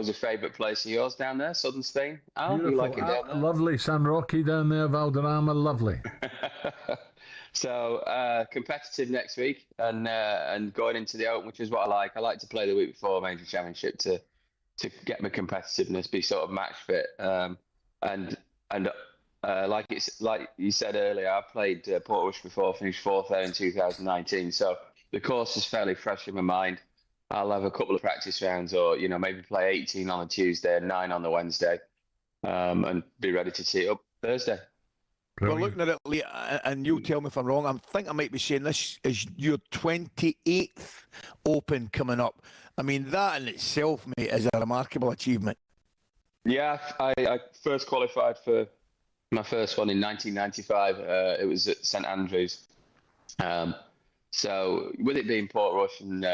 a favourite place of yours down there, southern Spain. Al, you like it down there? Lovely, San Roque down there, Valderrama, lovely. So competitive next week, and going into the Open, which is what I like. I like to play the week before a major championship to get my competitiveness, be sort of match fit, and like you said earlier, I played Portrush before, finished fourth there in 2019. So the course is fairly fresh in my mind. I'll have a couple of practice rounds, or maybe play 18 on a Tuesday and 9 on the Wednesday, and be ready to tee up Thursday. Brilliant. We're looking at it, Lee, and you tell me if I'm wrong. I think I might be saying this is your 28th Open coming up. I mean, that in itself, mate, is a remarkable achievement. Yeah, I first qualified for my first one in 1995. It was at St Andrews. So with it being Portrush and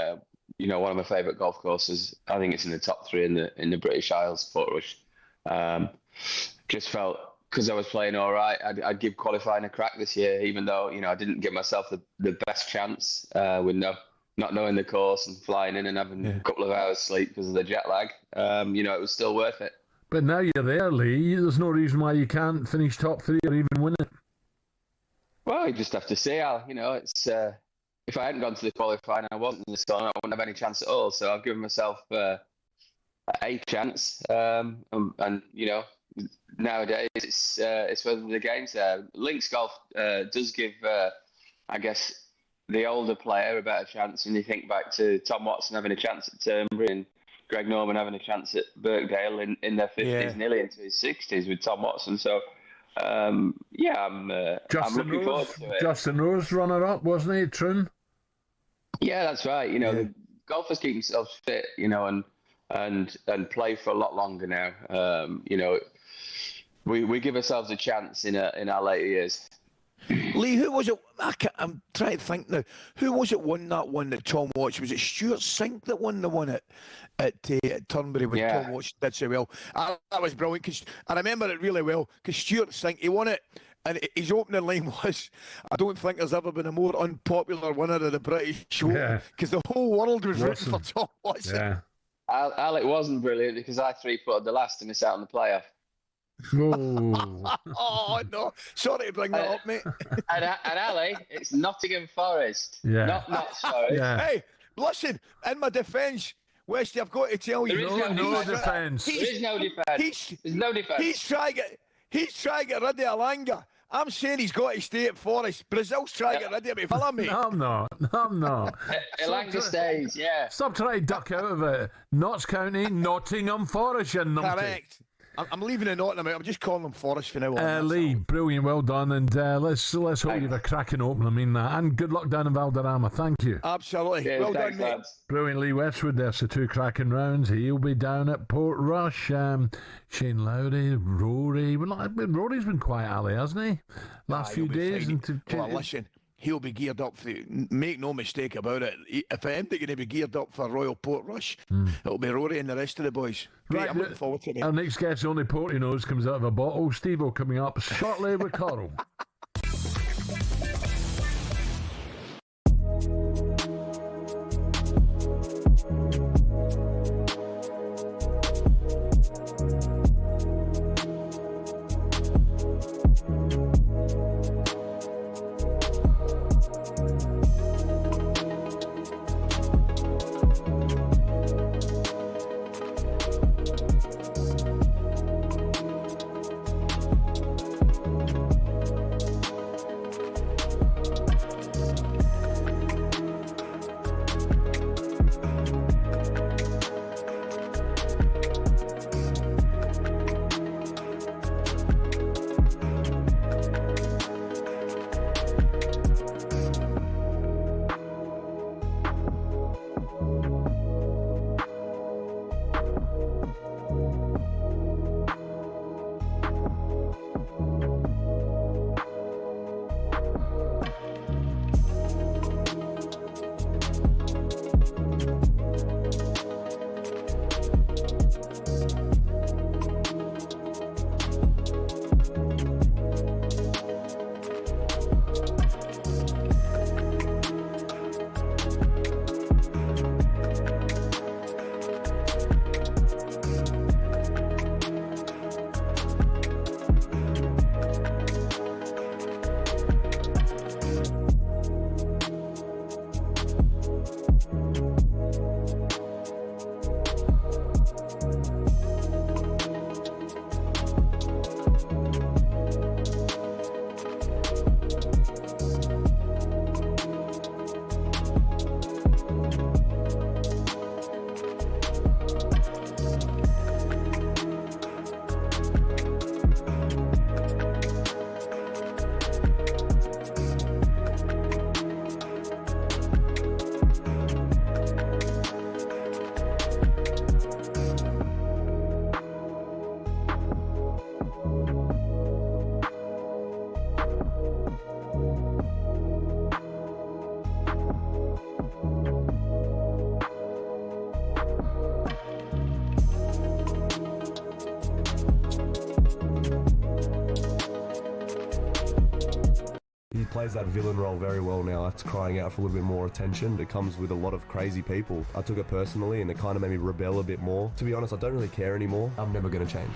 one of my favourite golf courses. I think it's in the top 3 in the British Isles, Port Rush. Just felt, because I was playing all right, I'd give qualifying a crack this year, even though, I didn't give myself the best chance with not knowing the course and flying in and having a couple of hours sleep because of the jet lag. It was still worth it. But now you're there, Lee. There's no reason why you can't finish top 3 or even win it. Well, you just have to see how, it's if I hadn't gone to the qualifying, I wasn't in the sun, I wouldn't have any chance at all. So I've given myself a chance, and nowadays it's whether the game's there. Links golf does give, I guess, the older player a better chance. And you think back to Tom Watson having a chance at Turnberry and Greg Norman having a chance at Birkdale in their 50s, nearly into his 60s with Tom Watson. So. I'm looking forward to it. Justin Rose runner-up, wasn't he, Troon? Yeah, that's right. The golfers keep themselves fit, and play for a lot longer now. We give ourselves a chance in our later years. Lee, who was it? I'm trying to think now. Who was it won that one that Tom watched? Was it Stuart Sink that won the one at Turnberry when Tom watched did so well? That was brilliant because I remember it really well because Stuart Sink, he won it. And his opening line was, I don't think there's ever been a more unpopular winner of the British show because the whole world was rooting for Tom Watson. Yeah. Alec wasn't brilliant because I 3-putted the last to miss out on the playoff. Oh, no. Sorry to bring that up, mate. and Ali, it's Nottingham Forest. Yeah. Not Notts Forest. Yeah. Hey, listen, in my defence, Westy, I've got to tell you. There is no defence. There is no defence. There's no defence. He's trying to get rid of Alanga. I'm saying he's got to stay at Forest. Brazil's trying to get rid of him. Follow me. No, I'm not. Alanga stays, yeah. Stop trying to duck out of it. Notts County, Nottingham Forest, you numpty. Correct. I'm leaving the Nottingham out. I'm just calling them Forest for now on. Lee, brilliant, well done, and let's hope you have a cracking open. I mean that, and good luck down in Valderrama. Thank you. Absolutely, well done, mate. Brilliant, Lee Westwood. There's the 2 cracking rounds. He'll be down at Port Rush. Shane Lowry, Rory. Rory's been quiet, Ali, hasn't he? Last few days. Well, listen. He'll be geared up for make no mistake about it. If I'm going to be geared up for Royal Port Rush, it'll be Rory and the rest of the boys. Right, I'm looking forward to it. Our next guest, only port he knows, comes out of a bottle. Steve-O coming up shortly with Coral. plays that villain role very well now. That's crying out for a little bit more attention. It comes with a lot of crazy people. I took it personally and it kind of made me rebel a bit more. To be honest, I don't really care anymore. I'm never going to change.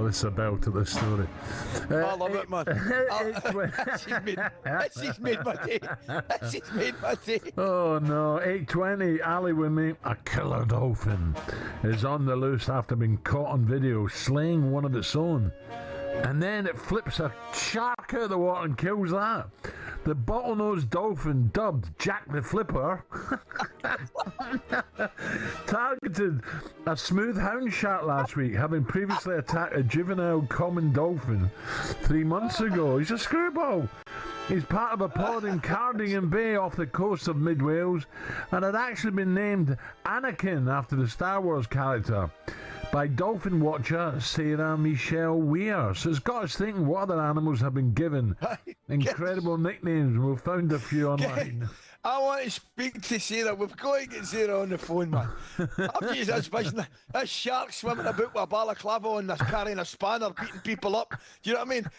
It's a bell to the story. I love it, man. This has made my day. This has made my day. Oh no, 8:20, Ali with me. A killer dolphin is on the loose after being caught on video slaying one of its own. And then it flips a shark out of the water and kills that. The bottlenose dolphin, dubbed Jack the Flipper, targeted a smooth hound shark last week, having previously attacked a juvenile common dolphin 3 months ago. He's a screwball. He's part of a pod in Cardigan Bay off the coast of Mid Wales and had actually been named Anakin after the Star Wars character by dolphin watcher Sarah Michelle Weir. So it's got us thinking what other animals have been given incredible nicknames. We've found a few online. I want to speak to Sarah. We've got to get Sarah on the phone, man. I've used this vision. This shark swimming about with a balaclava on, this carrying a spanner, beating people up. Do you know what I mean?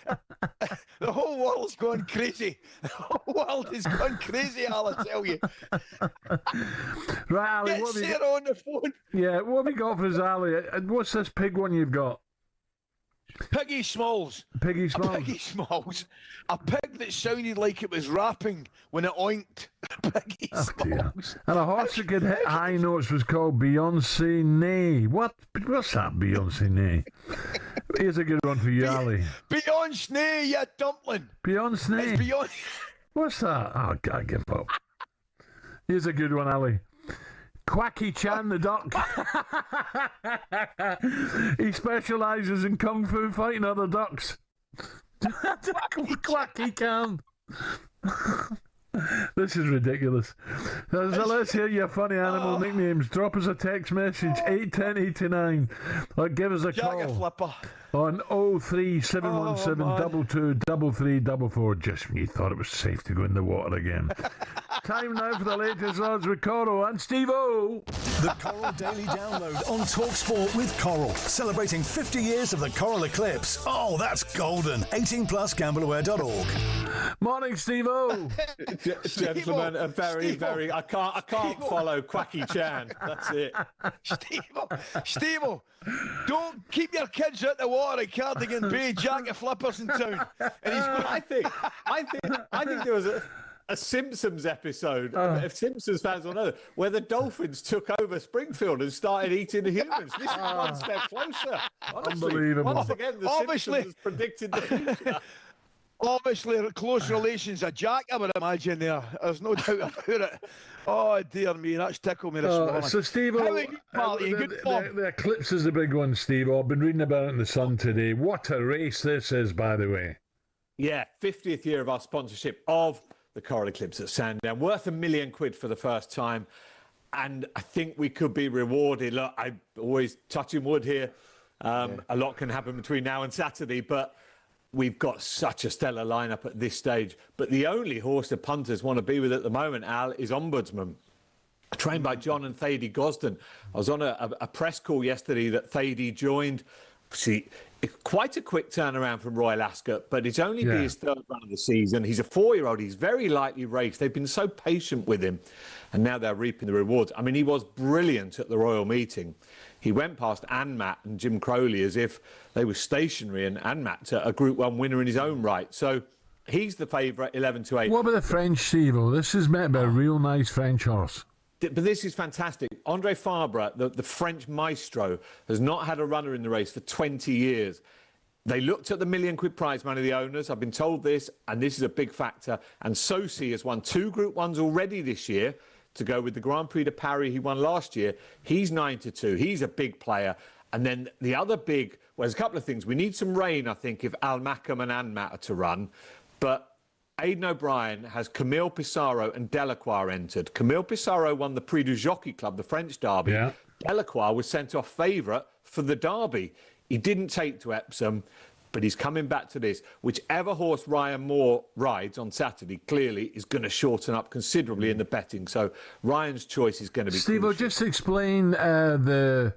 The whole world's gone crazy. The whole world is gone crazy, I'll tell you. Right, Ali, get what have Sarah you on the phone. Yeah, what have you got for us, Ali? What's this pig one you've got? Piggy Smalls. Piggy Smalls. Piggy Smalls. A pig that sounded like it was rapping when it oinked. Piggy Smalls. And a horse that could hit high notes was called Beyonce Nay. What's that, Beyonce Nay? Here's a good one for you, Ali. Beyonce Nay, you dumpling. Beyonce Nay. It's Beyonce. What's that? Oh, God, give up. Here's a good one, Ali. Quacky Chan the duck. He specialises in kung fu fighting other ducks. Quacky Chan. This is ridiculous. So let's hear your funny animal nicknames. Drop us a text message 81089 or give us a call on 03717 223344. Just when you thought it was safe to go in the water again. Time now for the latest odds with Coral and Steve-O. The Coral Daily Download on talkSPORT with Coral. Celebrating 50 years of the Coral Eclipse. Oh, that's golden. 18 plus gambleaware.org. Morning, Steve-O. Gentlemen, a very, I can't follow Quacky Chan. That's it. Steve-O, don't keep your kids out the water at Cardigan Bay. Jack of Flippers in town. And he's going, I think there was a Simpsons episode, if Simpsons fans will know, where the Dolphins took over Springfield and started eating the humans. This is one step closer. Honestly, unbelievable. Once again, the Simpsons has predicted the future. Obviously, close relations of Jack, I would imagine there. There's no doubt about it. Oh, dear me, that's tickled me this morning. So, Steve-O, the eclipse is the big one, Steve-O. I've been reading about it in the Sun today. What a race this is, by the way. Yeah, 50th year of our sponsorship of the Coral Eclipse at Sandown. Worth £1 million for the first time. And I think we could be rewarded. Look, I'm always touching wood here. A lot can happen between now and Saturday, but we've got such a stellar lineup at this stage. But the only horse the punters want to be with at the moment, Al, is Ombudsman, trained by John and Thady Gosden. I was on a press call yesterday that Thady joined. See, quite a quick turnaround from Royal Ascot, but it's only be his third run of the season. He's a 4-year-old. He's very lightly raced. They've been so patient with him, and now they're reaping the rewards. I mean, he was brilliant at the Royal Meeting. He went past Anmat and Jim Crowley as if they were stationary, and Anmat, a Group 1 winner in his own right. So he's the favourite, 11-8. What about the French Stevo? This is meant to be a real nice French horse. But this is fantastic. Andre Fabre, the French maestro, has not had a runner in the race for 20 years. They looked at the £1 million prize money, the owners. I've been told this, and this is a big factor. And Sosi has won 2 Group 1s already this year to go with the Grand Prix de Paris he won last year. He's 9-2. He's a big player. And then the other big, well, there's a couple of things. We need some rain, I think, if Al Mackham and Anmat are to run. But Aidan O'Brien has Camille Pissarro and Delacroix entered. Camille Pissarro won the Prix du Jockey Club, the French derby. Yeah. Delacroix was sent off favourite for the derby. He didn't take to Epsom, but he's coming back to this. Whichever horse Ryan Moore rides on Saturday, clearly is going to shorten up considerably in the betting. So Ryan's choice is going to be Steve, crucial. just explain the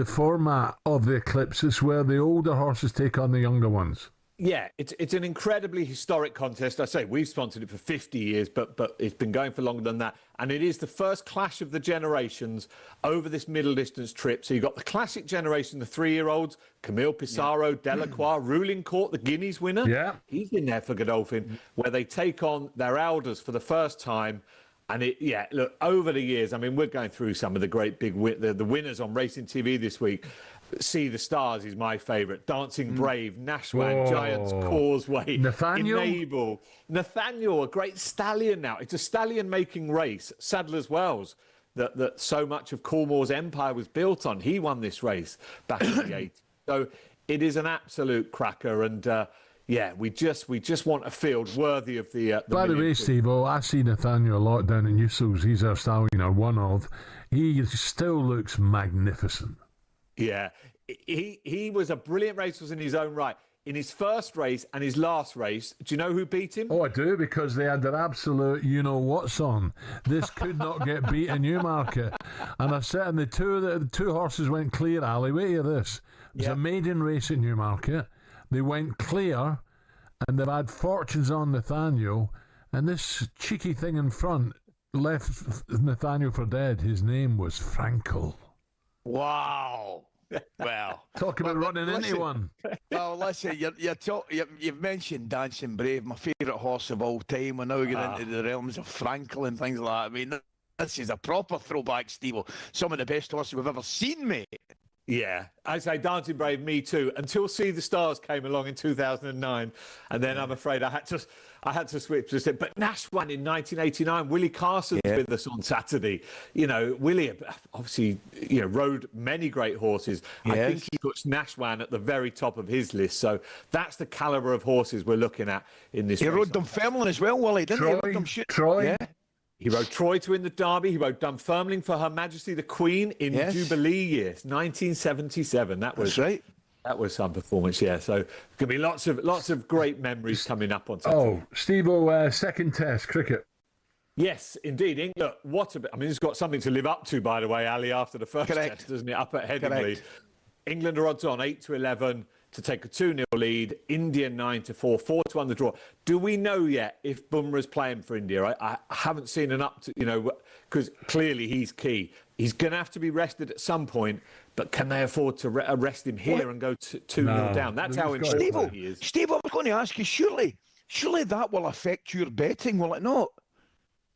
format of the Eclipses where the older horses take on the younger ones. Yeah, it's an incredibly historic contest. I say we've sponsored it for 50 years, but it's been going for longer than that. And it is the first clash of the generations over this middle distance trip. So you've got the classic generation, the 3-year-olds, Camille Pissarro, Delacroix, Ruling Court, the Guineas winner. Yeah. He's in there for Godolphin, where they take on their elders for the first time. And look, over the years, I mean, we're going through some of the great big the winners on Racing TV this week. See the Stars is my favourite. Dancing Brave, Nashwan, Giants Causeway, Enable. Nathaniel, a great stallion now. It's a stallion-making race. Sadler's Wells, that so much of Coolmore's empire was built on. He won this race back in the 80s. So it is an absolute cracker. And, we just want a field worthy of the By the way, Steve, I see Nathaniel a lot down in Newsells. He's our stallion, or one of. He still looks magnificent. Yeah, he was a brilliant racehorse in his own right. In his first race and his last race, do you know who beat him? Oh, I do, because they had their absolute you-know-what's on. This could not get beat in Newmarket. And I said, and the two horses went clear, Ali. Wait till this. There's a maiden race at Newmarket. They went clear, and they've had fortunes on Nathaniel, and this cheeky thing in front left Nathaniel for dead. His name was Frankel. Wow. Well, talk about running into one. Well, listen, you've mentioned Dancing Brave, my favourite horse of all time. We're now getting into the realms of Frankel and things like that. I mean, this is a proper throwback, Steve. Some of the best horses we've ever seen, mate. Yeah, I say Dancing Brave, me too. Until See the Stars came along in 2009, and then I'm afraid I had to switch to it. But Nashwan in 1989, Willie Carson's with us on Saturday. You know, Willie obviously rode many great horses. Yes. I think he puts Nashwan at the very top of his list. So that's the calibre of horses we're looking at in this race. He rode Dunfermline as well, Willie, didn't he? Troy. Yeah. He rode Troy to win the Derby. He rode Dunfermline for Her Majesty the Queen in Jubilee years, 1977. That's right. That was some performance, yeah. So there's going to be lots of great memories coming up on Saturday. Oh, Steve-O, second test, cricket. Yes, indeed. Look, I mean, it's got something to live up to, by the way, Ali, after the first test, doesn't it? Up at Headingley. England are odds on 8-11 to take a 2-0 lead. India 9-4, 4-1 the draw. Do we know yet if Bumrah's playing for India? I haven't seen an up to, because clearly he's key. He's going to have to be rested at some point, but can they afford to rest him here and go 2-0 down? That's how important he is. Steve, I was going to ask you, surely that will affect your betting, will it not?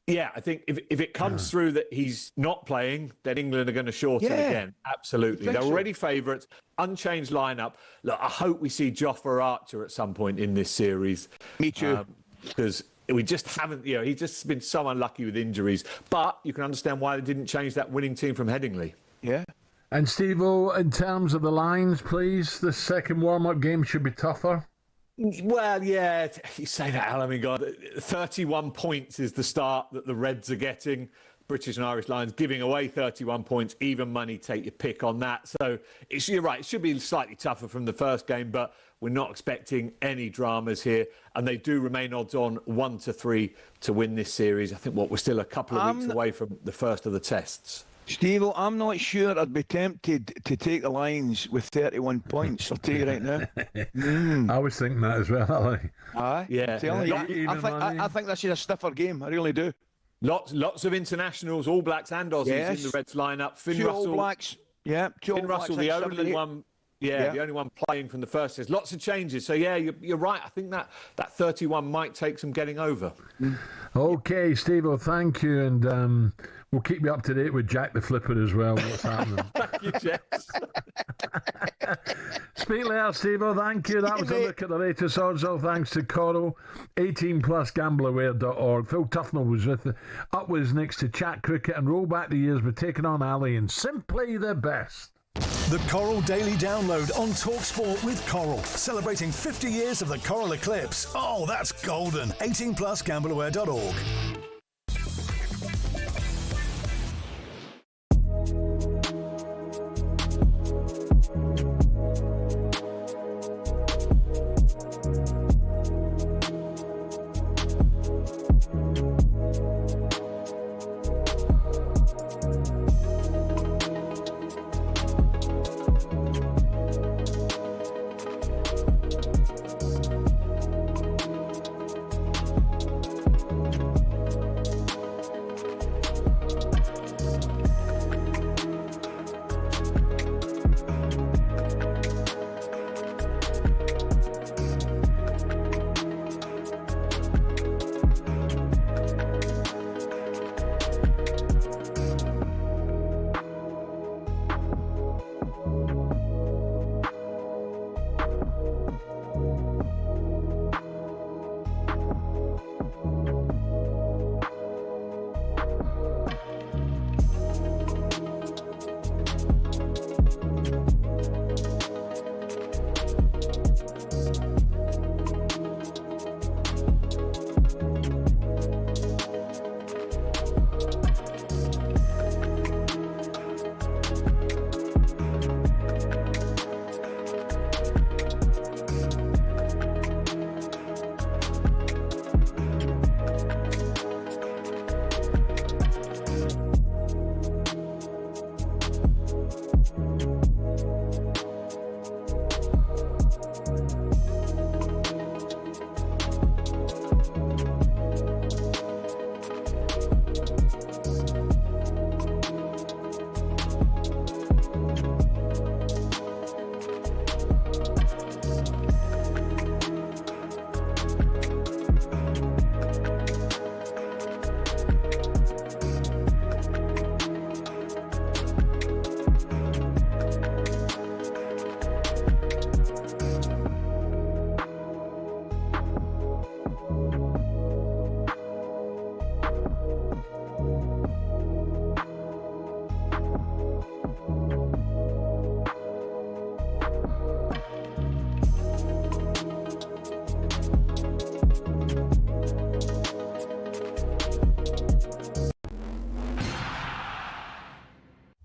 Yeah, I think if it comes through that he's not playing, then England are going to shorten again. Absolutely. They're already favourites, unchanged lineup. Look, I hope we see Jofra Archer at some point in this series. Me too. Because we just haven't, he's just been so unlucky with injuries. But you can understand why they didn't change that winning team from Headingley. Yeah. And Steve-O, in terms of the lines, please, the second warm-up game should be tougher. Well, yeah, you say that, Alan. I mean, God, 31 points is the start that the Reds are getting. British and Irish Lions giving away 31 points, even money, take your pick on that. So you're right, it should be slightly tougher from the first game, but we're not expecting any dramas here. And they do remain odds on 1-3 to win this series. I think we're still a couple of weeks away from the first of the tests. Steve, I'm not sure I'd be tempted to take the Lions with 31 points. I'll tell you right now. I was thinking that as well, Ali. Aye, yeah. I think this is a stiffer game. I really do. Lots of internationals, All Blacks and Aussies in the Reds lineup. Finn Russell, All Blacks. Yeah, Finn Russell, the only one. Yeah, the only one playing from the first test. Lots of changes. So, yeah, you're right. I think that 31 might take some getting over. OK, Steve-o, thank you. And we'll keep you up to date with Jack the Flipper as well. What's happening? Thank you, Jess. Speak later, Steve-o. Thank you. That was a look at the latest odds. All thanks to Coral. 18plusgambleaware.org. Phil Tufnell was with upwards next to chat cricket and roll back the years. We're taking on Ali and simply the best. The Coral Daily Download on talkSPORT with Coral. Celebrating 50 years of the Coral Eclipse. Oh, that's golden. 18plusgambleaware.org.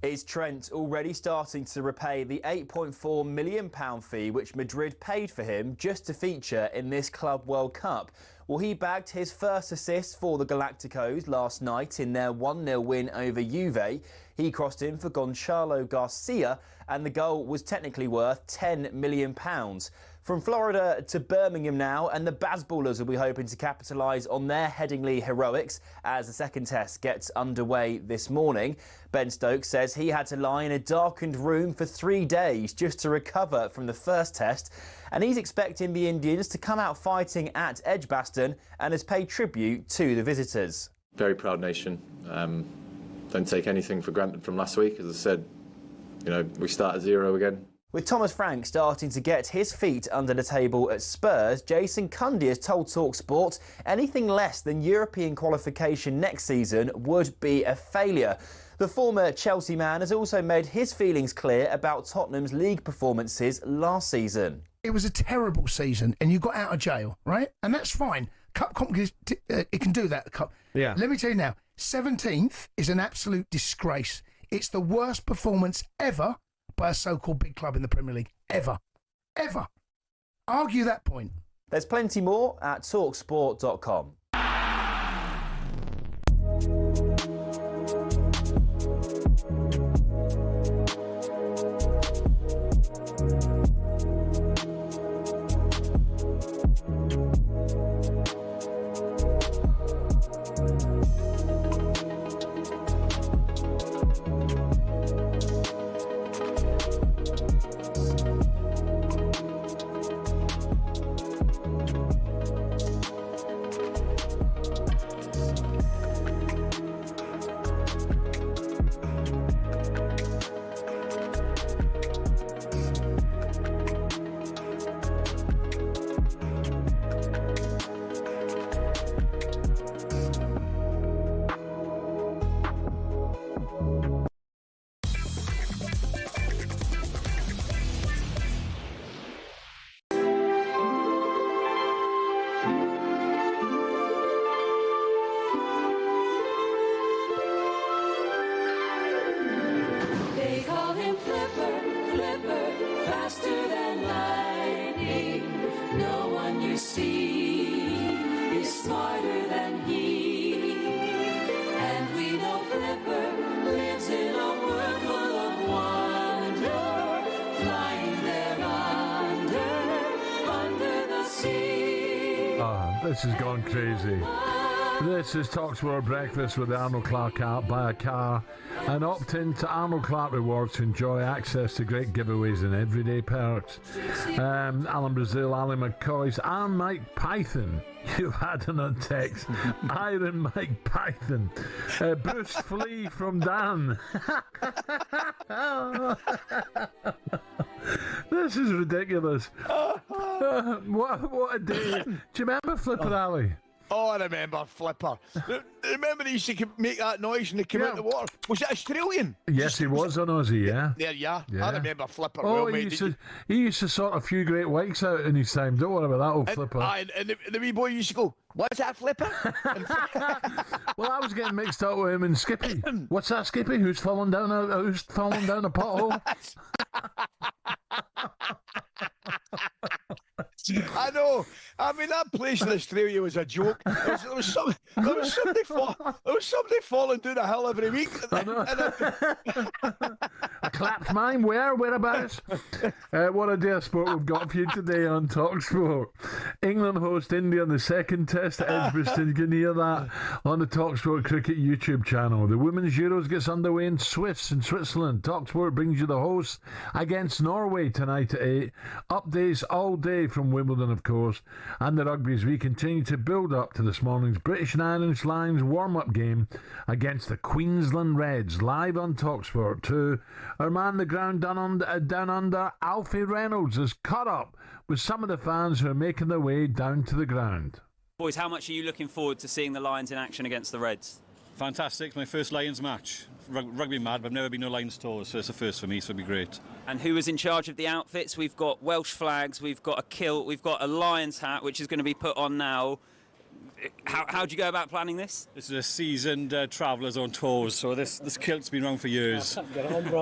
Is Trent already starting to repay the £8.4 million fee which Madrid paid for him just to feature in this Club World Cup? Well, he bagged his first assist for the Galacticos last night in their 1-0 win over Juve. He crossed in for Gonçalo Garcia and the goal was technically worth £10 million. From Florida to Birmingham now, and the Bazballers will be hoping to capitalise on their Headingley heroics as the second test gets underway this morning. Ben Stokes says he had to lie in a darkened room for 3 days just to recover from the first test, and he's expecting the Indians to come out fighting at Edgbaston and has paid tribute to the visitors. Very proud nation. Don't take anything for granted from last week. As I said, we start at zero again. With Thomas Frank starting to get his feet under the table at Spurs, Jason Cundy has told talkSPORT anything less than European qualification next season would be a failure. The former Chelsea man has also made his feelings clear about Tottenham's league performances last season. It was a terrible season and you got out of jail, right? And that's fine. Cup competition, it can do that. Yeah. Let me tell you now, 17th is an absolute disgrace. It's the worst performance ever by a so-called big club in the Premier League. Ever. Ever. Argue that point. There's plenty more at talksport.com. This has gone crazy. This is talkSPORT Breakfast with the Arnold Clark app. Buy a car and opt in to Arnold Clark Rewards to enjoy access to great giveaways and everyday perks. Alan Brazil, Ally McCoist, and Mike Python. You've had an text. Iron Mike Python. Bruce Flea from Dan. This is ridiculous. What a day. Do you remember Flipper Alley? Oh, I remember Flipper. Remember he used to make that noise when they came out the water? Was it Australian? Yes, he was on Aussie, yeah. There you are. I remember Flipper Oh, well, he mate. used to sort a few great wakes out in his time. Don't worry about that old Flipper. And the wee boy used to go, "What's that, Flipper?" Well, I was getting mixed up with him and Skippy. What's that, Skippy? Who's fallen down a pothole? I know. I mean, that place in Australia was a joke. There was somebody falling down a hill every week. I clapped mine. Whereabouts? What a day of sport we've got for you today on talkSPORT. England host India on the second test at Edgbaston. You can hear that on the talkSPORT Cricket YouTube channel. The Women's Euros gets underway in Switzerland. talkSPORT brings you the hosts against Norway tonight at 8. Updates all day from Wimbledon, of course, and the rugby as we continue to build up to this morning's British and Irish Lions warm-up game against the Queensland Reds, live on talkSPORT 2. Our man the ground down under, Alfie Reynolds, is caught up with some of the fans who are making their way down to the ground. Boys, how much are you looking forward to seeing the Lions in action against the Reds? Fantastic. It's my first Lions match. Rugby mad, but I've never been to a Lions tour, so it's a first for me, so it'll be great. And who is in charge of the outfits? We've got Welsh flags, we've got a kilt, we've got a Lions hat, which is going to be put on now. How do you go about planning this? This is a seasoned travellers on tours, so this kilt's been around for years.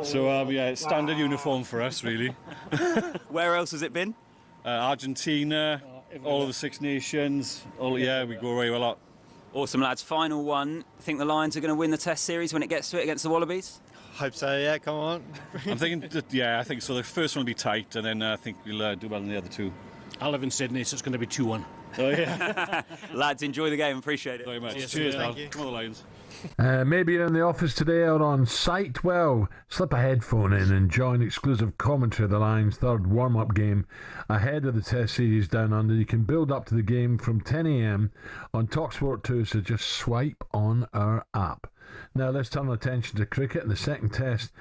So yeah, it's standard uniform for us, really. Where else has it been? Argentina, all of the Six Nations. We go away a lot. Awesome, lads. Final one. Think the Lions are going to win the Test series when it gets to it against the Wallabies? Hope so, yeah, come on. I'm thinking, I think so. The first one will be tight, and then I think we'll do well in the other two. I live in Sydney, so it's going to be 2-1. Oh, yeah. Lads, enjoy the game. Appreciate it. Very much. Cheers, pal. Come on, the Lions. Maybe you're in the office today or on site. Well, slip a headphone in and join exclusive commentary of the Lions' third warm-up game ahead of the Test series down under. You can build up to the game from 10 a.m. on talkSPORT 2, so just swipe on our app. Now let's turn our attention to cricket. And the second test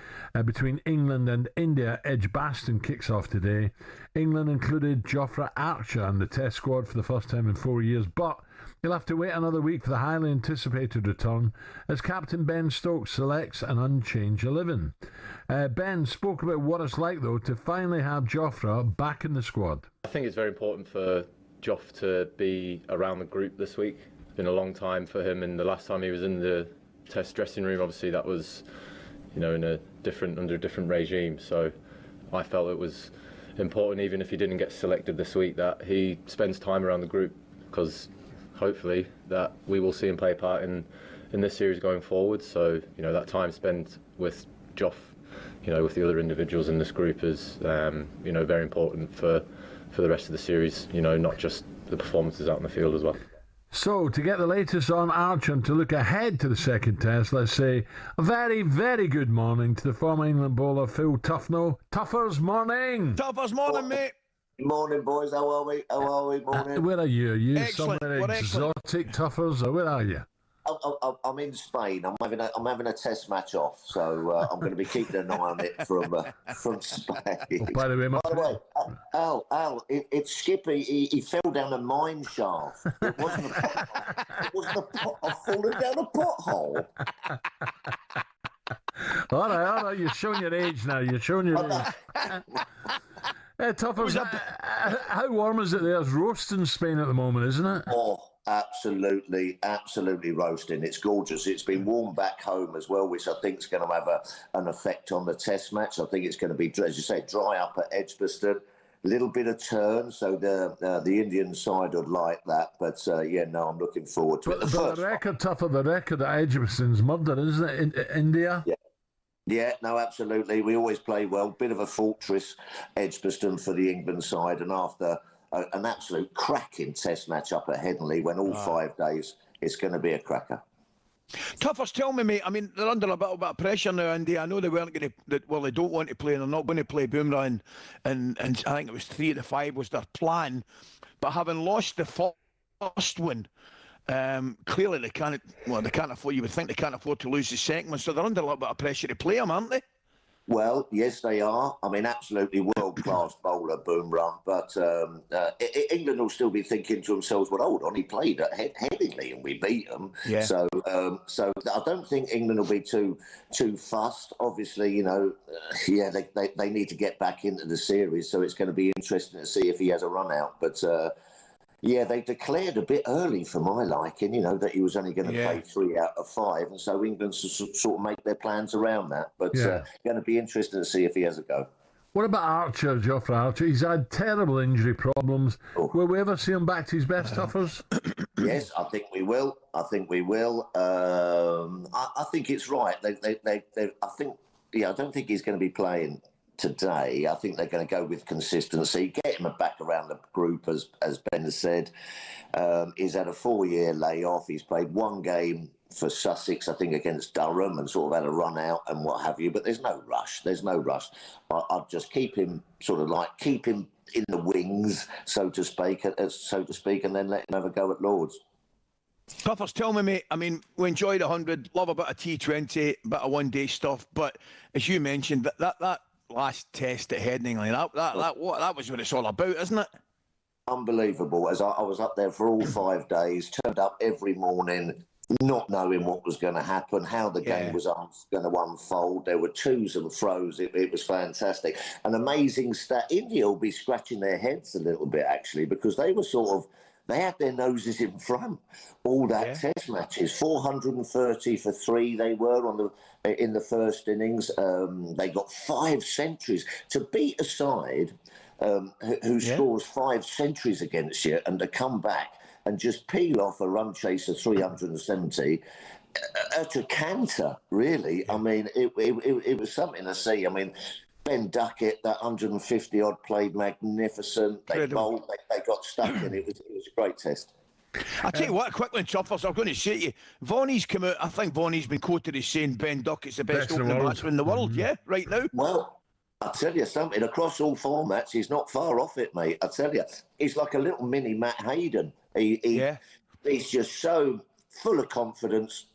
between England and India, Edgbaston, kicks off today. England included Jofra Archer in the test squad for the first time in 4 years, but you'll have to wait another week for the highly anticipated return as Captain Ben Stokes selects an unchanged 11. Ben spoke about what it's like, though, to finally have Jofra back in the squad. I think it's very important for Joff to be around the group this week. It's been a long time for him, and the last time he was in the Test dressing room, obviously that was, in a under a different regime. So I felt it was important, even if he didn't get selected this week, that he spends time around the group, because hopefully that we will see him play a part in this series going forward. So that time spent with Joff, with the other individuals in this group is very important for the rest of the series. Not just the performances out in the field as well. So, to get the latest on Archer and to look ahead to the second test, let's say a very, very good morning to the former England bowler, Phil Tufnell. Tuffers, morning! Tuffers, morning, mate! Morning, boys. How are we? Morning. Where are you? Are you Excellent. somewhere Excellent. exotic, Tuffers, or where are you? I'm in Spain. I'm having a test match off, so I'm going to be keeping an eye on it from Spain. Oh, by the way, Al, it's Skippy. He fell down a mine shaft. It wasn't a pothole. It wasn't a pot. I've fallen down a pothole. All right. You're showing your age now. You're showing your age. Tuffers, how warm is it there? It's roasting Spain at the moment, isn't it? Oh, absolutely roasting. It's gorgeous. It's been warm back home as well, which I think is going to have an effect on the test match. I think it's going to be, as you say, dry up at Edgbaston. A little bit of turn, so the Indian side would like that. But, I'm looking forward to it. But the record, Tuffer, the record at Edgbaston's murder, isn't it, in India? Yeah, no, absolutely. We always play well. Bit of a fortress, Edgbaston, for the England side. And after an absolute cracking test match up at Headingley, when all 5 days, it's going to be a cracker. Tuffers, tell me, mate. I mean, they're under a little bit of pressure now, India. I know they weren't going to. Well, they don't want to play, and they're not going to play Bumrah, and I think it was 3 to 5 was their plan. But having lost the first one, clearly they can't afford. You would think they can't afford to lose the second one, so they're under a little bit of pressure to play them, aren't they? Well, yes, they are. I mean, absolutely world-class bowler, Bumrah. But England will still be thinking to themselves, well, hold on, he played at Headingley and we beat them. Yeah. So I don't think England will be too fussed. Obviously, they need to get back into the series, so it's going to be interesting to see if he has a run out. But they declared a bit early for my liking, that he was only going to play 3 out of 5. And so England sort of make their plans around that. But going to be interesting to see if he has a go. What about Archer, Geoffrey Archer? He's had terrible injury problems. Will we ever see him back to his best, Tuffers? Yes, I think we will. I think it's right. I don't think he's going to be playing today. I think they're going to go with consistency, get him back around the group, as Ben has said. He's had a 4-year layoff. He's played 1 game for Sussex, I think, against Durham, and sort of had a run out and what have you. But there's no rush. I'd just keep him in the wings, so to speak, and then let him have a go at Lords. Tuffers, tell me, mate, I mean, we enjoyed 100, love a bit of T20, bit of one-day stuff, but as you mentioned, that last test at Headingley, that was what it's all about, isn't it? Unbelievable. As I was up there for all 5 days, turned up every morning, not knowing what was going to happen, how the game was going to unfold. There were twos and throws. It was fantastic. An amazing stat. India will be scratching their heads a little bit, actually, because they were they had their noses in front all that test matches. 430 for 3 they were in the first innings. They got 5 centuries. To beat a side who scores 5 centuries against you and to come back and just peel off a run chase of 370 at a canter, really. I mean, it was something to see. I mean, Ben Duckett, that 150-odd, played magnificent. They bowled, they got stuck in. It was a great test. I tell you what, quickly, Tuffers, I'm going to say to you, Vonnie's come out. I think Vonnie's been quoted as saying Ben Duckett's the best opening batsman in the world, right now. Well, I tell you something, across all formats, he's not far off it, mate. I tell you, he's like a little mini Matt Hayden. He's just so full of confidence,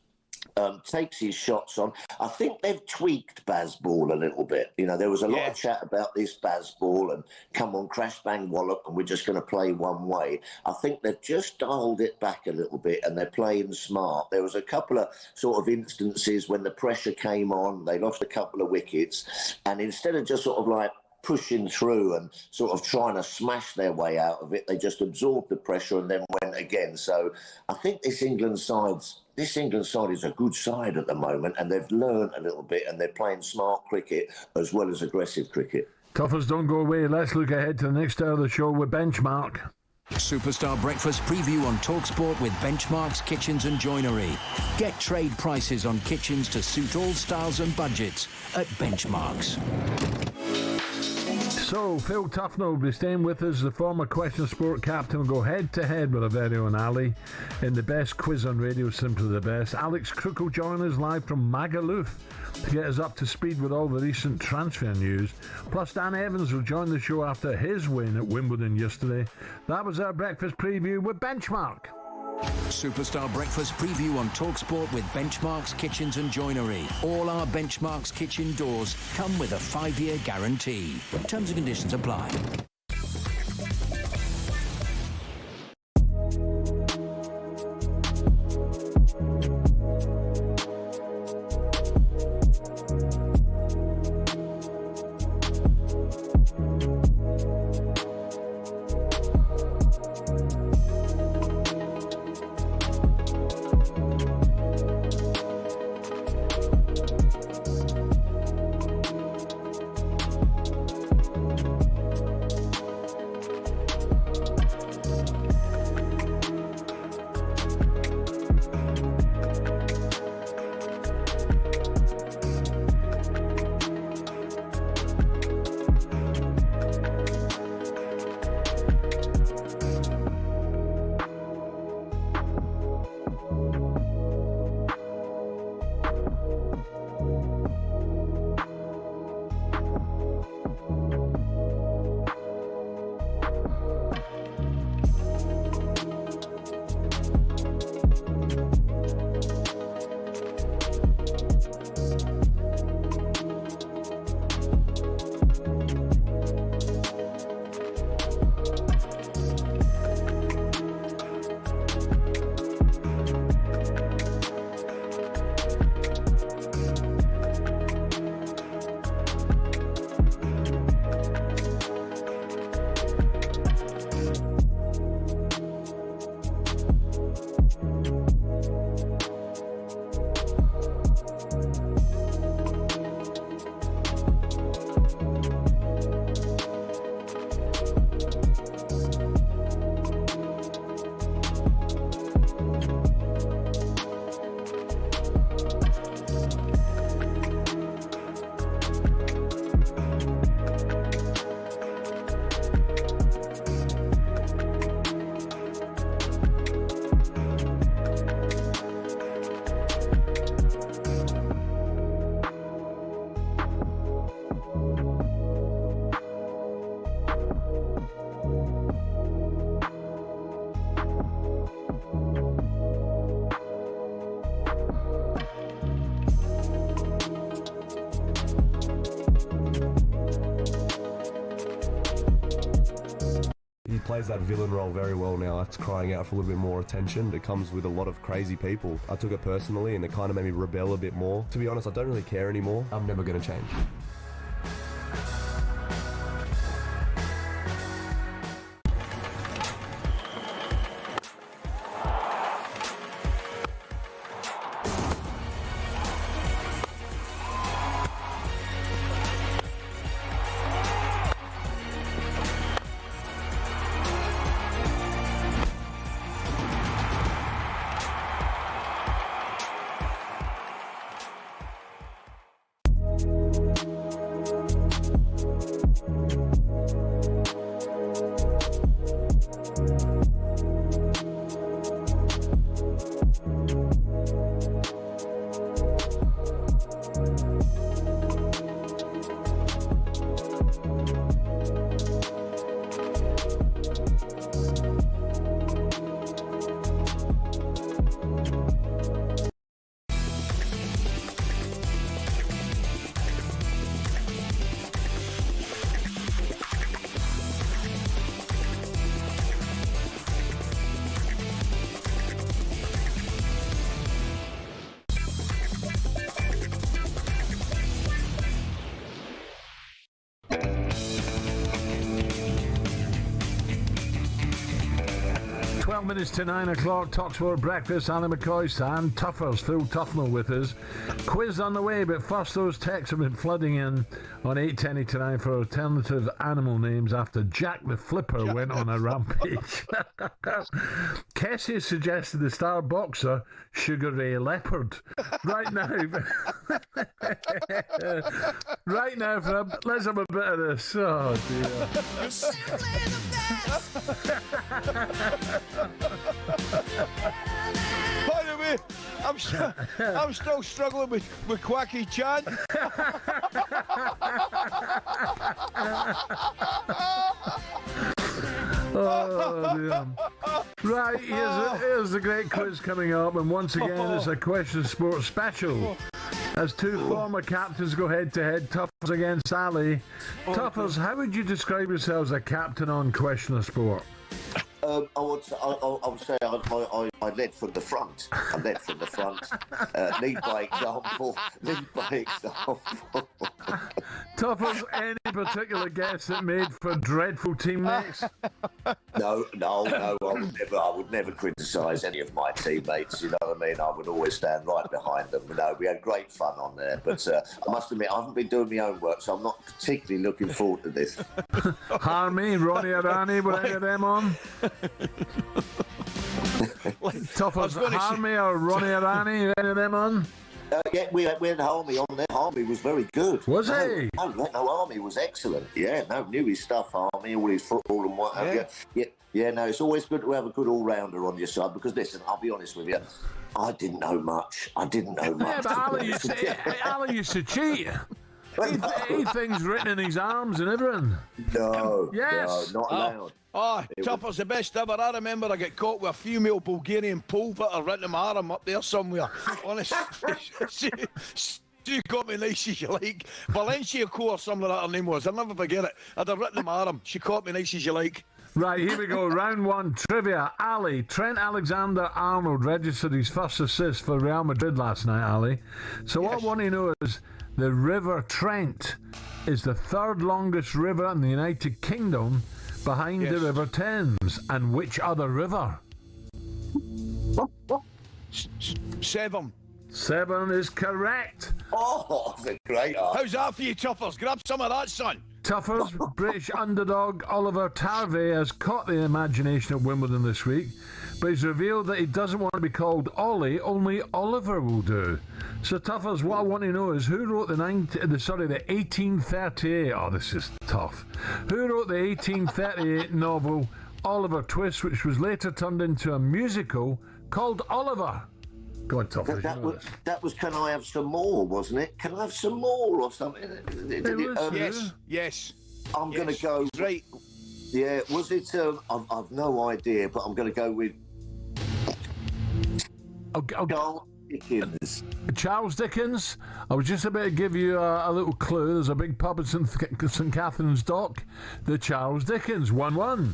takes his shots on. I think they've tweaked Bazball a little bit. There was a lot of chat about this Bazball and come on, crash, bang, wallop, and we're just going to play one way. I think they've just dialed it back a little bit and they're playing smart. There was a couple of sort of instances when the pressure came on, they lost a couple of wickets, and instead of just sort of like pushing through and sort of trying to smash their way out of it, they just absorbed the pressure and then went again. So I think this England side's this England side is a good side at the moment, and they've learned a little bit, and they're playing smart cricket as well as aggressive cricket. Toughers don't go away. Let's look ahead to the next hour of the show with Benchmark. Superstar Breakfast preview on talkSPORT with Benchmark's Kitchens and Joinery. Get trade prices on kitchens to suit all styles and budgets at Benchmark's. So, Phil Tufnell will be staying with us. The former Question of Sport captain will go head-to-head with our very own Ali in the best quiz on radio, simply the best. Alex Crook will join us live from Magaluf to get us up to speed with all the recent transfer news. Plus, Dan Evans will join the show after his win at Wimbledon yesterday. That was our breakfast preview with Benchmark. Superstar Breakfast preview on talkSPORT with Benchmark's Kitchens and Joinery. All our Benchmark's kitchen doors come with a 5-year guarantee. Terms and conditions apply. He plays that villain role very well now. That's crying out for a little bit more attention. It comes with a lot of crazy people. I took it personally and it kind of made me rebel a bit more. To be honest, I don't really care anymore. I'm never going to change. 12 minutes to 9 o'clock. talkSPORT Breakfast. Alan McCoist and Tuffers. Phil Tufnell with us. Quiz on the way, but first those texts have been flooding in on 8:10 tonight for alternative animal names after Jack the Flipper went on a rampage. Kessie has suggested the star boxer Sugar Ray Leopard. Right now, let's have a bit of this. Oh dear. By the way, I'm still struggling with Quacky Chan. Oh dear. Right, here's the great quiz coming up, and once again it's a question sport special. As two former captains go head to head, Tuffers against Ali. Tuffers, how would you describe yourself as a captain on Question of Sport? I would say I led from the front. I led from the front. Lead by example. Tuffers, any particular guess that made for dreadful teammates? No. I would never criticise any of my teammates. You know what I mean? I would always stand right behind them. No, we had great fun on there. But I must admit, I haven't been doing my own work, so I'm not particularly looking forward to this. Harmy, Ronnie Arani, were any of them on? Tuffers, Harmy or Ronnie Arani, any of them on? Yeah, we had Harmy on there. Harmy was very good. Was he? No, Harmy was excellent. Yeah, knew his stuff, Harmy, all his football and what have you. Yeah, no, it's always good to have a good all-rounder on your side because, listen, I'll be honest with you, I didn't know much. Yeah, but Ali used to cheat. He things written in his arms and everything. No, yes. No, not allowed. Tuffer's the best ever. I remember I got caught with a female Bulgarian pole fitter written in my arm up there somewhere. Honestly, she got me nice as you like. Valencia Co or something like that her name was. I'll never forget it. I'd have written in my arm. She caught me nice as you like. Right, here we go. Round one, trivia. Ali, Trent Alexander-Arnold registered his first assist for Real Madrid last night, Ali. So what I want to know is the River Trent is the third longest river in the United Kingdom behind the River Thames. And which other river? Severn. Severn is correct. Oh, that's a great art. How's that for you, Tuffers? Grab some of that, son. Tuffers, British underdog Oliver Tarvey has caught the imagination at Wimbledon this week, but he's revealed that he doesn't want to be called Ollie, only Oliver will do. So Tuffers, what I want to know is who wrote the 1838, oh this is tough, who wrote the 1838 novel Oliver Twist, which was later turned into a musical called Oliver? Go on, Tuffers. That was Can I Have Some More, wasn't it? Can I Have Some More or something? Yes. I'm going to go... Right. Yeah, was it... I've no idea, but I'm going to go with... Dickens. Charles Dickens. I was just about to give you a little clue. There's a big pub at St Catherine's Dock. The Charles Dickens. 1-1.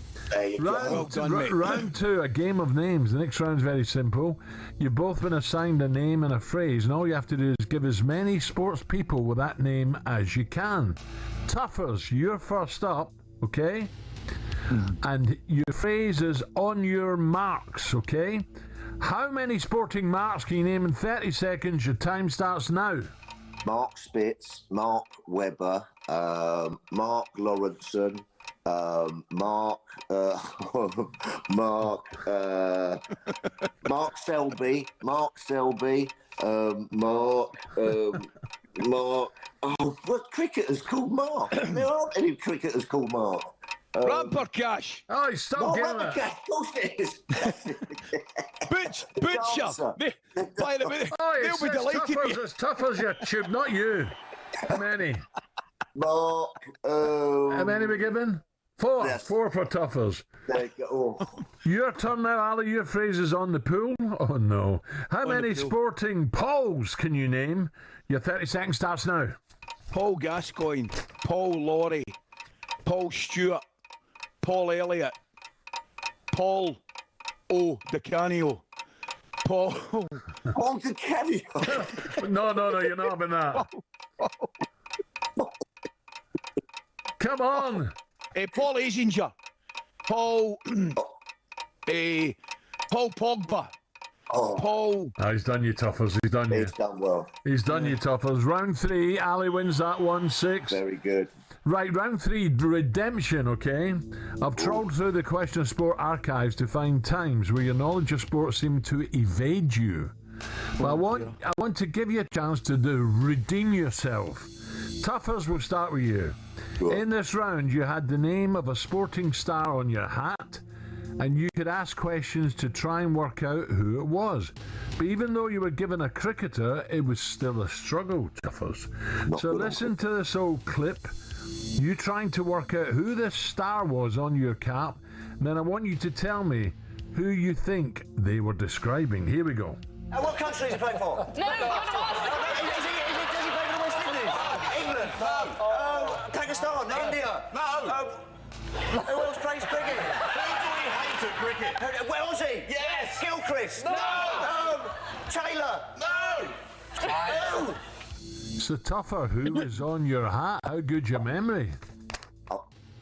Round two, a game of names. The next round's very simple. You've both been assigned a name and a phrase, and all you have to do is give as many sports people with that name as you can. Tuffers, you're first up, okay? And your phrase is on your marks, okay? How many sporting marks can you name in 30 seconds? Your time starts now. Mark Spitz, Mark Webber, Mark Lawrenson, Mark Selby, Mark. Oh, what cricketers called Mark? There aren't any cricketers called Mark. Rampercash. Oh, he's still getting it. Of course it is. Butcher. By the way, they'll be delighted. It's Tuffers, you tube, not you. How many? Mark. How many we given? 4. Yes. 4 for Tuffers. There you go. Your turn now, Ali. Your phrase is on the pool. Oh, no. How many sporting Pauls can you name? Your 30 seconds starts now. Paul Gascoigne, Paul Laurie, Paul Stewart, Paul Elliott, Paul O'Canio, Paul O'Canio. No, you're not having that. Come on. Paul Asinger, Paul Paul Pogba. Oh. Paul. Oh, he's done you, Tuffers. He's done you. He's done well. He's done you, Tuffers. Round 3, Ali wins that 1-6. Very good. Right, round 3, redemption, okay? I've trawled through the Question of Sport archives to find times where your knowledge of sport seemed to evade you. But I want to give you a chance to redeem yourself. Tuffers, we'll start with you. Sure. In this round, you had the name of a sporting star on your hat, and you could ask questions to try and work out who it was. But even though you were given a cricketer, it was still a struggle, Tuffers. So listen to this old clip, you trying to work out who this star was on your cap, and then I want you to tell me who you think they were describing. Here we go. What country does he play for? No. Does he play for the West Indies? England? No. Pakistan? No. India? No. Who else plays cricket? Cricket. Where was he? Yes. Gilchrist. No. Taylor. No. So Tuffer, who was on your hat? How good's your memory?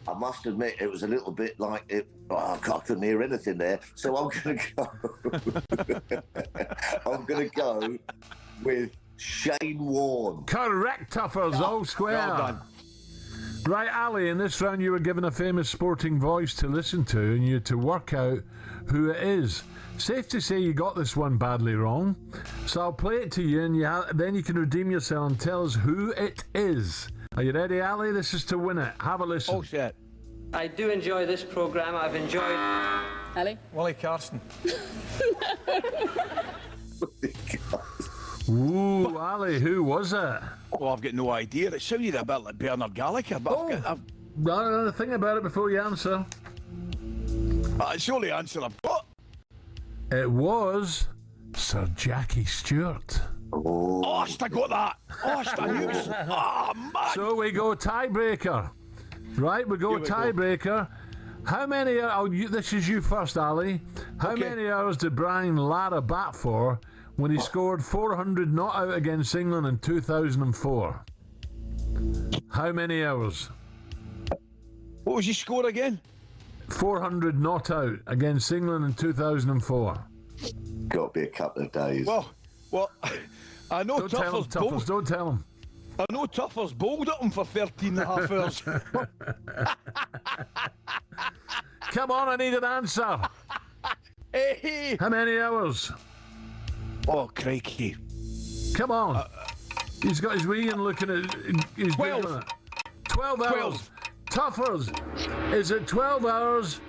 I must admit, it was a little bit like it. Oh, I couldn't hear anything there, so I'm going to go. I'm going to go with Shane Warne. Correct, Tuffers, all square. Well done. Right, Ali, in this round you were given a famous sporting voice to listen to, and you had to work out who it is. Safe to say you got this one badly wrong, so I'll play it to you, and then you can redeem yourself and tell us who it is. Are you ready, Ali? This is to win it. Have a listen. Oh, shit. I do enjoy this programme. I've enjoyed... Ali? Wally Carson. Ooh, Ali, who was it? Well, I've got no idea. It sounded a bit like Bernard Gallagher, but I've Think about it before you answer. it's the only answer I've got. It was Sir Jackie Stewart. Oh, I got that. I knew it. Oh, man. So we go tiebreaker. Right, we go tiebreaker. How many... this is you first, Ali. How many hours did Brian Lara bat for when he scored 400 not out against England in 2004? How many hours? What was your score again? 400 not out against England in 2004. Got to be a couple of days. Well, I know Tuffers, don't tell him. I know Tuffers bowled at him for 13 and a half hours. Come on, I need an answer. Hey. How many hours? Oh, crikey. Come on. He's got his wee and looking at... He's 12. 12 hours. Tuffers, is it 12 hours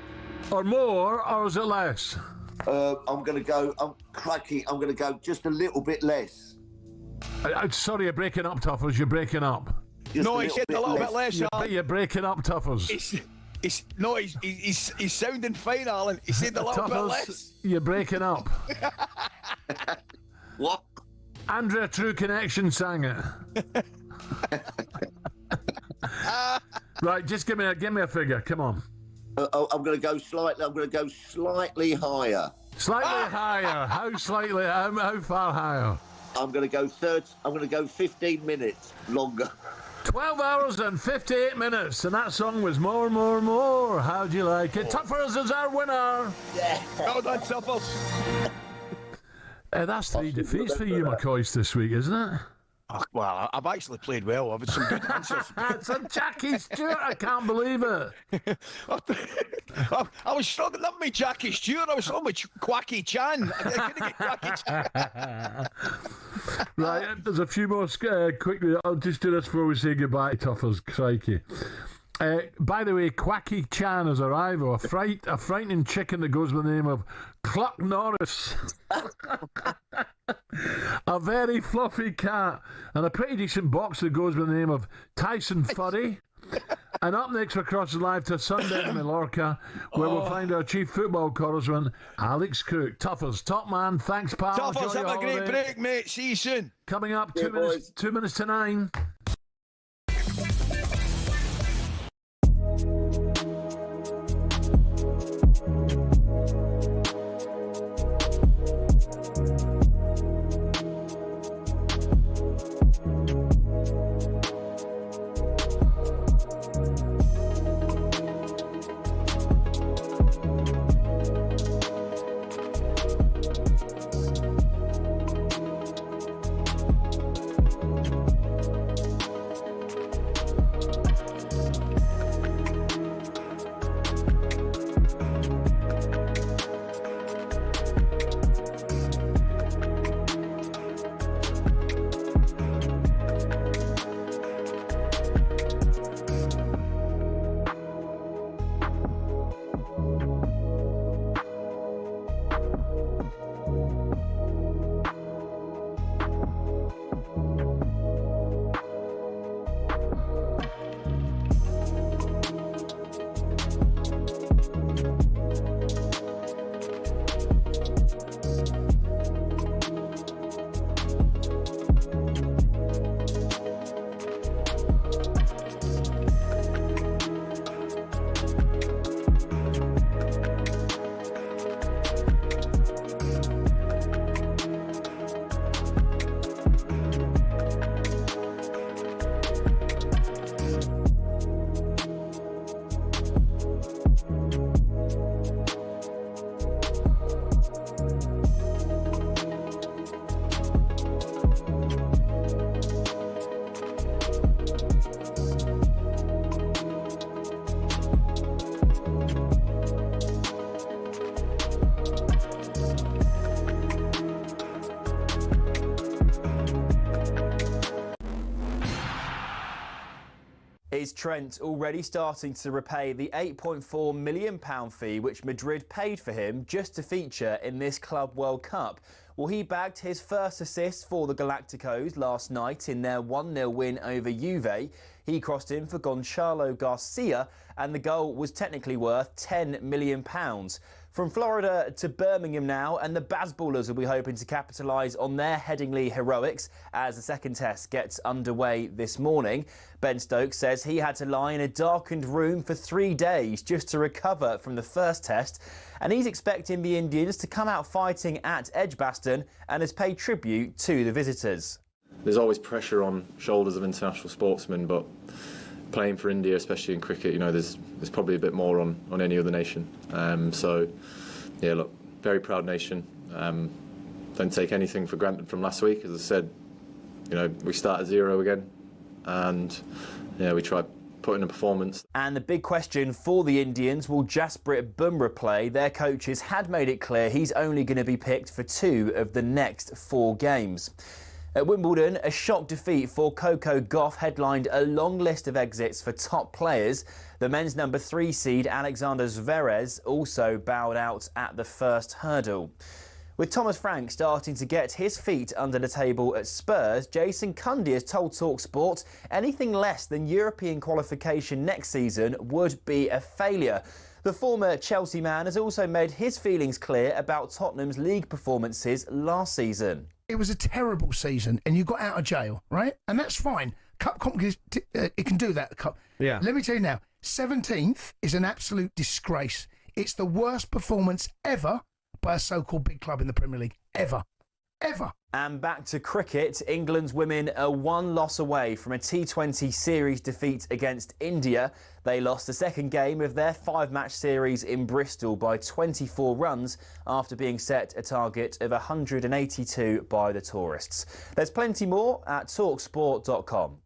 or more, or is it less? I'm going to go... I'm going to go just a little bit less. Sorry, you're breaking up, Tuffers. You're breaking up. No, he said a little bit less. You're breaking up, Tuffers. He's sounding fine, Alan. He said a little bit less. You're breaking up. What? Andrea True Connection sang it. Right, just give me a figure. Come on. I'm going to go slightly. I'm going to go slightly higher. Slightly higher. How slightly? How far higher? I'm going to go 15 minutes longer. 12 hours and 58 minutes, and that song was More, More, More. How'd you like it? Tuffers is our winner. Yeah. Well done, Tuffers. That's 3 defeats for you, McCoist, this week, isn't it? Oh, well, I've actually played well. I've had some good answers. It's a Jackie Stewart. I can't believe it. I was struggling. Not me, Jackie Stewart. I was on with Quacky Chan. I couldn't get Quacky Chan. Right, there's a few more quickly. I'll just do this before we say goodbye, Tuffers. Crikey. By the way, Quacky Chan has arrived, a frightening chicken that goes by the name of Cluck Norris. A very fluffy cat, and a pretty decent box that goes by the name of Tyson Furry. And up next, we're crossing live to Sunday in Mallorca, where we'll find our chief football correspondent, Alex Cook. Tuffers, top man, thanks, pal. Tuffers, have a great break, mate. See you soon. Coming up, 2 minutes to 9. Is Trent already starting to repay the £8.4 million fee which Madrid paid for him just to feature in this Club World Cup? Well, he bagged his first assist for the Galacticos last night in their 1-0 win over Juve. He crossed in for Gonçalo Garcia and the goal was technically worth £10 million. From Florida to Birmingham now, and the Bazballers will be hoping to capitalise on their Headingley heroics as the second test gets underway this morning. Ben Stokes says he had to lie in a darkened room for 3 days just to recover from the first test, and he's expecting the Indians to come out fighting at Edgbaston and has paid tribute to the visitors. There's always pressure on shoulders of international sportsmen, but playing for India, especially in cricket, you know, there's probably a bit more on any other nation. So, yeah, look, very proud nation. Don't take anything for granted from last week. As I said, you know, we start at zero again, and yeah, we try putting a performance. And the big question for the Indians, will Jasprit Bumrah play? Their coaches had made it clear he's only going to be picked for 2 of the next 4 games. At Wimbledon, a shock defeat for Coco Gauff headlined a long list of exits for top players. The men's number 3 seed Alexander Zverev also bowed out at the first hurdle. With Thomas Frank starting to get his feet under the table at Spurs, Jason Cundy has told talkSPORT anything less than European qualification next season would be a failure. The former Chelsea man has also made his feelings clear about Tottenham's league performances last season. It was a terrible season and you got out of jail, right? And that's fine. Cup competition, it can do that. The Cup. Yeah. Let me tell you now, 17th is an absolute disgrace. It's the worst performance ever by a so-called big club in the Premier League. Ever. Ever. And back to cricket, England's women are 1 loss away from a T20 series defeat against India. They lost the second game of their 5-match series in Bristol by 24 runs after being set a target of 182 by the tourists. There's plenty more at talksport.com.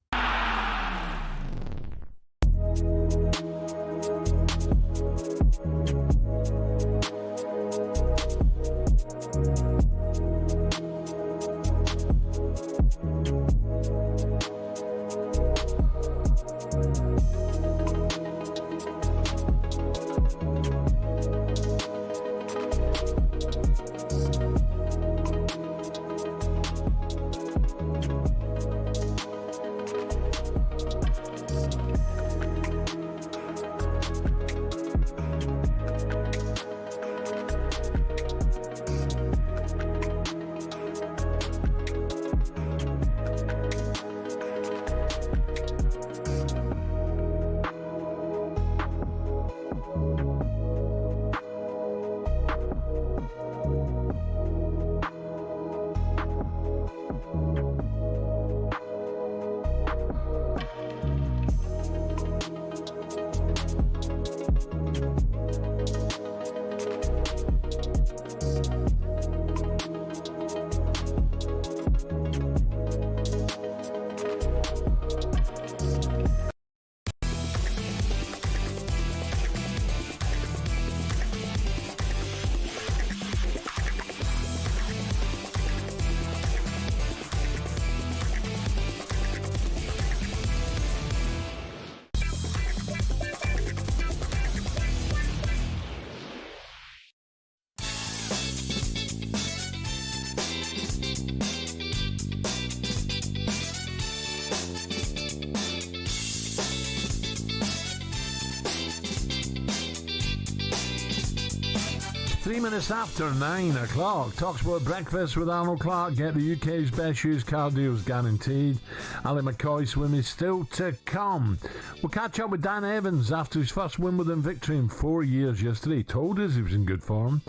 Minutes after 9 o'clock, talkSPORT Breakfast with Arnold Clark. Get the UK's best used car deals guaranteed. Ally McCoist women still to come. We'll catch up with Dan Evans after his first Wimbledon victory in 4 years yesterday. He told us he was in good form.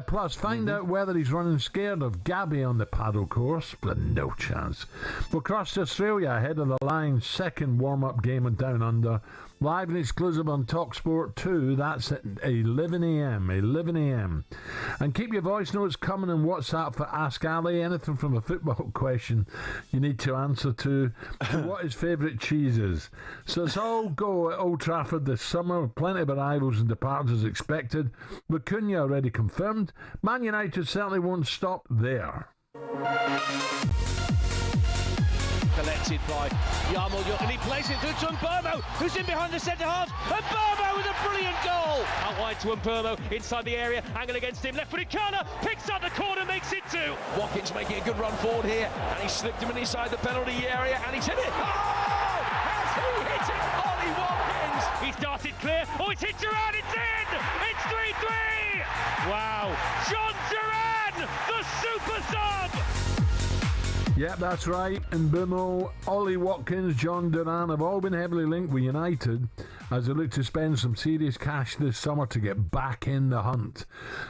Plus, find out whether he's running scared of Gabby on the paddle course, but no chance. We'll cross to Australia ahead of the Lions' second warm-up game at Down Under. Live and exclusive on talkSPORT 2. That's at 11 a.m. 11 a.m. And keep your voice notes coming on WhatsApp for Ask Ali. Anything from a football question you need to answer to what his favourite cheese is. So it's all go at Old Trafford this summer. Plenty of arrivals and departures expected. With Cunha already confirmed, Man United certainly won't stop there. Colletti defeated by Yarmo, and he plays it through to Mburmo, who's in behind the centre half. Mburmo with a brilliant goal. Out wide to Mburmo, inside the area, angle against him, left-footed corner, picks up the corner, makes it 2. Watkins making a good run forward here, and he slipped him inside the penalty area, and he's hit it. Oh! Has he hit it? Ollie Watkins! He's darted clear. Oh, it's hit Duran, it's in! It's 3-3! Wow. John Duran, the super sub! Yep, that's right. And Bimo, Ollie Watkins, John Duran have all been heavily linked with United as they look to spend some serious cash this summer to get back in the hunt.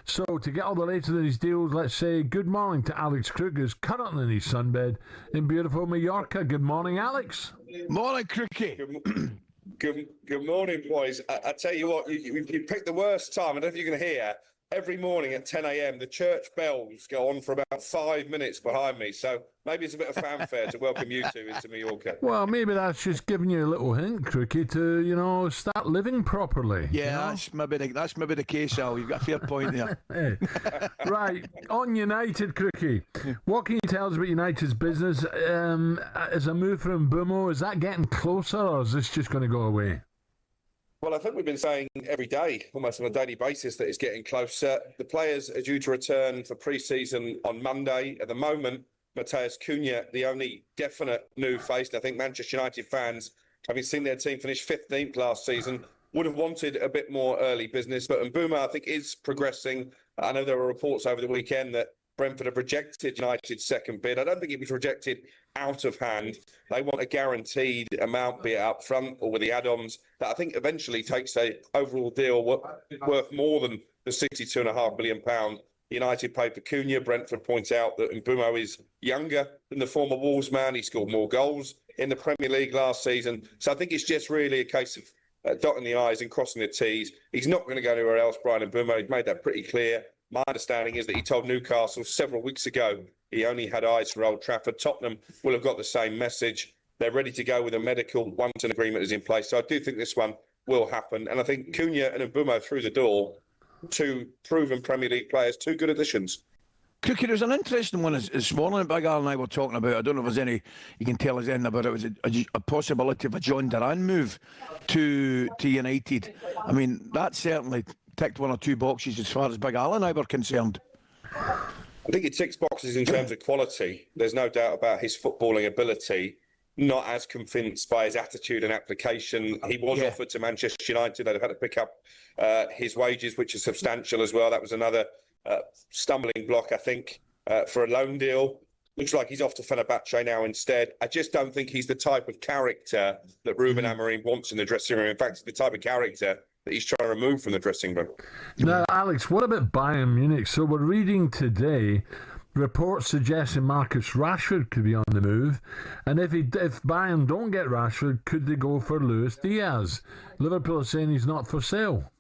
So, to get all the latest of these deals, let's say good morning to Alex Crook, who's currently in his sunbed in beautiful Mallorca. Good morning, Alex. Morning, Crookie. Good morning, boys. I tell you what, you picked the worst time. I don't know if you're going to hear. Every morning at 10 a.m, the church bells go on for about 5 minutes behind me. So maybe it's a bit of fanfare to welcome you two into Mallorca. Well, maybe that's just giving you a little hint, Crookie, to, start living properly. Yeah, that's maybe the case, Al. You've got a fair point there. Right, on United, Crookie. What can you tell us about United's business? As a move from Bumo, is that getting closer, or is this just going to go away? Well, I think we've been saying every day, almost on a daily basis, that it's getting closer. The players are due to return for pre-season on Monday. At the moment, Matheus Cunha, the only definite new face. And I think Manchester United fans, having seen their team finish 15th last season, would have wanted a bit more early business. But Mbuma, I think, is progressing. I know there were reports over the weekend that Brentford have rejected United's second bid. I don't think it was rejected out of hand. They want a guaranteed amount, be it up front or with the add-ons, that I think eventually takes a overall deal worth more than the £62.5 million United paid for Cunha. Brentford point out that Mbeumo is younger than the former Wolves man. He scored more goals in the Premier League last season. So I think it's just really a case of dotting the I's and crossing the T's. He's not going to go anywhere else, Brian Mbeumo. He's made that pretty clear. My understanding is that he told Newcastle several weeks ago he only had eyes for Old Trafford. Tottenham will have got the same message. They're ready to go with a medical once an agreement is in place. So I do think this one will happen. And I think Cunha and Mbeumo through the door, two proven Premier League players, two good additions. Cookie, there's an interesting one this morning Big Al and I were talking about. I don't know if there's any you can tell us anything about it. Was a possibility of a John Duran move to United. I mean, that certainly ticked one or two boxes as far as Big Al and I were concerned. I think it ticks boxes in terms of quality. There's no doubt about his footballing ability. Not as convinced by his attitude and application. He was offered to Manchester United. They've had to pick up his wages, which is substantial as well. That was another stumbling block, I think, for a loan deal. Looks like he's off to Fenerbahce now instead. I just don't think he's the type of character that Ruben Amorim wants in the dressing room. In fact, he's the type of character that he's trying to remove from the dressing room. Now, Alex, what about Bayern Munich? So we're reading today reports suggesting Marcus Rashford could be on the move, and if Bayern don't get Rashford, could they go for Luis Diaz? Liverpool are saying he's not for sale.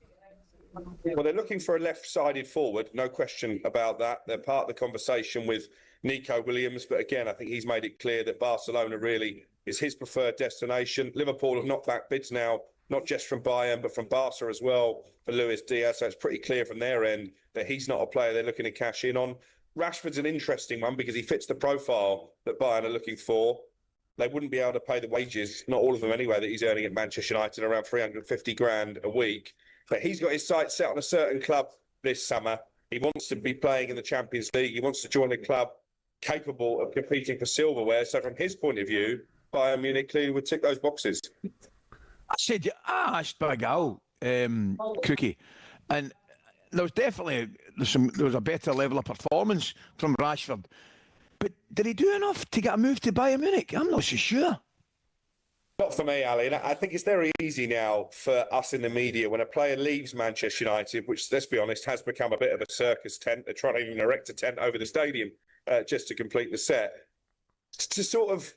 Well, they're looking for a left-sided forward, no question about that. They're part of the conversation with Nico Williams, but again, I think he's made it clear that Barcelona really is his preferred destination. Liverpool have knocked back bids now, not just from Bayern, but from Barca as well for Luis Diaz, so it's pretty clear from their end that he's not a player they're looking to cash in on. Rashford's an interesting one because he fits the profile that Bayern are looking for. They wouldn't be able to pay the wages, not all of them anyway, that he's earning at Manchester United, around 350 grand a week. But he's got his sights set on a certain club this summer. He wants to be playing in the Champions League. He wants to join a club capable of competing for silverware. So from his point of view, Bayern Munich clearly would tick those boxes. I said, I asked Big Al, Cookie, and there was definitely there was a better level of performance from Rashford. But did he do enough to get a move to Bayern Munich? I'm not so sure. Not for me, Ali. I think it's very easy now for us in the media when a player leaves Manchester United, which, let's be honest, has become a bit of a circus tent. They're trying to even erect a tent over the stadium just to complete the set. To sort of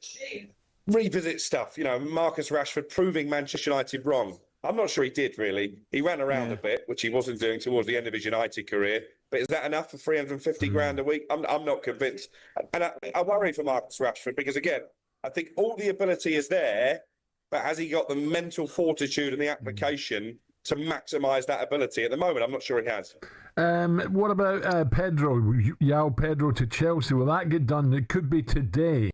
revisit stuff, Marcus Rashford proving Manchester United wrong. I'm not sure he did, really. He ran around a bit, which he wasn't doing towards the end of his United career. But is that enough for 350 grand a week? I'm not convinced. And I worry for Marcus Rashford because, again, I think all the ability is there, but has he got the mental fortitude and the application to maximise that ability? At the moment, I'm not sure he has. What about Pedro? João Pedro to Chelsea. Will that get done? It could be today.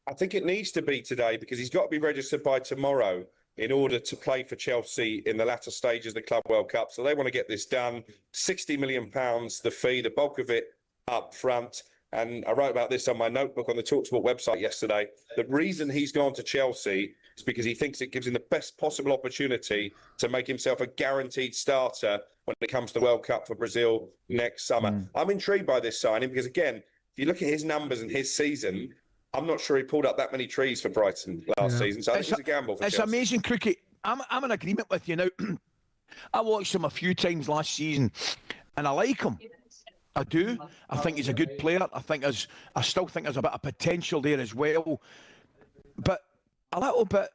I think it needs to be today because he's got to be registered by tomorrow in order to play for Chelsea in the latter stages of the Club World Cup. So they want to get this done. £60 million, the fee, the bulk of it up front. And I wrote about this on my notebook on the talkSPORT website yesterday. The reason he's gone to Chelsea is because he thinks it gives him the best possible opportunity to make himself a guaranteed starter when it comes to the World Cup for Brazil next summer. I'm intrigued by this signing because, again, if you look at his numbers and his season, I'm not sure he pulled up that many trees for Brighton last season. So I think it's a gamble for Chelsea. It's amazing cricket. I'm in agreement with you now. I watched him a few times last season and I like him. I do. I think he's a good player. I still think there's a bit of potential there as well. But a little bit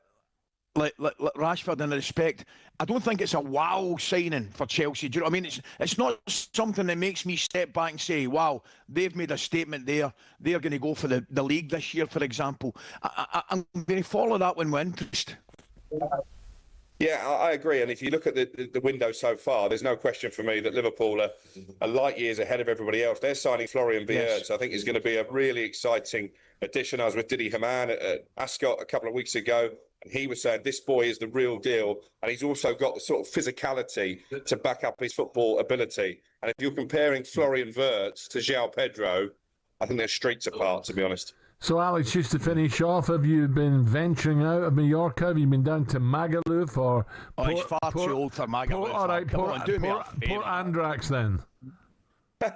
like Rashford in respect, I don't think it's a wow signing for Chelsea. Do you know what I mean? It's not something that makes me step back and say, wow, they've made a statement there. They're going to go for the league this year, for example. I'm going to follow that one with interest. Yeah, I agree. And if you look at the window so far, there's no question for me that Liverpool are light years ahead of everybody else. They're signing Florian Wirtz. Yes. I think it's going to be a really exciting addition. I was with Didi Hamann at Ascot a couple of weeks ago, and he was saying this boy is the real deal. And he's also got the sort of physicality to back up his football ability. And if you're comparing Florian Wirtz to João Pedro, I think they're streets apart, to be honest. So, Alex, just to finish off, have you been venturing out of Mallorca? Have you been down to Magaluf or... it's far too old for Magaluf. All right, Port Andrax then. Do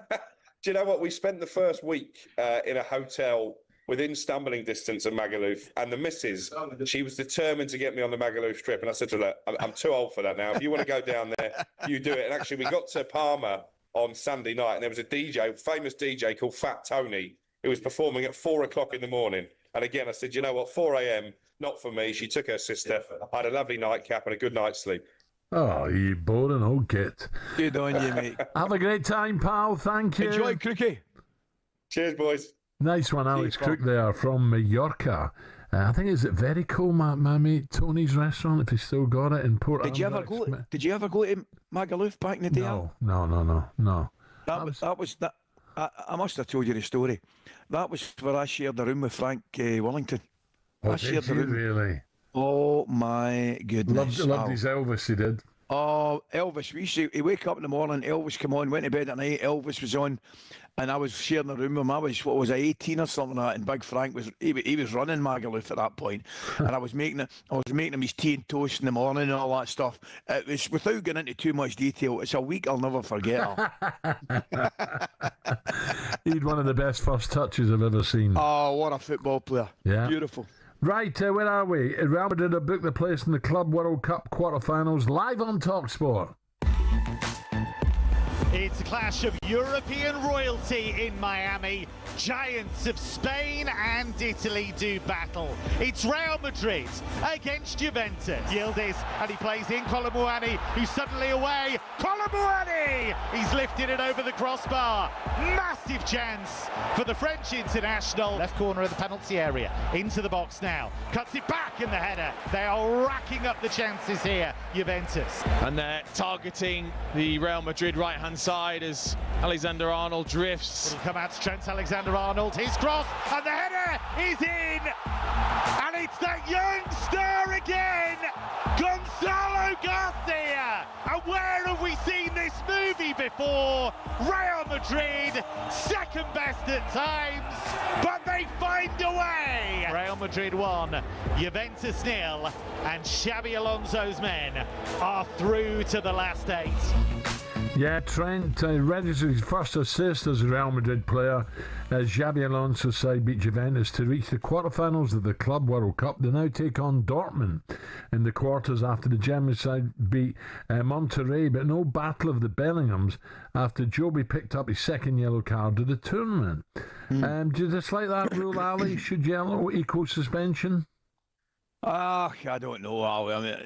you know what? We spent the first week in a hotel within stumbling distance of Magaluf, and the missus, she was determined to get me on the Magaluf trip, and I said to her, I'm too old for that now. If you want to go down there, you do it. And actually, we got to Palma on Sunday night, and there was a DJ, famous DJ called Fat Tony, who was performing at 4 o'clock in the morning. And again, I said, you know what, 4 a.m., not for me. She took her sister. I had a lovely nightcap and a good night's sleep. Oh, you boring old git. Good on you, mate. Have a great time, pal. Thank you. Enjoy cricket. Cheers, boys. Nice one, Alex Cook there from Mallorca. I think it's at Verico, my mate Tony's restaurant, if he's still got it in Port. Did you ever go to Magaluf back in the day? No. That was I must have told you the story. That was where I shared the room with Frank Wellington. I shared the room. Really? Oh my goodness! Loved his Elvis. He did. Oh, Elvis! He'd wake up in the morning. Elvis come on. Went to bed at night. Elvis was on, and I was sharing the room with him. I was 18 or something like that, and Big Frank was he was running Magaluf at that point, and I was making him his tea and toast in the morning and all that stuff. It was, without going into too much detail, it's a week I'll never forget. He had one of the best first touches I've ever seen. Oh, what a football player! Yeah, beautiful. Right, where are we? Real Madrid have booked the place in the Club World Cup quarterfinals live on talkSPORT. It's a clash of European royalty in Miami. Giants of Spain and Italy do battle. It's Real Madrid against Juventus. Yildiz, and he plays in Colomuani, who's suddenly away. Colomuani! He's lifted it over the crossbar. Massive chance for the French international. Left corner of the penalty area. Into the box now. Cuts it back in the header. They are racking up the chances here, Juventus. And they're targeting the Real Madrid right-hand side as Alexander-Arnold drifts. It'll come out to Trent Alexander-Arnold, his cross, and the header is in! And it's that youngster again, Gonzalo Garcia! And where have we seen this movie before? Real Madrid, second best at times, but they find a way! Real Madrid 1, Juventus 0, and Xabi Alonso's men are through to the last 8. Yeah, Trent registered his first assist as a Real Madrid player as Xabi Alonso's side beat Juventus to reach the quarterfinals of the Club World Cup. They now take on Dortmund in the quarters after the German side beat Monterrey, but no battle of the Bellinghams after Joby picked up his second yellow card of the tournament. Do you dislike that rule, Ali? Should yellow equal suspension? I don't know, Ali. I mean,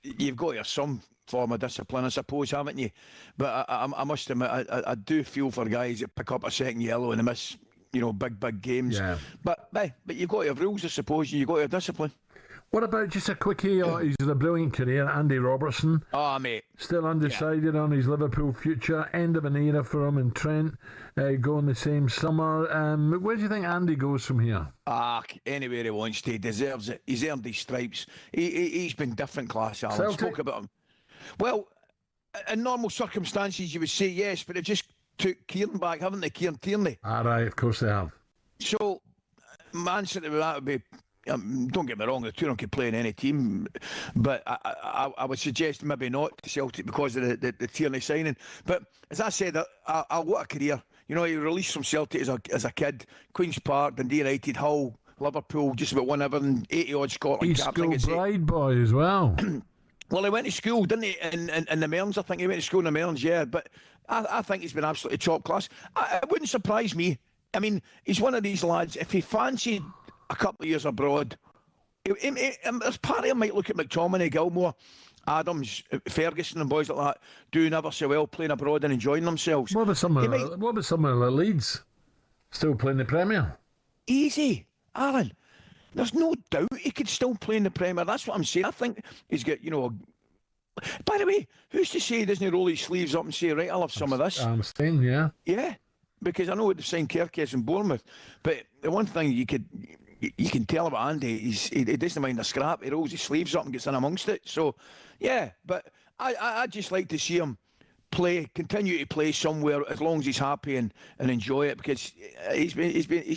you've got to have some form of discipline, I suppose, haven't you? But I must admit, I do feel for guys that pick up a second yellow and they miss, big games. Yeah. But you've got to have rules, I suppose. You've got to have discipline. What about just a quickie? He's had a brilliant career, Andy Robertson. Oh, mate. Still undecided on his Liverpool future. End of an era for him and Trent going the same summer. Where do you think Andy goes from here? Anywhere he wants to. He deserves it. He's earned his stripes. He's been different class, Alan. Celtic? Spoke about him. Well, in normal circumstances, you would say yes, but they've just took Kieran back, haven't they? Kieran Tierney. Right, of course they have. So, my answer to that would be, don't get me wrong, the two of them could play in any team, but I would suggest maybe not to Celtic because of the Tierney signing. But as I said, what a career. You know, he released from Celtic as a kid, Queen's Park, Dundee United, Hull, Liverpool, just about won everything, 80-odd Scotland caps. He's school bride boy as well. Well, he went to school, didn't he, in the Mearns? I think he went to school in the Mearns, yeah. But I think he's been absolutely top class. It wouldn't surprise me. I mean, he's one of these lads, if he fancied a couple of years abroad, there's part of him might look at McTominay, Gilmore, Adams, Ferguson and boys like that, doing ever so well, playing abroad and enjoying themselves. What about someone like Leeds? Still playing the Premier? Easy, Alan. There's no doubt he could still play in the Premier. That's what I'm saying. I think he's got, By the way, who's to say he doesn't roll his sleeves up and say, right, I'll have some of this? I'm saying, yeah. Yeah, because I know they've signed Kerkes and Bournemouth, but the one thing you can tell about Andy is he doesn't mind a scrap. He rolls his sleeves up and gets in amongst it. So, yeah, but I'd just like to see him continue to play somewhere as long as he's happy and enjoy it, because he's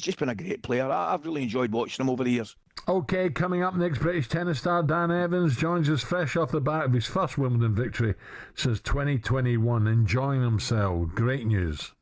just been a great player. I've really enjoyed watching him over the years. Okay, coming up next, British tennis star Dan Evans joins us fresh off the back of his first Wimbledon victory since 2021, enjoying himself. Great news.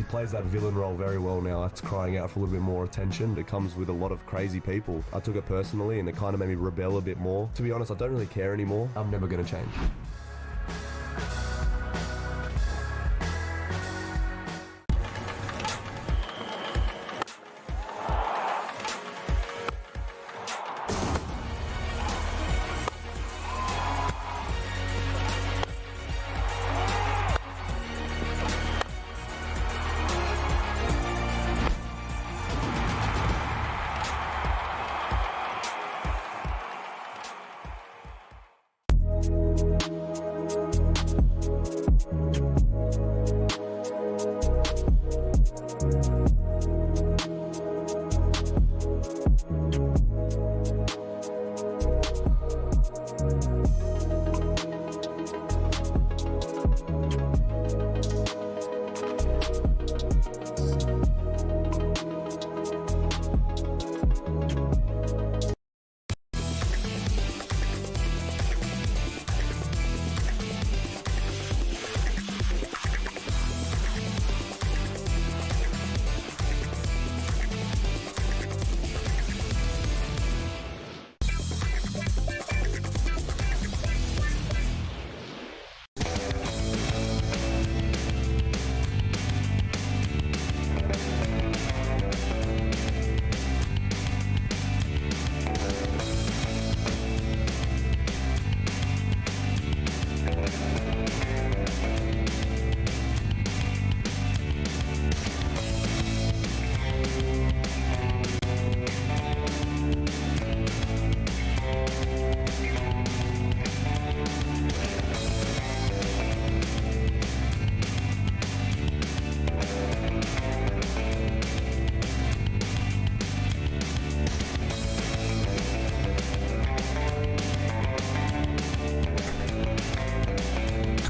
Plays that villain role very well now. That's crying out for a little bit more attention. It comes with a lot of crazy people. I took it personally and it kind of made me rebel a bit more. To be honest, I don't really care anymore. I'm never going to change.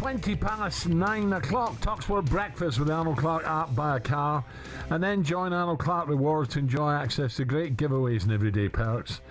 20 past 9 o'clock. talkSPORT Breakfast with Arnold Clark app by a car. And then join Arnold Clark Rewards to enjoy access to great giveaways and everyday perks.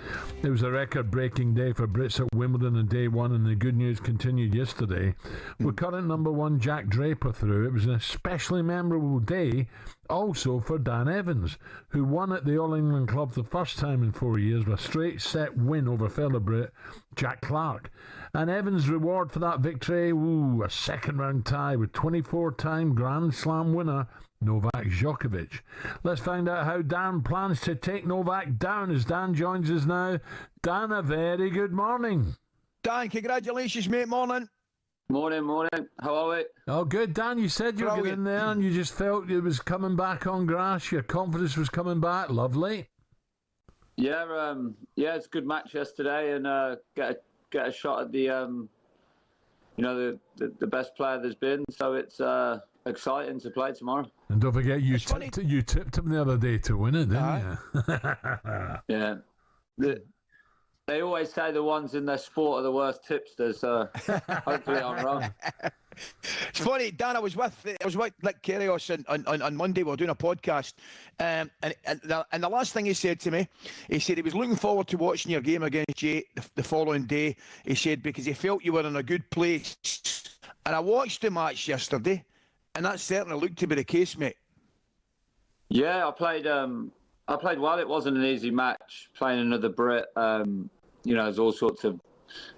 It was a record-breaking day for Brits at Wimbledon on day one, and the good news continued yesterday. With current number one Jack Draper through, it was an especially memorable day also for Dan Evans, who won at the All England Club the first time in 4 years with a straight set win over fellow Brit Jack Clark. And Evans' reward for that victory, a second round tie with 24-time Grand Slam winner Novak Djokovic. Let's find out how Dan plans to take Novak down as Dan joins us now. Dan, a very good morning. Dan, congratulations, mate. Morning. Morning. How are we? Oh, good, Dan. You said you were getting there and you just felt it was coming back on grass. Your confidence was coming back. Lovely. Yeah, it's a good match yesterday, and get a shot at the the best player there's been. So it's exciting to play tomorrow. And don't forget, you tipped him the other day to win it, didn't you? Yeah. They always say the ones in their sport are the worst tipsters, so hopefully I'm wrong. It's funny, Dan. I was with Nick Kyrgios on Monday. We were doing a podcast, and the last thing he said to me, he said he was looking forward to watching your game against Jay the following day. He said because he felt you were in a good place. And I watched the match yesterday, and that certainly looked to be the case, mate. Yeah, I played well. It wasn't an easy match playing another Brit. There's all sorts of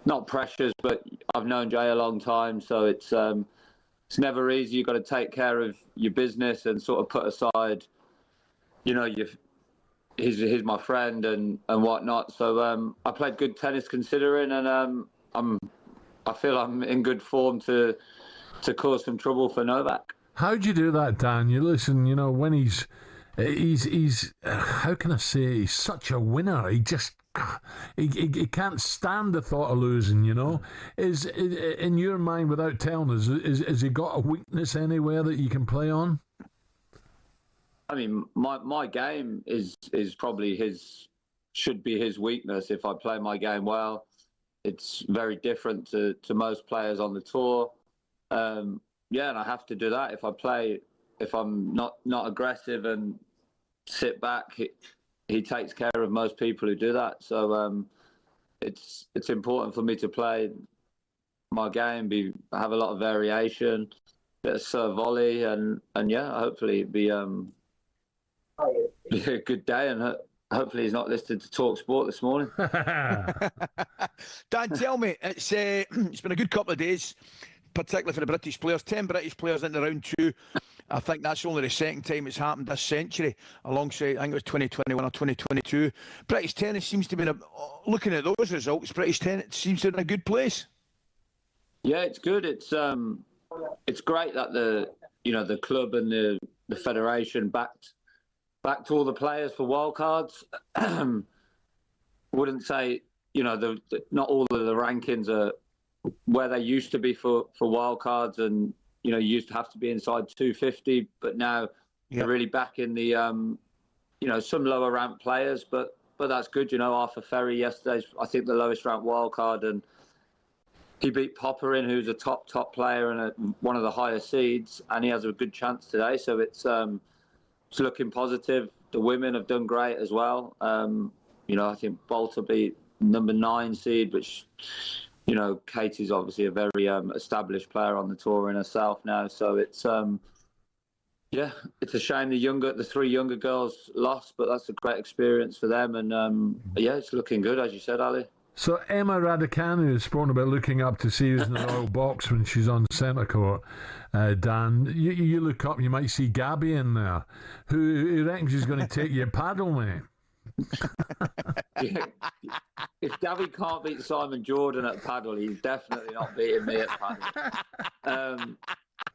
not pressures, but I've known Jay a long time, so it's never easy. You've got to take care of your business and sort of put aside, he's my friend and whatnot. So I played good tennis considering, and I feel I'm in good form to cause some trouble for Novak. How'd you do that, Dan? You listen, when he's how can I say, he's such a winner. He just he can't stand the thought of losing, Is in your mind, without telling us, is he got a weakness anywhere that you can play on? I mean, my game is probably should be his weakness. If I play my game well, it's very different to most players on the tour. And I have to do that. If I'm not aggressive and sit back, he takes care of most people who do that. So it's important for me to play my game, have a lot of variation, bit of serve volley, and hopefully be a good day. And hopefully he's not listening to talkSPORT this morning. Dan, tell me, it's been a good couple of days, particularly for the British players. 10 British players into round two. I think that's only the second time it's happened this century, alongside, I think it was 2021 or 2022. British tennis seems to be, looking at those results, British tennis seems to be in a good place. Yeah, it's good. It's great that the club and the federation backed all the players for wildcards. Wouldn't say, not all of the rankings are where they used to be for wildcards, and you used to have to be inside 250, but now they're really backing the some lower ranked players, but that's good. Arthur Ferry yesterday's, I think, the lowest ranked wildcard, and he beat Popperin, who's a top player and one of the higher seeds, and he has a good chance today. So it's looking positive. The women have done great as well. I think Bolter beat number 9 seed, which, Katie's obviously a very established player on the tour in herself now. So it's it's a shame the 3 younger girls lost, but that's a great experience for them. And it's looking good, as you said, Ali. So Emma Raducanu is spoken about looking up to see who's in the Royal Box when she's on centre court. Dan, you look up, you might see Gabby in there. Who reckons she's going to take your paddle, mate? If Gabby can't beat Simon Jordan at paddle, he's definitely not beating me at paddle.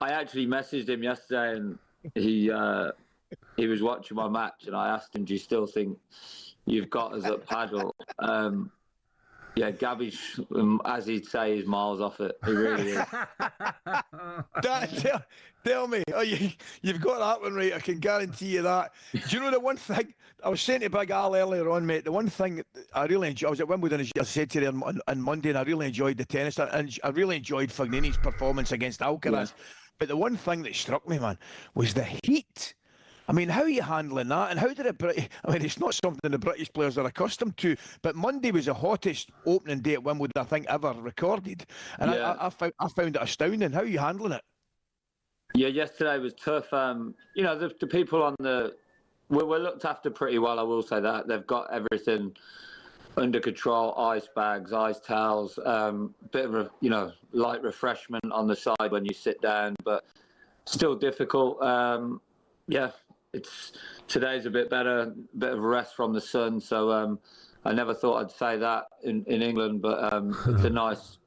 I actually messaged him yesterday, and he was watching my match, and I asked him, "Do you still think you've got us at paddle?" Yeah, Gabby's, as he'd say, is miles off it. He really is. Tell me, you've got that one right. I can guarantee you that. Do you know the one thing I was saying to Big Al earlier on, mate? The one thing I really enjoyed, I was at Wimbledon, as I said to you on Monday, and I really enjoyed the tennis, and I really enjoyed Fognini's performance against Alcaraz. Yeah. But the one thing that struck me, man, was the heat. I mean, how are you handling that? And how did it... I mean, it's not something the British players are accustomed to, but Monday was the hottest opening day at Wimbledon, I think, ever recorded. And yeah. I found it astounding. How are you handling it? Yeah, yesterday was tough. You know, the people on the... We're looked after pretty well, I will say that. They've got everything under control, ice bags, ice towels, bit of a, light refreshment on the side when you sit down, but still difficult. Yeah. Today's a bit better, bit of rest from the sun. So I never thought I'd say that in England, but it's a nice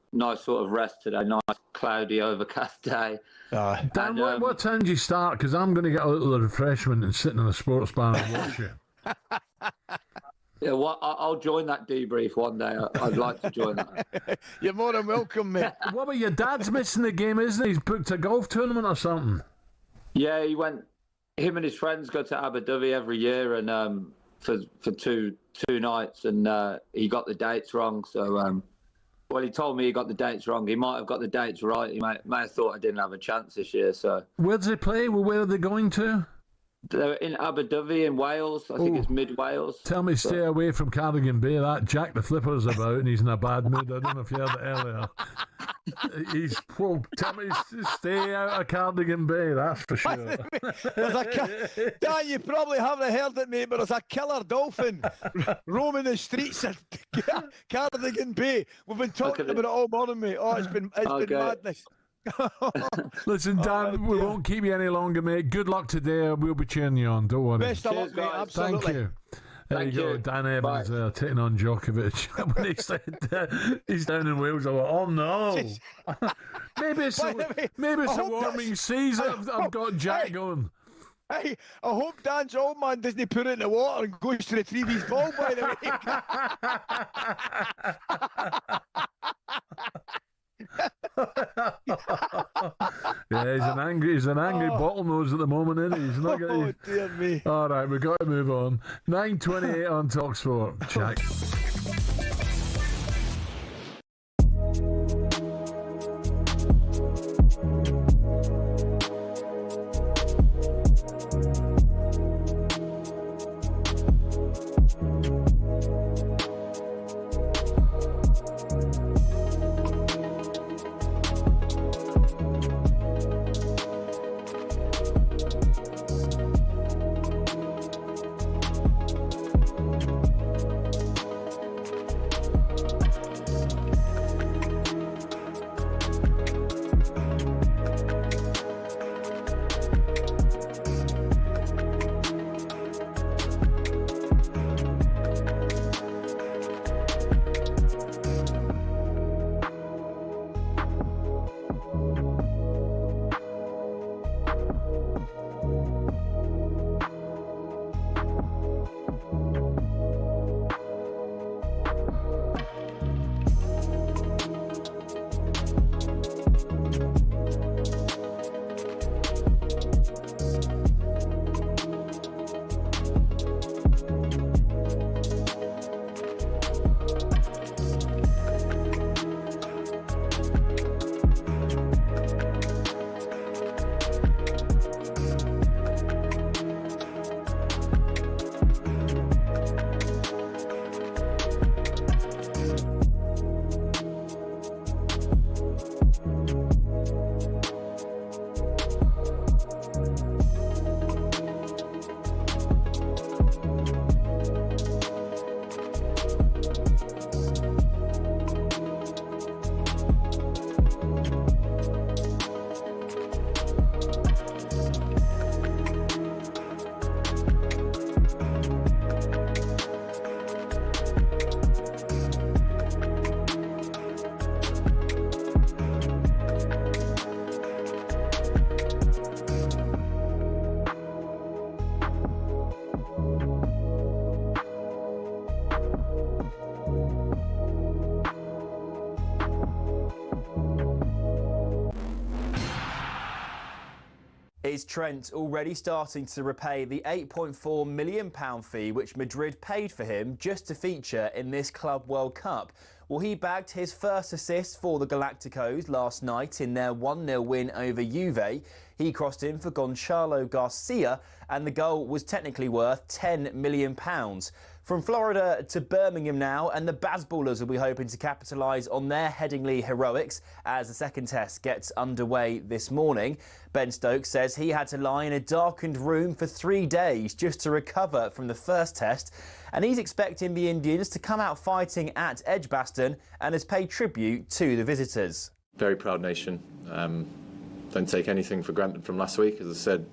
sort of rest today. Nice cloudy, overcast day. Dan, what time do you start? Because I'm going to get a little refreshment and sit in a sports bar and watch you. Yeah, well, I'll join that debrief one day. I'd like to join that. You're more than welcome, mate. What about your dad's missing the game, isn't he? He's booked a golf tournament or something. Yeah, he went. Him and his friends go to Abu Dhabi every year, and for two nights, and he got the dates wrong. So, well, he told me he got the dates wrong. He might have got the dates right. He may have thought I didn't have a chance this year. So, where do they play? Well, where are they going to? They're in Abu Dhabi in Wales. I think it's mid Wales. Tell me, stay away from Cardigan Bay. That Jack the Flipper's about, and he's in a bad mood. I don't know if you heard it earlier. Tell me, stay out of Cardigan Bay. That's for sure. Dan, you probably haven't heard it, mate, but there's a killer dolphin roaming the streets of Cardigan Bay. We've been talking about it all morning, mate. Oh, it's been madness. Listen, Dan, we won't keep you any longer, mate. Good luck today. We'll be cheering you on. Don't worry. Best of luck, mate. Absolutely. Thank you. There you go. Dan Evans taking on Djokovic. When he said he's down in Wales, I went, oh no. maybe it's a warming season. I've got Jack going. Hey, I hope Dan's old man doesn't put it in the water and goes to retrieve his ball, by the way. Yeah, he's an angry bottlenose at the moment, isn't he? He's not oh, dear me. All right, we've got to move on. 9:28 on talkSPORT. Check. Is Trent already starting to repay the £8.4 million fee which Madrid paid for him just to feature in this Club World Cup? Well, he bagged his first assist for the Galacticos last night in their 1-0 win over Juve. He crossed in for Gonçalo Garcia and the goal was technically worth £10 million. From Florida to Birmingham now, and the Bazballers will be hoping to capitalise on their Headingley heroics as the second test gets underway this morning. Ben Stokes says he had to lie in a darkened room for 3 days just to recover from the first test, and he's expecting the Indians to come out fighting at Edgbaston and has paid tribute to the visitors. Very proud nation. Don't take anything for granted from last week. As I said,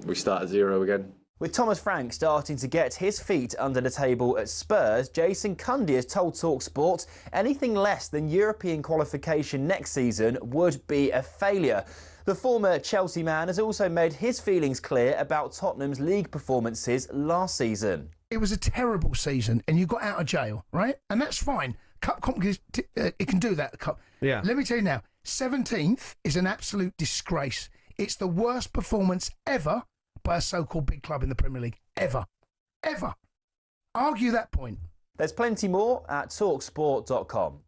we start at zero again. With Thomas Frank starting to get his feet under the table at Spurs, Jason Cundy has told talkSPORT anything less than European qualification next season would be a failure. The former Chelsea man has also made his feelings clear about Tottenham's league performances last season. It was a terrible season and you got out of jail, right? And that's fine. Cup competition, it can do that. Cup. Yeah. Let me tell you now, 17th is an absolute disgrace. It's the worst performance ever by a so-called big club in the Premier League. Ever. Ever. Argue that point. There's plenty more at talksport.com.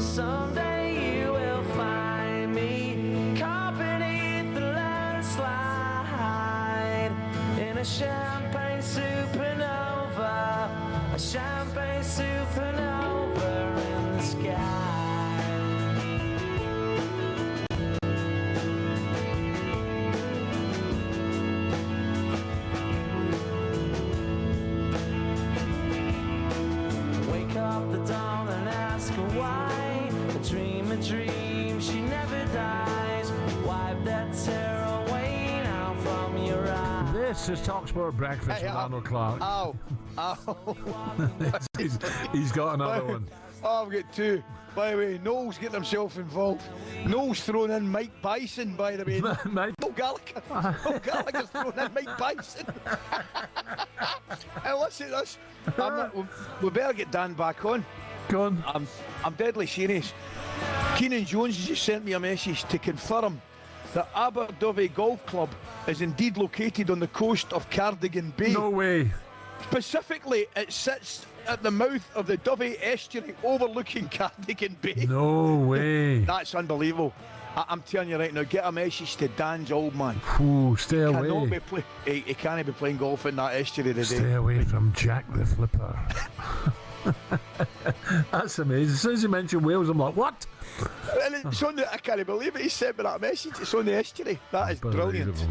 Someday you will find me caught beneath the landslide in a champagne supernova, a champagne supernova in the sky. Wake up the dawn and ask her why. Dream a dream, she never dies. Wipe that tear away now from your eyes. This is talkSPORT Breakfast with Arnold Clark. Ow. He's got another one. Oh, I've got two. By the way, Noel's getting himself involved. Noel's thrown in Mike Bison, by the way. No Gallagher. No Gallagher's thrown in Mike Bison. Hey, listen to this. We better get Dan back on. Go on. I'm deadly serious. Keenan Jones has just sent me a message to confirm that Aberdovey Golf Club is indeed located on the coast of Cardigan Bay. No way. Specifically, it sits at the mouth of the Dovey Estuary overlooking Cardigan Bay. No way. That's unbelievable. I'm telling you right now, get a message to Dan's old man. Ooh, stay away. He can't be playing golf in that estuary today. Stay away from Jack the Flipper. That's amazing. As soon as you mentioned Wales, I'm like, what? And it's on I can't believe it. He sent me that message. It's on the estuary. That is brilliant.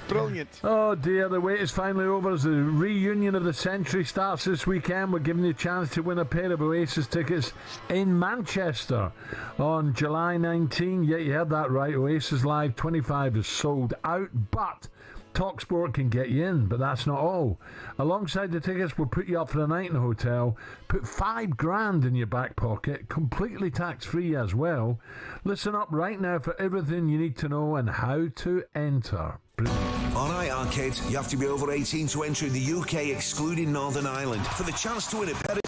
Brilliant. Oh dear, the wait is finally over as the reunion of the century starts this weekend. We're giving you a chance to win a pair of Oasis tickets in Manchester on July 19. Yeah, you heard that right. Oasis Live 25 is sold out, but talkSPORT can get you in, but that's not all. Alongside the tickets, we'll put you up for the night in the hotel, put $5,000 in your back pocket, completely tax-free as well. Listen up right now for everything you need to know and how to enter. Alright, Arcade, you have to be over 18 to enter in the UK, excluding Northern Ireland. For the chance to win a pair of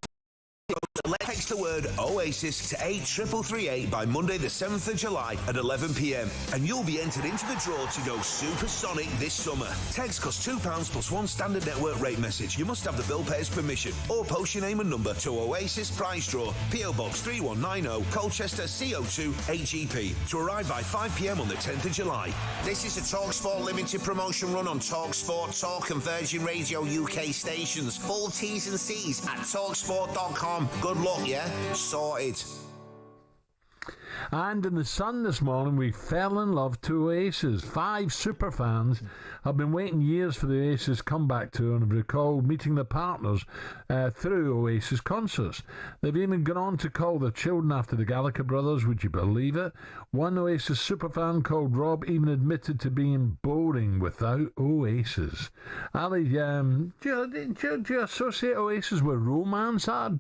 text the word Oasis to 83338 by Monday the 7th of July at 11 p.m. and you'll be entered into the draw to go supersonic this summer. Text costs £2 plus one standard network rate message. You must have the bill payer's permission or post your name and number to Oasis Prize Draw, PO Box 3190, Colchester CO2 8GP, to arrive by 5 p.m. on the 10th of July. This is a talkSPORT limited promotion run on talkSPORT, Talk and Virgin Radio UK stations. Full T's and C's at talksport.com. Good luck, yeah? Sorted. And in the Sun this morning, we fell in love to Oasis. 5 super fans have been waiting years for the Oasis comeback tour and have recalled meeting their partners through Oasis concerts. They've even gone on to call their children after the Gallagher brothers. Would you believe it? One Oasis superfan called Rob even admitted to being boring without Oasis. Ali, do you associate Oasis with romance? I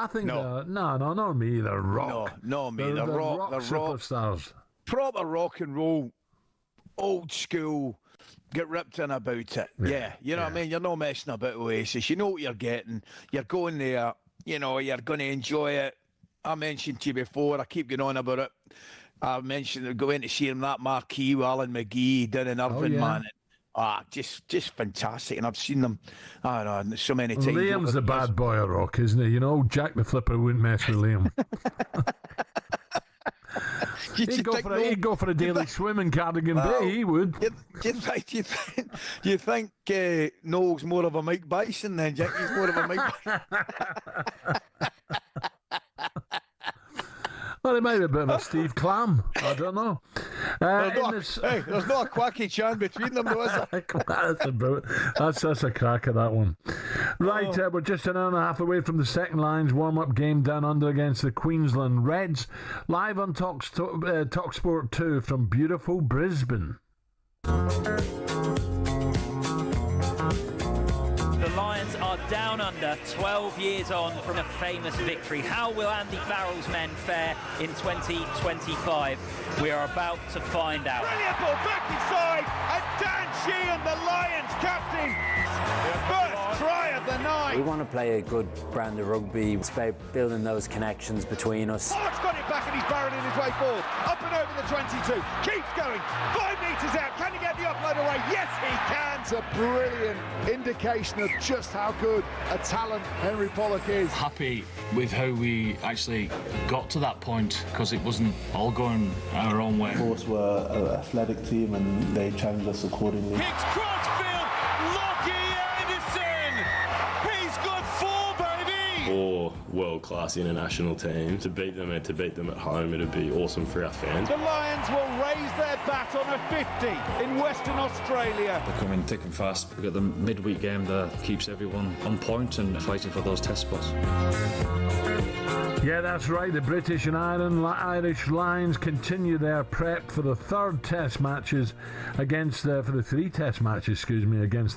think no, not me. They're rock. No, me. They're rock. They're superstars. Proper rock and roll, old school. Get ripped in about it. Yeah, you know what I mean? You're not messing about Oasis. You know what you're getting. You're going there. You know, you're going to enjoy it. I mentioned to you before, I keep going on about it. I mentioned going to see him that marquee with Alan McGee down in Irvine, man. Just fantastic. And I've seen them, I don't know, so many times. Liam's the bad boy of rock, isn't he? You know, Jack the Flipper wouldn't mess with Liam. He'd go for a daily swim in Cardigan Bay, he would. You think Noel's more of a Mike Bison than Jackie's more of a Mike Bison? Well, he might be a bit of a Steve Clam. I don't know. There's not a quacky chan between them, though, is there? That's a cracker, that one. Right, we're just an hour and a half away from the second line's warm-up game down under against the Queensland Reds. Live on talkSPORT 2 from beautiful Brisbane. The Lions are down under 12 years on from a famous victory. How will Andy Farrell's men fare in 2025? We are about to find out. Brilliant ball back inside, and Dan Sheehan, the Lions captain, first try of the night. We want to play a good brand of rugby. It's about building those connections between us. Mark's got it back and he's barreling his way forward. Up and over the 22. Keeps going. 5 metres out. Can he get the offload away? Yes, he can. It's a brilliant indication of just how good a talent Henry Pollock is. Happy with how we actually got to that point because it wasn't all going our own way. Of course, we're an athletic team and they challenged us accordingly. Hicks Crossfield, Lockie Anderson. He's got 4, baby. 4 world-class international teams. To beat them and to beat them at home, it'd be awesome for our fans. The Lions will raise their bat on a 50 in Western Australia. They're coming thick and fast. We've got the midweek game that keeps everyone on point and fighting for those test spots. Yeah, that's right. The British and Irish Lions continue their prep for the 3 test matches against the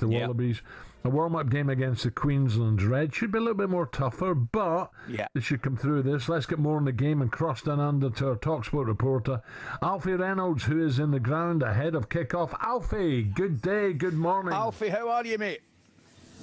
Wallabies. A warm-up game against the Queensland Reds should be a little bit more tougher, but they should come through this. Let's get more on the game and cross down under to our talkSPORT reporter, Alfie Reynolds, who is in the ground ahead of kick-off. Alfie, good day, good morning. Alfie, how are you, mate?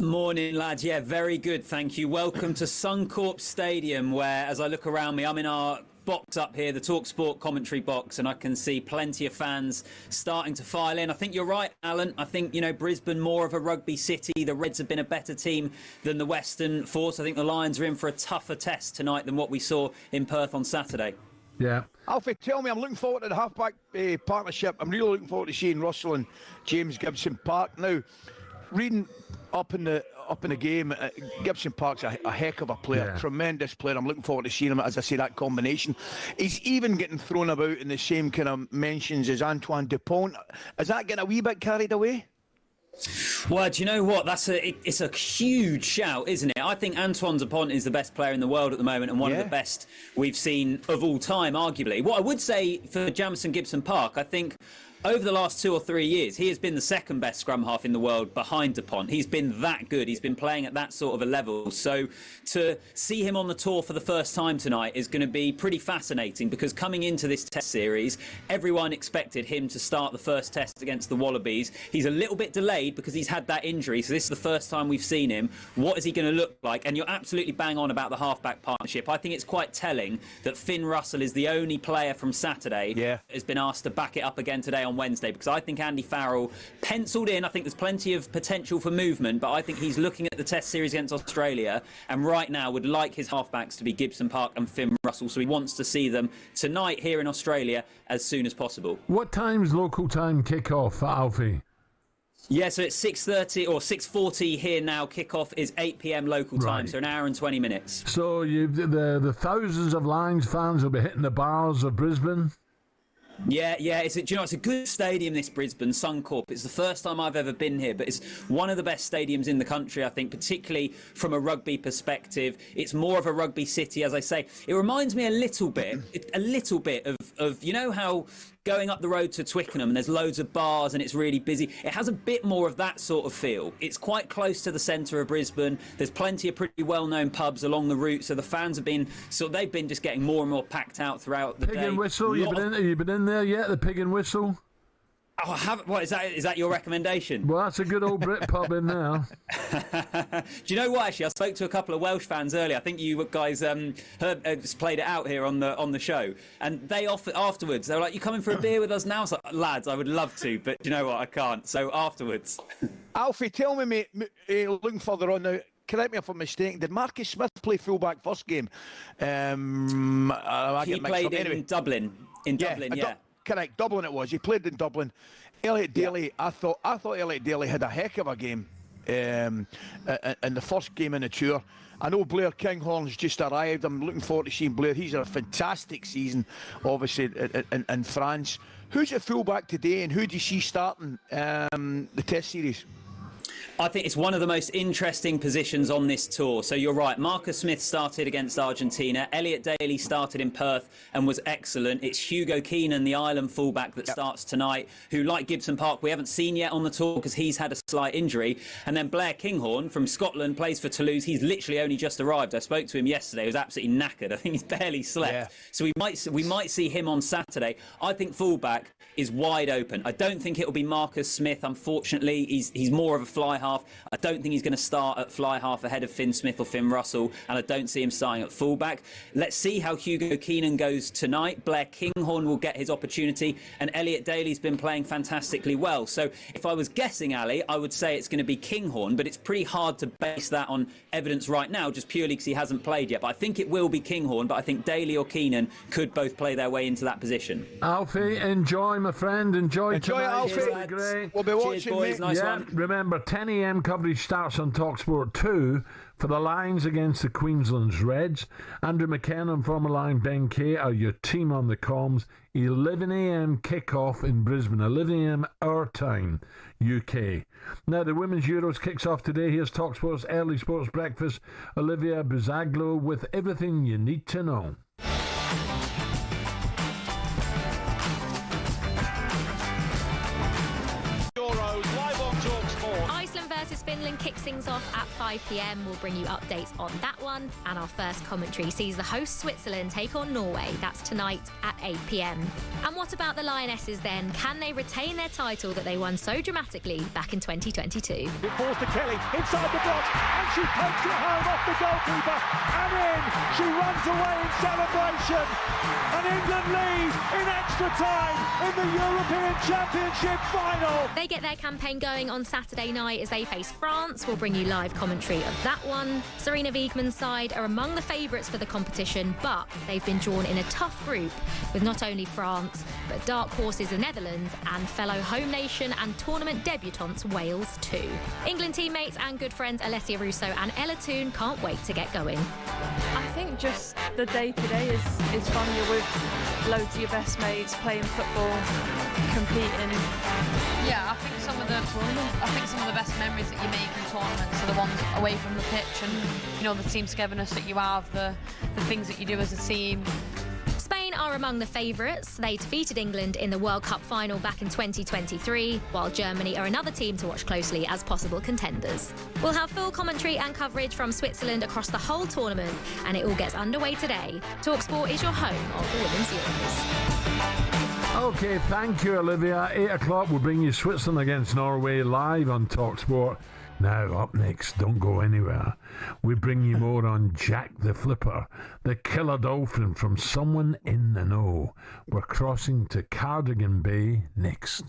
Morning, lads. Yeah, very good, thank you. Welcome to Suncorp Stadium, where, as I look around me, I'm in our box up here, the talkSPORT commentary box, and I can see plenty of fans starting to file in. I think you're right, Alan. I think, Brisbane more of a rugby city. The Reds have been a better team than the Western Force. I think the Lions are in for a tougher test tonight than what we saw in Perth on Saturday. Yeah. Alfie, tell me, I'm looking forward to the halfback partnership. I'm really looking forward to seeing Russell and James Gibson Park. Now, reading up in the game, Gibson Park's a heck of a player, tremendous player. I'm looking forward to seeing him, as I say, that combination. He's even getting thrown about in the same kind of mentions as Antoine Dupont. Is that getting a wee bit carried away? Well, do you know what? It's a huge shout, isn't it? I think Antoine Dupont is the best player in the world at the moment and one of the best we've seen of all time, arguably. What I would say for Jamison Gibson Park, I think over the last 2 or 3 years, he has been the second best scrum half in the world behind Dupont. He's been that good. He's been playing at that sort of a level. So to see him on the tour for the first time tonight is going to be pretty fascinating, because coming into this test series, everyone expected him to start the first test against the Wallabies. He's a little bit delayed because he's had that injury. So this is the first time we've seen him. What is he going to look like? And you're absolutely bang on about the halfback partnership. I think it's quite telling that Finn Russell is the only player from Saturday that has been asked to back it up again today on Wednesday, because I think Andy Farrell penciled in. I think there's plenty of potential for movement, but I think he's looking at the test series against Australia and right now would like his halfbacks to be Gibson Park and Finn Russell, so he wants to see them tonight here in Australia as soon as possible. What time's local time kick-off for Alfie? Yeah, so it's 6:30 or 6:40 here now. Kickoff is 8 p.m. local time, so an hour and 20 minutes. So the thousands of Lions fans will be hitting the bars of Brisbane. Yeah. It's a good stadium, this Brisbane, Suncorp. It's the first time I've ever been here, but it's one of the best stadiums in the country, I think, particularly from a rugby perspective. It's more of a rugby city, as I say. It reminds me a little bit of you know how going up the road to Twickenham and there's loads of bars and it's really busy. It has a bit more of that sort of feel. It's quite close to the centre of Brisbane. There's plenty of pretty well-known pubs along the route, so the fans have been they've been just getting more and more packed out throughout the day. Pig and Whistle, you been in there yet? The Pig and Whistle? Oh, I haven't. What is that? Is that your recommendation? Well, that's a good old Brit pub in there. Do you know what? Actually, I spoke to a couple of Welsh fans earlier. I think you guys played it out here on the show, and they offered afterwards. They were like, "You coming for a beer with us now?" I was like, "Lads, I would love to, but you know what? I can't." So afterwards. Alfie, tell me, mate. Looking further on now. Correct me if I'm mistaken. Did Marcus Smith play fullback first game? He played in Dublin. Yeah. Correct, Dublin it was. He played in Dublin. Elliot Daly, I thought Elliot Daly had a heck of a game in the first game in the tour. I know Blair Kinghorn's just arrived. I'm looking forward to seeing Blair. He's had a fantastic season, obviously, in France. Who's your fullback today, and who do you see starting the Test series? I think it's one of the most interesting positions on this tour. So you're right, Marcus Smith started against Argentina. Elliot Daly started in Perth and was excellent. It's Hugo Keenan, the Ireland fullback, that starts tonight, who, like Gibson Park, we haven't seen yet on the tour because he's had a slight injury. And then Blair Kinghorn from Scotland plays for Toulouse. He's literally only just arrived. I spoke to him yesterday. He was absolutely knackered. I think he's barely slept. Yeah. So we might see him on Saturday. I think fullback is wide open. I don't think it'll be Marcus Smith, unfortunately. He's more of a fly half. I don't think he's going to start at fly half ahead of Finn Smith or Finn Russell, and I don't see him starting at fullback. Let's see how Hugo Keenan goes tonight. Blair Kinghorn will get his opportunity, and Elliot Daly's been playing fantastically well. So if I was guessing, Ali, I would say it's going to be Kinghorn, but it's pretty hard to base that on evidence right now, just purely because he hasn't played yet. But I think it will be Kinghorn, but I think Daly or Keenan could both play their way into that position. Alfie, enjoy, my friend. Enjoy tonight. Alfie. Cheers, great. We'll be watching, boys. Nice one. Remember, 10 a.m. coverage starts on talkSPORT 2 for the Lions against the Queensland's Reds. Andrew McKenna and former Lion Ben Kay are your team on the comms. 11 a.m. kickoff in Brisbane, 11 a.m. our time, UK. Now, the Women's Euros kicks off today. Here's talkSPORT's Early Sports Breakfast. Olivia Bizaglo with everything you need to know. Finland kicks things off at 5 p.m. We'll bring you updates on that one. And our first commentary sees the host Switzerland take on Norway. That's tonight at 8 p.m. And what about the Lionesses then? Can they retain their title that they won so dramatically back in 2022? It falls to Kelly inside the box and she pokes it home off the goalkeeper and in. She runs away in celebration. And England lead in extra time in the European Championship final. They get their campaign going on Saturday night as they face France. We'll bring you live commentary of that one. Serena Wiegmann's side are among the favourites for the competition, but they've been drawn in a tough group with not only France, but dark horses the Netherlands and fellow home nation and tournament debutantes Wales too. England teammates and good friends Alessia Russo and Ella Toone can't wait to get going. I think just the day-to-day is fun. You're with loads of your best mates, playing football, competing. Yeah, I think some of the best memories that you make in tournaments are the ones away from the pitch, and you know, the team togetherness that you have, the things that you do as a team. Spain are among the favourites. They defeated England in the World Cup final back in 2023, while Germany are another team to watch closely as possible contenders. We'll have full commentary and coverage from Switzerland across the whole tournament, and it all gets underway today. talkSPORT is your home of the Women's Euros. Okay, thank you, Olivia. 8 o'clock, we'll bring you Switzerland against Norway live on talkSPORT. Now, up next, don't go anywhere. We bring you more on Jack the Flipper, the killer dolphin from someone in the know. We're crossing to Cardigan Bay next.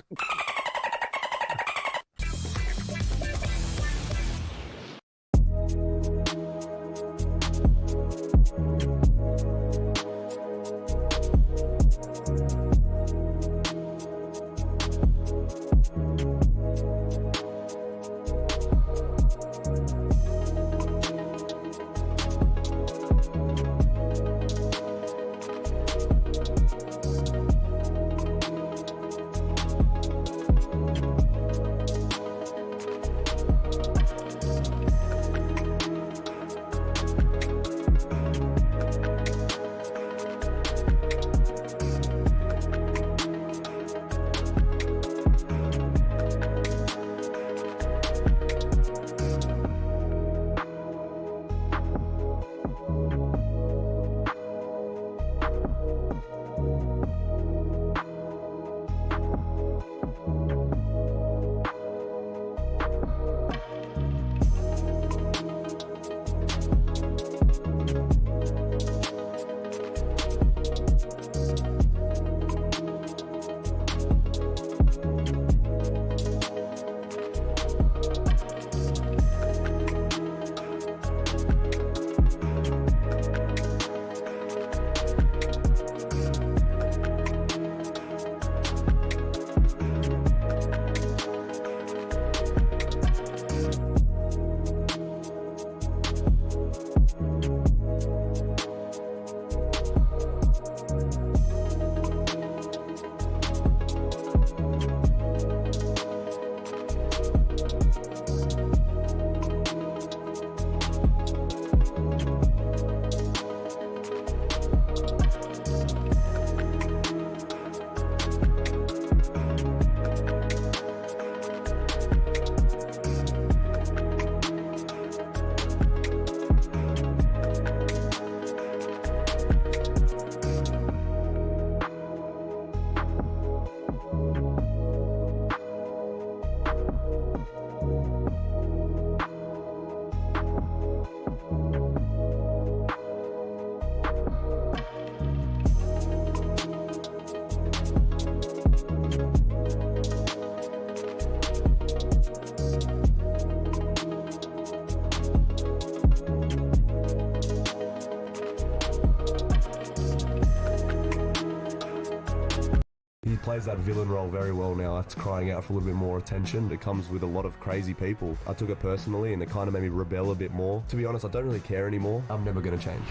Plays that villain role very well now. That's crying out for a little bit more attention. It comes with a lot of crazy people. I took it personally and it kind of made me rebel a bit more. To be honest, I don't really care anymore. I'm never going to change.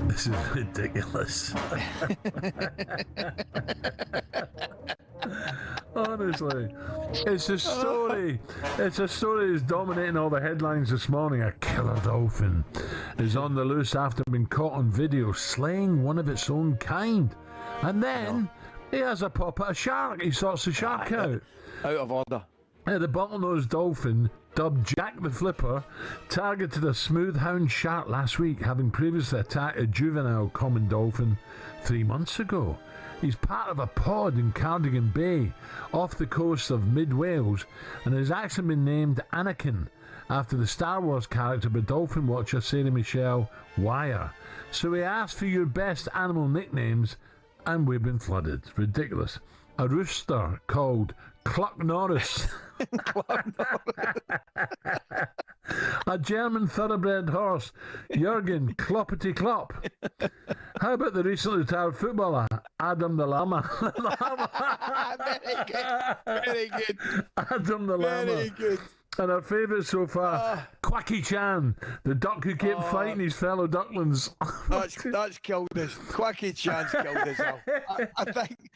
This is ridiculous. Honestly, it's a story. It's a story that's dominating all the headlines this morning. A killer dolphin is on the loose after being caught on video slaying one of its own kind. And then he has a pop at a shark. He sorts the shark out. Out of order. The bottlenose dolphin, dubbed Jack the Flipper, targeted a smooth hound shark last week, having previously attacked a juvenile common dolphin 3 months ago. He's part of a pod in Cardigan Bay, off the coast of mid-Wales, and has actually been named Anakin, after the Star Wars character by dolphin watcher Sarah Michelle Wire. So we asked for your best animal nicknames, and we've been flooded. Ridiculous. A rooster called Cluck Norris. A German thoroughbred horse, Jürgen Kloppity Klopp. How about the recently retired footballer, Adam the Llama? Very good. Very good. Adam the Llama. Very good. And our favourite so far, Quacky Chan, the duck who kept fighting his fellow ducklings. That's killed us. Quacky Chan's killed us. I think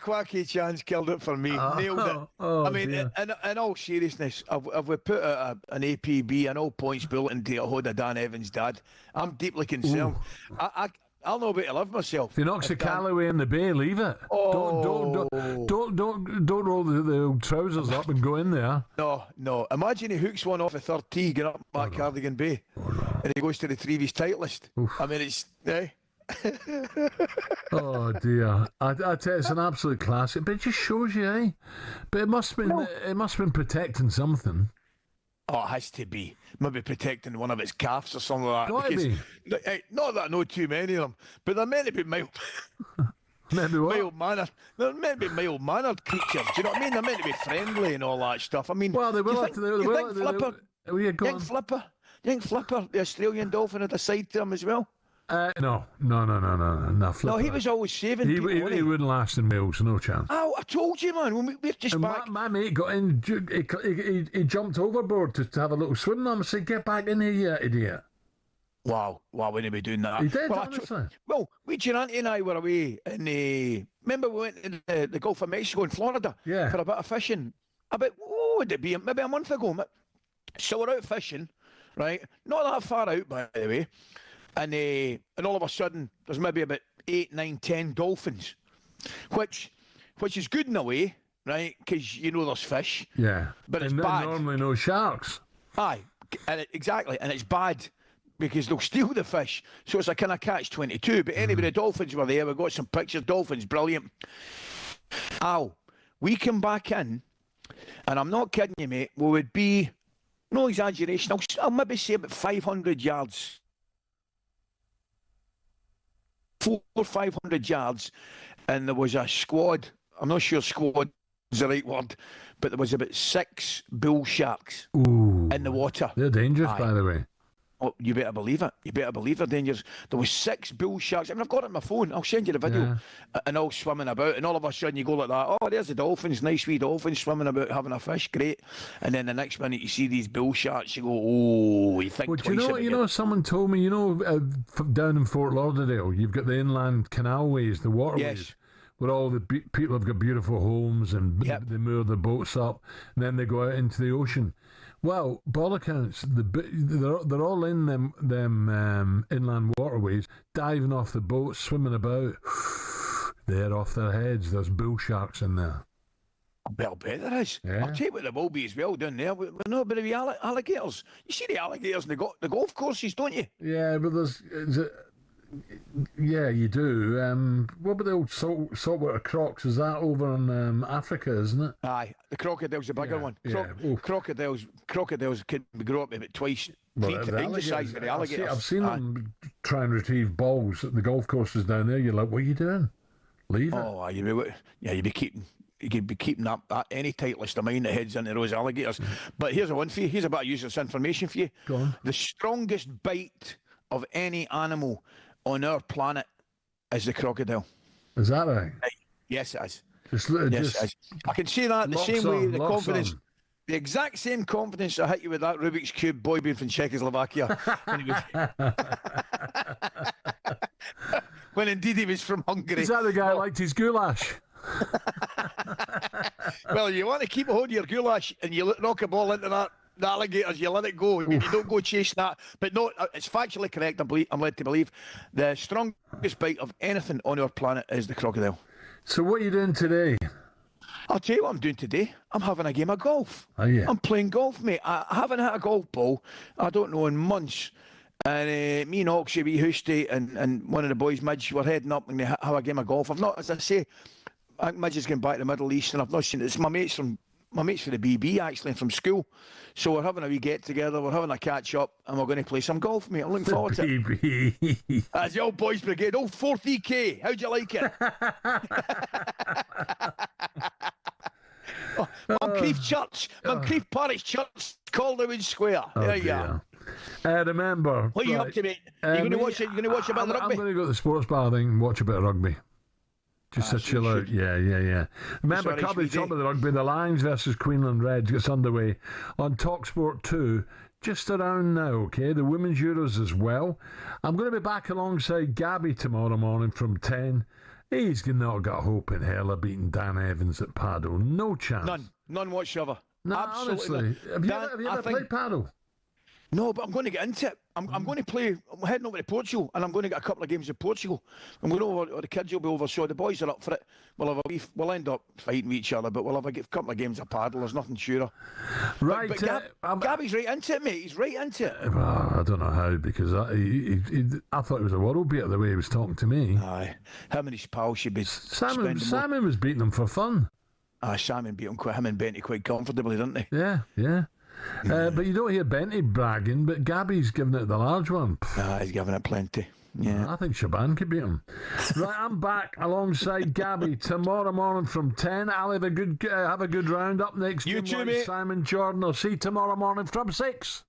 Quacky Chan's killed it for me. Nailed it. I mean, in all seriousness, if we put an APB, an all points bulletin to a hold of Dan Evans' dad, I'm deeply concerned. I'll know about to live myself. If he knocks a Callaway in the bay, leave it. Don't roll the old trousers up and go in there. No. Imagine he hooks one off a third tee, get up back Cardigan Bay, and he goes to retrieve his Titleist. I mean, it's Oh dear! I tell you, it's an absolute classic. But it just shows you, eh? But it must have been protecting something. Oh, it has to be. Maybe protecting one of its calves or something like that. Gotta be. Not that I know too many of them, but they're meant to be mild. Mild-mannered. They're meant to be mild-mannered creatures. Do you know what I mean? They're meant to be friendly and all that stuff. I mean, well, they will. You think Flipper, the Australian dolphin, had a side to him as well? No. No, he was always saving people. He wouldn't last in Wales, no chance. Oh, I told you, man. When we're just back. My mate got in. He jumped overboard to have a little swim. I said, "Get back in here, you idiot!" Wow, why wouldn't he be doing that? He did, honestly. Well, Durante and I were away in remember we went to the Gulf of Mexico in Florida for a bit of fishing. What would it be? Maybe a month ago. So we're out fishing, right? Not that far out, by the way. And all of a sudden, there's maybe about 8, 9, 10 dolphins, which is good in a way, right? Because you know there's fish. Yeah. But it's bad. Normally no sharks. Aye, exactly. And it's bad because they'll steal the fish. So it's a kind of catch-22. But anyway, the dolphins were there. We got some pictures. Dolphins, brilliant. Al, we come back in, and I'm not kidding you, mate, we would be, no exaggeration, I'll maybe say about 500 yards. 400 or 500 yards, and there was a squad. I'm not sure squad is the right word, but there was about 6 bull sharks in the water. They're dangerous, by the way. Oh, you better believe it. You better believe they're dangerous. There was 6 bull sharks. I mean, I've got it on my phone. I'll send you the video. And all swimming about, and all of a sudden you go like that. Oh, there's the dolphins, nice wee dolphins swimming about, having a fish, great. And then the next minute you see these bull sharks, you go, oh, you think twice about it. You know, someone told me, down in Fort Lauderdale, you've got the inland canalways, the waterways. Yes. Where all the people have got beautiful homes and they moor the boats up, and then they go out into the ocean. Well, by all accounts, they're all in them inland waterways, diving off the boats, swimming about. They're off their heads. There's bull sharks in there. I'll bet there is. Yeah. I'll tell you what there will be as well down there. We're not going to be alligators. You see the alligators in the golf courses, don't you? Yeah, but yeah, you do. What about the old saltwater crocs? Is that over in Africa, isn't it? Aye, the crocodile's the bigger one. Crocodiles can grow up about twice feet the size of the alligators. I've seen them try and retrieve balls at the golf courses down there. You're like, what are you doing? Leave it. Oh, you'd be keeping up any Titleist of mine that heads into those alligators. But here's a one for you. Here's a bit of useless information for you. Go on. The strongest bite of any animal on our planet is the crocodile. Is that right? Yes, it is. Yes, it is. I can say that the same way, the confidence, the exact same confidence I hit you with that Rubik's Cube boy being from Czechoslovakia. When indeed he was from Hungary. Is that the guy who liked his goulash? Well, you want to keep a hold of your goulash and you knock a ball into the alligators, you let it go. You don't go chase that. But no, it's factually correct, I'm led to believe. The strongest bite of anything on our planet is the crocodile. So what are you doing today? I'll tell you what I'm doing today. I'm having a game of golf. Oh, yeah. I'm playing golf, mate. I haven't hit a golf ball, I don't know, in months. And me and Oxy, wee Hoosty, and one of the boys, Midge, were heading up and they have a game of golf. I've not, as I say, I think Midge is going back to the Middle East, and I've not seen it. It's my mates for the BB, actually, from school. So we're having a wee get-together, we're having a catch-up, and we're going to play some golf, mate. I'm looking forward to it. BB. That's the old boys brigade. Old 40K. How'd you like it? Moncrief Church. Moncrief Parish Church, Calderwood Square. There you are. Remember. What are you up to, mate? You're going to watch a bit of rugby? I'm going to go to the sports bar thing and watch a bit of rugby. Just to chill out. Yeah. Remember, top of the rugby, the Lions versus Queensland Reds gets underway on talkSPORT 2 just around now, okay? The Women's Euros as well. I'm going to be back alongside Gabby tomorrow morning from 10. He's not got hope in hell of beating Dan Evans at paddle. No chance. None whatsoever. No, Absolutely honestly. Have you ever played paddle? No, but I'm going to get into it. I'm going to play. I'm heading over to Portugal, and I'm going to get a couple of games in Portugal. I'm going over. The kids will be over, so the boys are up for it. We'll end up fighting with each other, but we'll have a couple of games of paddle. There's nothing surer. Right, but Gabby's right into it, mate. He's right into it. Well, I don't know how, because I thought it was a world beater the way he was talking to me. Aye, him and his pal should be. Simon was beating him for fun. Simon beat him him and Benty quite comfortably, didn't they? Yeah. But you don't hear Benty bragging, but Gabby's giving it the large one. He's giving it plenty. Yeah, I think Shaban could beat him. Right, I'm back alongside Gabby tomorrow morning from 10. I'll have a good round up next. You too, mate. Simon Jordan. I'll see you tomorrow morning from 6.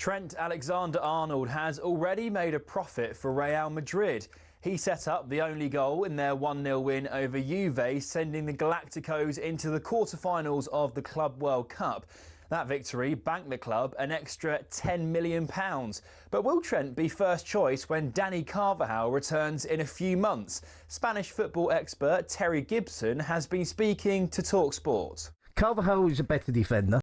Trent Alexander-Arnold has already made a profit for Real Madrid. He set up the only goal in their 1-0 win over Juve, sending the Galacticos into the quarter-finals of the Club World Cup. That victory banked the club an extra £10 million. But will Trent be first choice when Danny Carvajal returns in a few months? Spanish football expert Terry Gibson has been speaking to talkSPORT. Carvajal is a better defender.